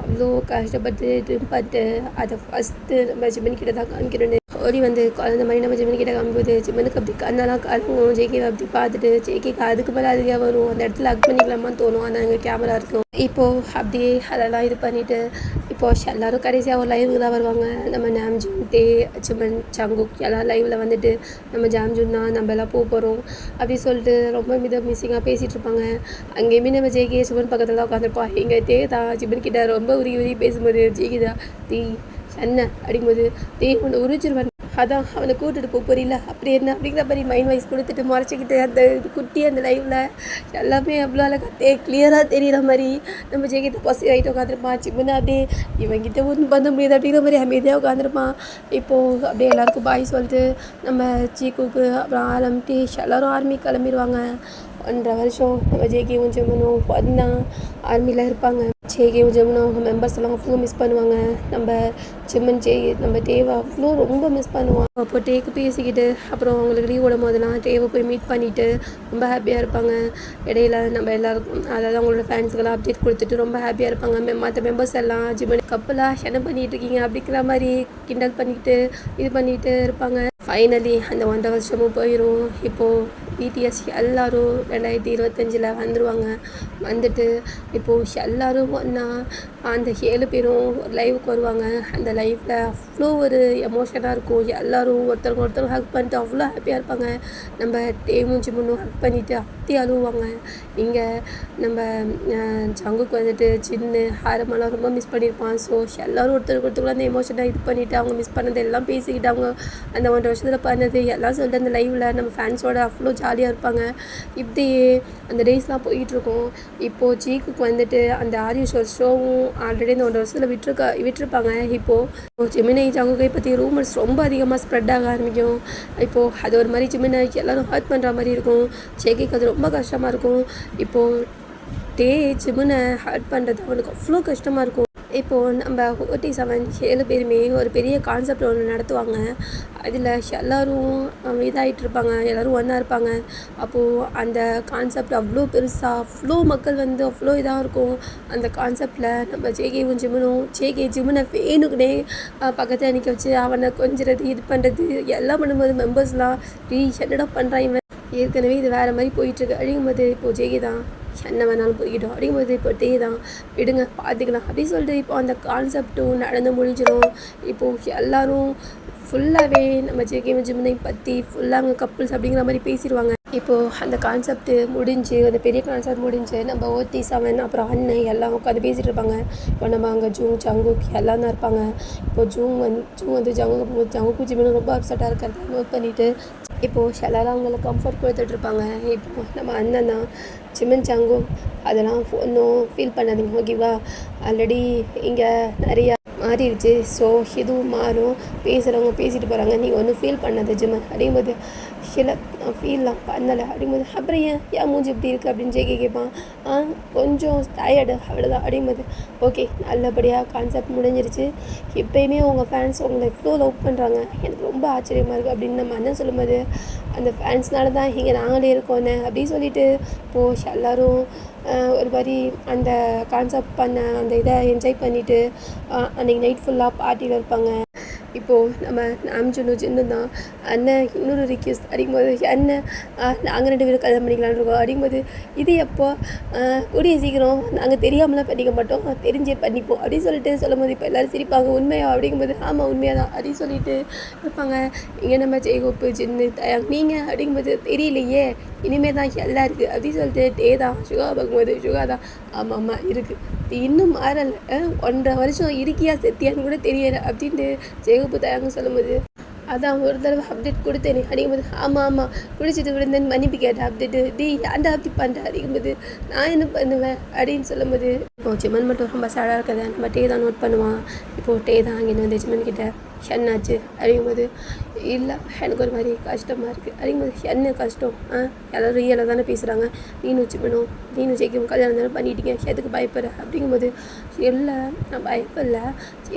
அவ்வளோ கஷ்டப்பட்டு ட்ரிம் பண்ணிட்டு அதை ஃபஸ்ட்டு நம்ம ஜிமன் கிட்ட தான் காமிக்கிறோன்னு ஓடி வந்து குழந்த மாதிரி நம்ம ஜிமன் கிட்ட காமிக்கும்போது ஜிமனுக்கு அப்படி கண்ணெல்லாம் கலங்கும். ஜேகே அப்படி பார்த்துட்டு ஜேகேக்கு அதுக்கு மேலே அதுக்கே வரும். அந்த இடத்துல ஹக் பண்ணிக்கலாமான்னு தோணும். ஆனால் அங்கே கேமரா இருக்கும். இப்போது அப்படியே அதெல்லாம் இது பண்ணிவிட்டு இப்போது எல்லோரும் கடைசியாக ஒரு லைவுக்கு தான் வருவாங்க. நம்ம நாம்ஜூன் டே ஜிமன் சங்குக் எல்லாம் லைவில் வந்துட்டு நம்ம ஜாம்ஜூன் தான் நம்ம எல்லாம் போகிறோம் அப்படி சொல்லிட்டு ரொம்ப மிஸ்ஸிங்காக பேசிகிட்டு இருப்பாங்க. அங்கேயுமே நம்ம ஜேகே ஜிமன் பக்கத்தில் தான் உட்காந்துருப்போம். எங்கள் தே தான் ஜிமன் கிட்ட ரொம்ப உருகி பேசும்போது ஜேகே தான் தீ என்ன அப்படிங்கும்போது தீ ஒன்று உரிச்சிருவான். அதான் அவனை கூட்டிட்டு போறீல அப்படி என்ன அப்படிங்கிற மாதிரி மைண்ட் வைஸ் கொடுத்துட்டு முறைச்சிக்கிட்டு அந்த குட்டி அந்த லைவில் எல்லாமே அவ்வளோ அழகாக கிளியராக தெரிகிற மாதிரி நம்ம ஜெயிக்கிட்ட பாசிட்டிவ் ஆகிட்டு உட்காந்துருப்பான். சிம்மனா அப்படியே இவங்கிட்ட ஒன்றும் பண்ண முடியாது அப்படிங்கிற மாதிரி அமைதியாக உட்காந்துருப்பான். இப்போது அப்படியே எல்லாருக்கும் பாய் சொல்லிட்டு நம்ம சீக்குக்கு அப்புறம் ஆரம்பிட்டு எல்லோரும் ஆர்மி கிளம்பிடுவாங்க. 1.5 வருஷம் நம்ம ஜேகேவும் ஜிமனும் ஒன்றா ஆர்மியில் இருப்பாங்க. ஜேகேவும் ஜிமனும் அவங்க மெம்பர்ஸ் எல்லாம் அவ்வளோ மிஸ் பண்ணுவாங்க. நம்ம ஜிமன் நம்ம டேவை அவ்வளோ ரொம்ப மிஸ் பண்ணுவான். அப்போ டேக்கு பேசிக்கிட்டு அப்புறம் அவங்களுக்கு லீவ் விடும் போதெல்லாம் டேவை போய் மீட் பண்ணிவிட்டு ரொம்ப ஹாப்பியாக இருப்பாங்க. இடையில நம்ம எல்லாருக்கும் அதாவது அவங்களோட ஃபேன்ஸுக்கெல்லாம் அப்டேட் கொடுத்துட்டு ரொம்ப ஹாப்பியாக இருப்பாங்க. மற்ற மெம்பர்ஸ் எல்லாம் ஜிமன் கப்பலாக என்ன பண்ணிகிட்டு இருக்கீங்க அப்படிங்கிற மாதிரி கிண்டல் பண்ணிக்கிட்டு இது பண்ணிகிட்டு இருப்பாங்க. ஃபைனலி அந்த 1.5 வருஷமும் போயிடும். இப்போது பிடிஎஸ் எல்லோரும் 2025 வந்துடுவாங்க. வந்துட்டு இப்போது எல்லோரும் ஒன்றா அந்த 7 பேரும் லைவுக்கு வருவாங்க. அந்த லைஃப்பில் அவ்வளோ ஒரு எமோஷனாக இருக்கும். எல்லோரும் ஒருத்தர் ஹக் பண்ணிட்டு அவ்வளோ ஹாப்பியாக இருப்பாங்க. நம்ம டேமும் ஜிமனும் ஹக் பண்ணிவிட்டு அப்படி அழுவாங்க. இங்கே நம்ம ஜங்குக்கு வந்துட்டு சின்ன ஹாரமெல்லாம் ரொம்ப மிஸ் பண்ணியிருப்பான். ஸோ எல்லோரும் ஒருத்தருக்குள்ள அந்த எமோஷனாக இது பண்ணிவிட்டு அவங்க மிஸ் பண்ணது எல்லாம் பேசிக்கிட்டு அவங்க அந்த 1.5 வருஷத்தில் பண்ணது எல்லாம் சொல்லிட்டு அந்த லைவில் நம்ம ஃபேன்ஸோட அவ்வளோ ஜாலியாக இருப்பாங்க. இப்படியே அந்த டேஸ்லாம் போயிட்டுருக்கோம். இப்போது ஜீக்குக்கு வந்துட்டு அந்த ஷோவும் ஆல்ரெடி இந்த 1.5 வருஷத்தில் விட்டுருப்பாங்க. இப்போது ஜெமினை ஜங்குக்கை பற்றி ரூமர்ஸ் ரொம்ப அதிகமாக ஸ்ப்ரெட் ஆக ஆரம்பிக்கும். இப்போது அது ஒரு மாதிரி ஜெமினை எல்லோரும் ஹர்ட் பண்ணுற மாதிரி இருக்கும். ஜேகேக்கு அது ரொம்ப கஷ்டமாக இருக்கும். இப்போது டே ஜிமுனை ஹர்ட் பண்ணுறது அவனுக்கு அவ்வளோ கஷ்டமாக இருக்கும். இப்போது நம்ம 47 7 பேருமே ஒரு பெரிய கான்செப்ட் ஒன்று நடத்துவாங்க. அதில் எல்லோரும் இதாகிட்டு இருப்பாங்க. எல்லோரும் ஒன்றா இருப்பாங்க. அப்போது அந்த கான்செப்ட் அவ்வளோ பெருசாக அவ்வளோ மக்கள் வந்து அவ்வளோ இதாக இருக்கும். அந்த கான்செப்டில் நம்ம ஜேகேவும் ஜிமனும் ஜிமனை வேணுக்குனே பக்கத்தில் நிற்க வச்சு அவனை கொஞ்சிறது இது பண்ணுறது எல்லாம் பண்ணும்போது மெம்பர்ஸ்லாம் என்னடா பண்ணுறான் இவன் ஏற்கனவே இது வேறு மாதிரி போயிட்டுருக்கு அப்படிங்கும்போது இப்போது ஜேகே தான் என்ன வேணாலும் போய்கிட்டோம் அப்படிங்கும்போது இப்போ டே தான் விடுங்க பார்த்துக்கலாம் அப்படின்னு சொல்லிட்டு இப்போ அந்த கான்செப்டும் நடந்து முடிஞ்சிடும். இப்போது எல்லோரும் ஃபுல்லாகவே நம்ம ஜேகேவும் ஜிமனை பற்றி ஃபுல்லாக அங்கே கப்புள்ஸ் அப்படிங்கிற மாதிரி பேசிடுவாங்க. இப்போது அந்த கான்செப்ட்டு முடிஞ்சு அந்த பெரிய கான்செப்ட் முடிஞ்சு நம்ம 47 அப்புறம் அண்ணன் எல்லாம் உட்காந்து பேசிகிட்டு இருப்பாங்க. இப்போ நம்ம அங்கே ஜங்குக் எல்லாம் தான் இருப்பாங்க. இப்போ ஜூன் வந்து ஜங்குக்கு ஜிமனும் ரொம்ப அப்செட்டாக இருக்கிறத நோட் பண்ணிவிட்டு இப்போது எல்லோரும் அவங்கள கம்ஃபர்ட் கொடுத்துட்ருப்பாங்க. இப்போது நம்ம அண்ணன் தான் ஜிமன் ஜங்குக் அதெல்லாம் ஒன்றும் ஃபீல் பண்ணாதீங்க ஓகேவா. ஆல்ரெடி இங்கே நிறையா மாறிடுச்சு. ஸோ இதுவும் மாறும். பேசுகிறவங்க பேசிட்டு போகிறாங்க. நீங்கள் ஒன்றும் ஃபீல் பண்ணாத ஜிமன் அப்படிங்கும்போது இல்லை நான் ஃபீல்லாம் பண்ணலை அப்படிங்கும்போது அப்புறம் ஏன் மூஞ்சி இப்படி இருக்குது அப்படின்னு ஜேகே கேட்பான். கொஞ்சம் டயர்டு அவ்வளோதான் அப்படிங்கும்போது ஓகே நல்லபடியாக கான்செப்ட் முடிஞ்சிருச்சு. எப்போயுமே உங்கள் ஃபேன்ஸ் உங்களை எவ்வளோ லவ் பண்ணுறாங்க எனக்கு ரொம்ப ஆச்சரியமாக இருக்குது அப்படின்னு நம்ம அண்ணன் சொல்லும்போது அந்த ஃபேன்ஸ்னால தான் இங்கே நாங்களே இருக்கோன்னு அப்படின்னு சொல்லிட்டு இப்போது எல்லோரும் ஒரு மாதிரி அந்த கான்செப்ட் பண்ண அந்த இதை என்ஜாய் பண்ணிவிட்டு அன்றைக்கி நைட் ஃபுல்லாக பார்ட்டியில் இருப்பாங்க. இப்போது நம்ம நாம்ஜுனும் ஜின்னு தான் அண்ணன் இன்னொரு ரிக்வெஸ்ட் அப்படிங்கும்போது அண்ணன் நாங்கள் 2 பேரும் கல்யாணம் பண்ணிக்கலான்னு இருக்கோம் அப்படிங்கும்போது இது எப்போ கூடிய சீக்கிரம் நாங்கள் தெரியாமலாம் பண்ணிக்க மாட்டோம் தெரிஞ்சே பண்ணிப்போம் அப்படின்னு சொல்லிட்டு சொல்லும்போது இப்போ எல்லோரும் சிரிப்பாங்க. உண்மையா அப்படிங்கும்போது ஆமாம் உண்மையாக தான் அப்படின்னு சொல்லிட்டு இருப்பாங்க. இங்கே நம்ம ஜெய்கோப்பு ஜின்னு தயாங் நீங்கள் அப்படிங்கும்போது தெரியலையே இனிமேல் தான் எல்லாம் இருக்குது அப்படின்னு சொல்லிட்டு டே தான் சுகா பார்க்கும்போது சுகா தான் ஆமாம் இருக்குது இன்னும் மாறலை 1.5 வருஷம் இருக்கியா செத்தியான்னு கூட தெரியலை அப்படின்ட்டு ஜெய்கோப்பு தயாங்க சொல்லும்போது அதான் ஒரு தடவை அப்டேட் கொடுத்தேனே அப்படிங்கும்போது ஆமாம் குடிச்சிட்டு விழுந்தேன்னு மன்னிப்பு கேட்டேன் அப்டேட்டு ஏன்டா அப்படி பண்ணுறேன் அப்படிங்கும்போது நான் என்ன பண்ணுவேன் அப்படின்னு சொல்லும்போது இப்போது ஜிமன் மட்டும் ரொம்ப சேடாக இருக்கிறத நம்ம டே தான் நோட் பண்ணுவான். இப்போது டே தான் அங்கேருந்து வந்து ஜிமன் கிட்ட என்னாச்சு அப்படிங்கும்போது, இல்லை எனக்கு ஒரு மாதிரி கஷ்டமாக இருக்குது அப்படிங்கும்போது, என்ன கஷ்டம் எல்லோரும் ரியலாக தானே பேசுகிறாங்க, நீனும் ஜிமனும் நீனும் ஜெயிக்கும் கல்யாணம் தானே பண்ணிட்டீங்க, எதுக்கு பயப்படுற அப்படிங்கும்போது, இல்லை நான் பயப்படல,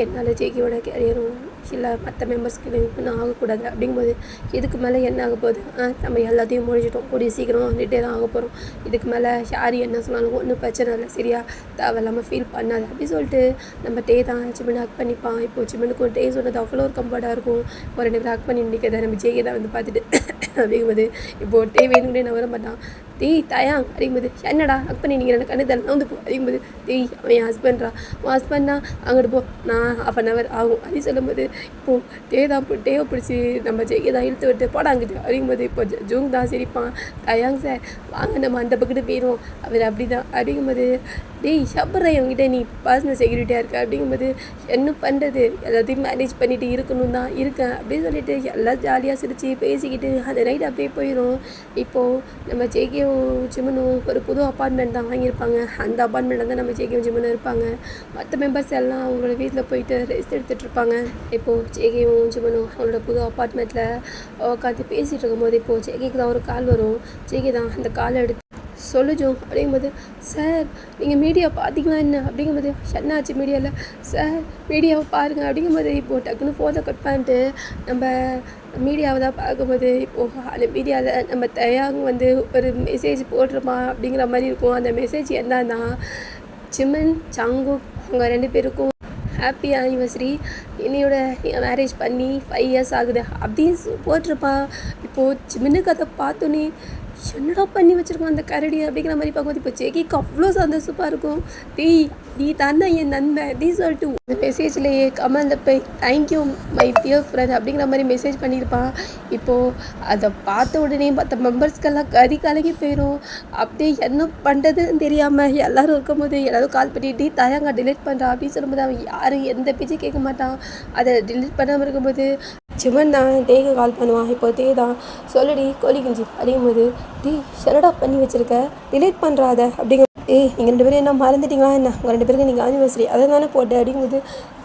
என்னால் ஜெயிக்கியோட கேரியரும் இல்லை மற்ற மெம்பர்ஸ்க்கு இன்னும் ஆகக்கூடாது அப்படிங்கும்போது, இதுக்கு மேலே என்ன ஆக போகுது, நம்ம எல்லாத்தையும் முடிச்சிட்டோம், கூடிய சீக்கிரம் வந்துட்டே தான் ஆக போகிறோம், இதுக்கு மேலே யார் என்ன சொன்னாலும் ஒன்றும் பிரச்சனை இல்லை சரியா, தேவையில்லாமல் ஃபீல் பண்ணாது அப்படி சொல்லிட்டு நம்ம டே தான் ஜிமனை ஹக் பண்ணிப்பான். இப்போது ஜிமனுக்கும் டே சொன்னது அவ்வளோ ஒரு கம்ஃபர்ட்டாக இருக்கும். ஒரு 2 பேர் ஹக் பண்ணி நிற்கிறத நம்ம ஜெயை தான் வந்து பார்த்துட்டு அப்படிங்கும்போது, இப்போது டே வேணுங்களே நான் வர மாட்டான். டேய் தயாங் அப்படிங்கும்போது, என்னடா ஹக் பண்ணி நீங்கள் எனக்கு கண்ணு தரேன் வந்து போ அப்படிங்கும்போது, டேய் அவன் என் ஹஸ்பண்ட்ரா, உன் ஹஸ்பண்ட்னா அங்கிட்டு போ, நான் ½ hour ஆகும் அப்படின்னு சொல்லும்போது, இப்போது டேவை பிடிச்சி நம்ம ஜெயை தான் இழுத்து விட்டு போடாங்குது அப்படிங்கும்போது, இப்போ ஜூங் தான் சிரிப்பான். தயாங் சார் வாங்க நம்ம அந்த பக்கத்து போயிடுவோம், அவர் அப்படி தான் அப்படிங்கும்போது, டேய் ஷப்பரை என்கிட்ட நீ பர்சனல் செக்யூரிட்டியாக இருக்க அப்படிங்கும்போது, என்ன பண்ணுறது எல்லாத்தையும் மேனேஜ் பண்ணிட்டு இருக்கணும் தான் இருக்கேன் அப்படின்னு சொல்லிட்டு எல்லாம் ஜாலியாக சிரித்து பேசிக்கிட்டு அந்த நைட் அப்படியே போயிடும். இப்போது நம்ம ஜேகேவும் ஜிமனும் ஒரு புது அப்பார்ட்மெண்ட் தான் வாங்கியிருப்பாங்க. அந்த அப்பார்ட்மெண்ட்டில் தான் நம்ம ஜேகேவும் ஜிமனும் இருப்பாங்க. மற்ற மெம்பர்ஸ் எல்லாம் அவங்களோட வீட்டில் போயிட்டு ரெஸ்ட் எடுத்துகிட்டு இருப்பாங்க. இப்போது ஜேகேவும் ஜிமனும் அவங்களோட புது அப்பார்ட்மெண்ட்டில் உட்காந்து பேசிகிட்டு இருக்கும்போது, இப்போது ஜேகேக்கு தான் ஒரு கால் வரும். ஜேகே தான் அந்த காலை எடுத்து சொல்லு ஜோங் அப்படிங்கும்போது, சார் நீங்கள் மீடியா பார்த்தீங்களா என்ன அப்படிங்கும்போது, என்னாச்சு மீடியாவில், சார் மீடியாவை பாருங்கள் அப்படிங்கும்போது, இப்போது டக்குன்னு ஃபோனை கட் பண்ணிட்டு நம்ம மீடியாவை தான் பார்க்கும்போது, இப்போது அந்த மீடியாவில் நம்ம தயாங் வந்து ஒரு மெசேஜ் போடுறோமா அப்படிங்கிற மாதிரி இருக்கும். அந்த மெசேஜ் என்னன்னா, ஜிமன் ஜங்குக் அவங்க 2 பேருக்கும் ஹாப்பி ஆனிவர்சரி, என்னையோட நீங்கள் மேரேஜ் பண்ணி 5 years ஆகுது அப்படின்னு போட்டிருப்பான். இப்போது ஜிமனுக்கு அதை பார்த்தோன்னே என்னடா பண்ணி வச்சுருக்கோம் அந்த கரடி அப்படிங்கிற மாதிரி பார்க்கும்போது, இப்போ ஜெகிக்கு அவ்வளோ சந்தோஷமாக இருக்கும். டேய் நீ தானே என் நண்பன் அப்படின்னு சொல்லிட்டு இந்த மெசேஜ்லேயே கமெண்டில் போய் தேங்க்யூ மை டியர் ஃப்ரெண்ட் அப்படிங்கிற மாதிரி மெசேஜ் பண்ணியிருப்பான். இப்போது அதை பார்த்த உடனே மற்ற மெம்பர்ஸ்க்கெல்லாம் கலங்கி போயிடும். அப்படியே என்ன பண்ணுறதுன்னு தெரியாமல் எல்லோரும் இருக்கும்போது எல்லோரும் கால் பண்ணிட்டு தயாங்க டிலீட் பண்ணுறான் அப்படின்னு சொல்லும்போது, அவன் யாரும் எந்த பேச்சும் கேட்க மாட்டான். அதை டிலீட் பண்ணாமல் இருக்கும்போது ஜிமன் தான் டேக்கு கால் பண்ணுவான். இப்போ டே தான் சொல்லுடி கோழி குஞ்சு அப்படிங்கும்போது, டே என்னடா பண்ணி வச்சுருக்க, டிலீட் பண்ணுறாத அப்படிங்க, நீங்கள் 2 பேரும் என்ன மறந்துட்டீங்களா என்ன, உங்கள் 2 பேருக்கு நீங்கள் ஆனிவர்சரி அதை தானே போட்டேன் அப்படிங்கும்போது,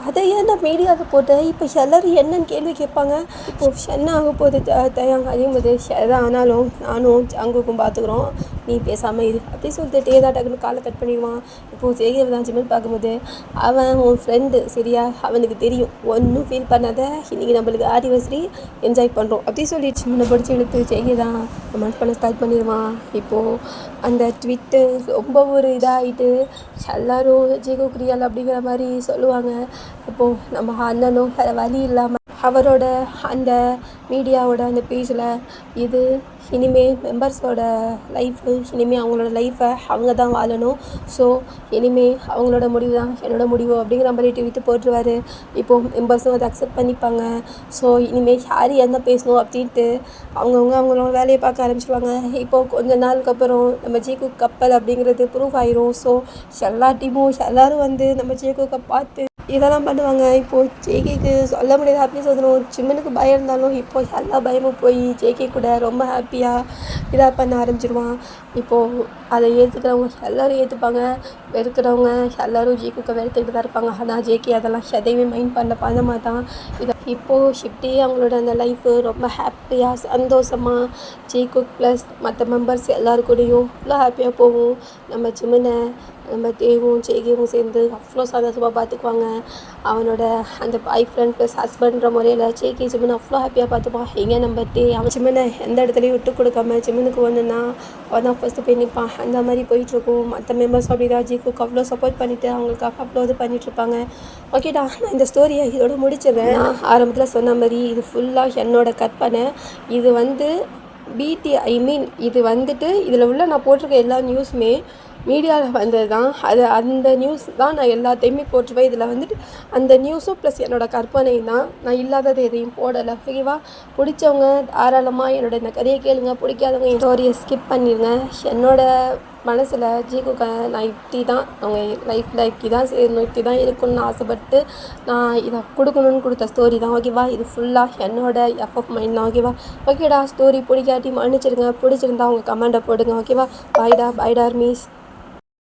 அதை ஏன் நான் மீடியாவில் போட்டேன், இப்போ எல்லோரும் என்னன்னு கேள்வி கேட்பாங்க, இப்போது என்ன ஆக போகுது தயாங்க அப்படிங்கும்போது, எதாக ஆனாலும் நானும் ஜங்குக்கும் பார்த்துக்குறோம், நீ பேசாமல் இரு அப்படி சொல்லிட்டு டே தான் டக்குன்னு காலை கட் பண்ணிடுவான். இப்போது ஜெயிகை தான் ஜிமன் பார்க்கும்போது, அவன் உன் ஃப்ரெண்டு சரியா, அவனுக்கு தெரியும், ஒன்றும் ஃபீல் பண்ணாத, இன்றைக்கி நம்மளுக்கு ஆனிவர்சரி என்ஜாய் பண்ணுறோம் அப்படி சொல்லி ஜிமனை பிடிச்சி இழுத்து ஜெயிகை தான் ரொமான்ஸ் பண்ண ஸ்டார்ட் பண்ணிடுவான். இப்போது அந்த ட்விட்டு ரொம்ப ஒரு இதாகிட்டு எல்லோரும் ஜெய்கோ கிரியால் அப்படிங்கிற மாதிரி சொல்லுவாங்க. இப்போது நம்ம அண்ணனும் வேறு வழி இல்லாமல் அவரோட அந்த மீடியாவோட அந்த பேஜில் இது இனிமேல் மெம்பர்ஸோட லைஃபு, இனிமேல் அவங்களோட லைஃப்பை அவங்க தான் வாழணும், ஸோ இனிமேல் அவங்களோட முடிவு தான் என்னோட முடிவு அப்படிங்கிற மாதிரி ட்விட்டு போட்டுருவார். இப்போது மெம்பர்ஸும் அதை அக்செப்ட் பண்ணிப்பாங்க. ஸோ இனிமேல் யார் என்ன பேசணும் அப்படின்ட்டு அவங்களோட வேலையை பார்க்க ஆரம்பிச்சிடுவாங்க. இப்போது கொஞ்ச நாளுக்கு அப்புறம் நம்ம ஜேகு கப்பல் அப்படிங்கிறது ப்ரூஃப் ஆயிரும். ஸோ எல்லா டீமும் எல்லோரும் வந்து நம்ம ஜேகுவை பார்த்து இதெல்லாம் பண்ணுவாங்க. இப்போது ஜேகேக்கு சொல்ல முடியாது அப்படின்னு சொல்லணும். ஜிமனுக்கு பயம் இருந்தாலும் இப்போது எல்லா பயமும் போய் ஜேகே கூட ரொம்ப ஹாப்பியாக இதாக பண்ண ஆரம்பிச்சிடுவான். இப்போது அதை ஏற்றுக்கிறவங்க எல்லோரும் ஏற்றுப்பாங்க, வெறுக்கிறவங்க எல்லோரும் ஜேகுக்கு வெறுத்துக்கிட்டு தான் இருப்பாங்க. ஆனால் ஜேகே அதெல்லாம் எதையுமே மைண்ட் பண்ண மாட்டான். இப்போது ஷிப்டே அவங்களோட அந்த லைஃபு ரொம்ப ஹாப்பியாக சந்தோஷமாக ஜேகு ப்ளஸ் மற்ற மெம்பர்ஸ் எல்லாருக்கூடையும் அவ்வளோ ஹாப்பியாக போகும். நம்ம ஜிமனை நம்ம தேவும் ஜேகேவும் சேர்ந்து அவ்வளோ சந்தோஷமாக பார்த்துக்குவாங்க. அவனோட அந்த பாய் ஃப்ரெண்ட் ப்ளஸ் ஹஸ்பண்ட்ற முறையில் ஜேகே ஜிமனை அவ்வளோ ஹாப்பியாக பார்த்துப்பான். எங்கே நம்ம அவன் ஜிமனை எந்த இடத்துலையும் விட்டு கொடுக்காம ஜிமனுக்கு ஒன்றுனா அவன் தான் ஃபஸ்ட்டு போய் நிற்பான். அந்த மாதிரி போயிட்டுருக்கும். மற்ற மெம்பர்ஸ் அப்படி தான் ஜேகுக்கு அவ்வளோ சப்போர்ட் பண்ணிவிட்டு அவங்களுக்காக அவ்வளோ இது பண்ணிகிட்ருப்பாங்க. ஓகேடா, நான் இந்த ஸ்டோரியை இதோட முடிச்சிடுறேன். நான் ஆரம்பத்தில் சொன்ன மாதிரி இது ஃபுல்லாக என்னோட கற்பனை. இது வந்து இது வந்துட்டு இதில் உள்ள நான் போட்டிருக்க எல்லா நியூஸுமே மீடியாவில் வந்தது தான். அந்த நியூஸ் தான் நான் எல்லாத்தையுமே போட்டிருப்பேன். இதில் வந்துட்டு அந்த நியூஸும் ப்ளஸ் என்னோடய கற்பனை தான். நான் இல்லாதது எதையும் போடலை. ஓகேவா? பிடிச்சவங்க தாராளமாக என்னோட இந்த கதையை கேளுங்க. பிடிக்காதவங்க என் ஸ்டோரியை ஸ்கிப் பண்ணிடுங்க. என்னோடய மனசில் ஜேகுக்கு நான் இப்படி தான் அவங்க லைஃப்பில் இப்படி தான் சேரணும், இப்படி தான் இருக்கணும்னு ஆசைப்பட்டு நான் இதை கொடுக்கணுன்னு கொடுத்த ஸ்டோரி தான். ஓகேவா? இது ஃபுல்லாக என்னோடய எஃப்எஃப் மைண்ட் தான். ஓகேவா? ஓகேடா, ஸ்டோரி பிடிக்காட்டி மன்னிச்சிடுங்க. பிடிச்சிருந்தா அவங்க கமெண்டை போடுங்க. ஓகேவா? பாய்டா மீஸ்.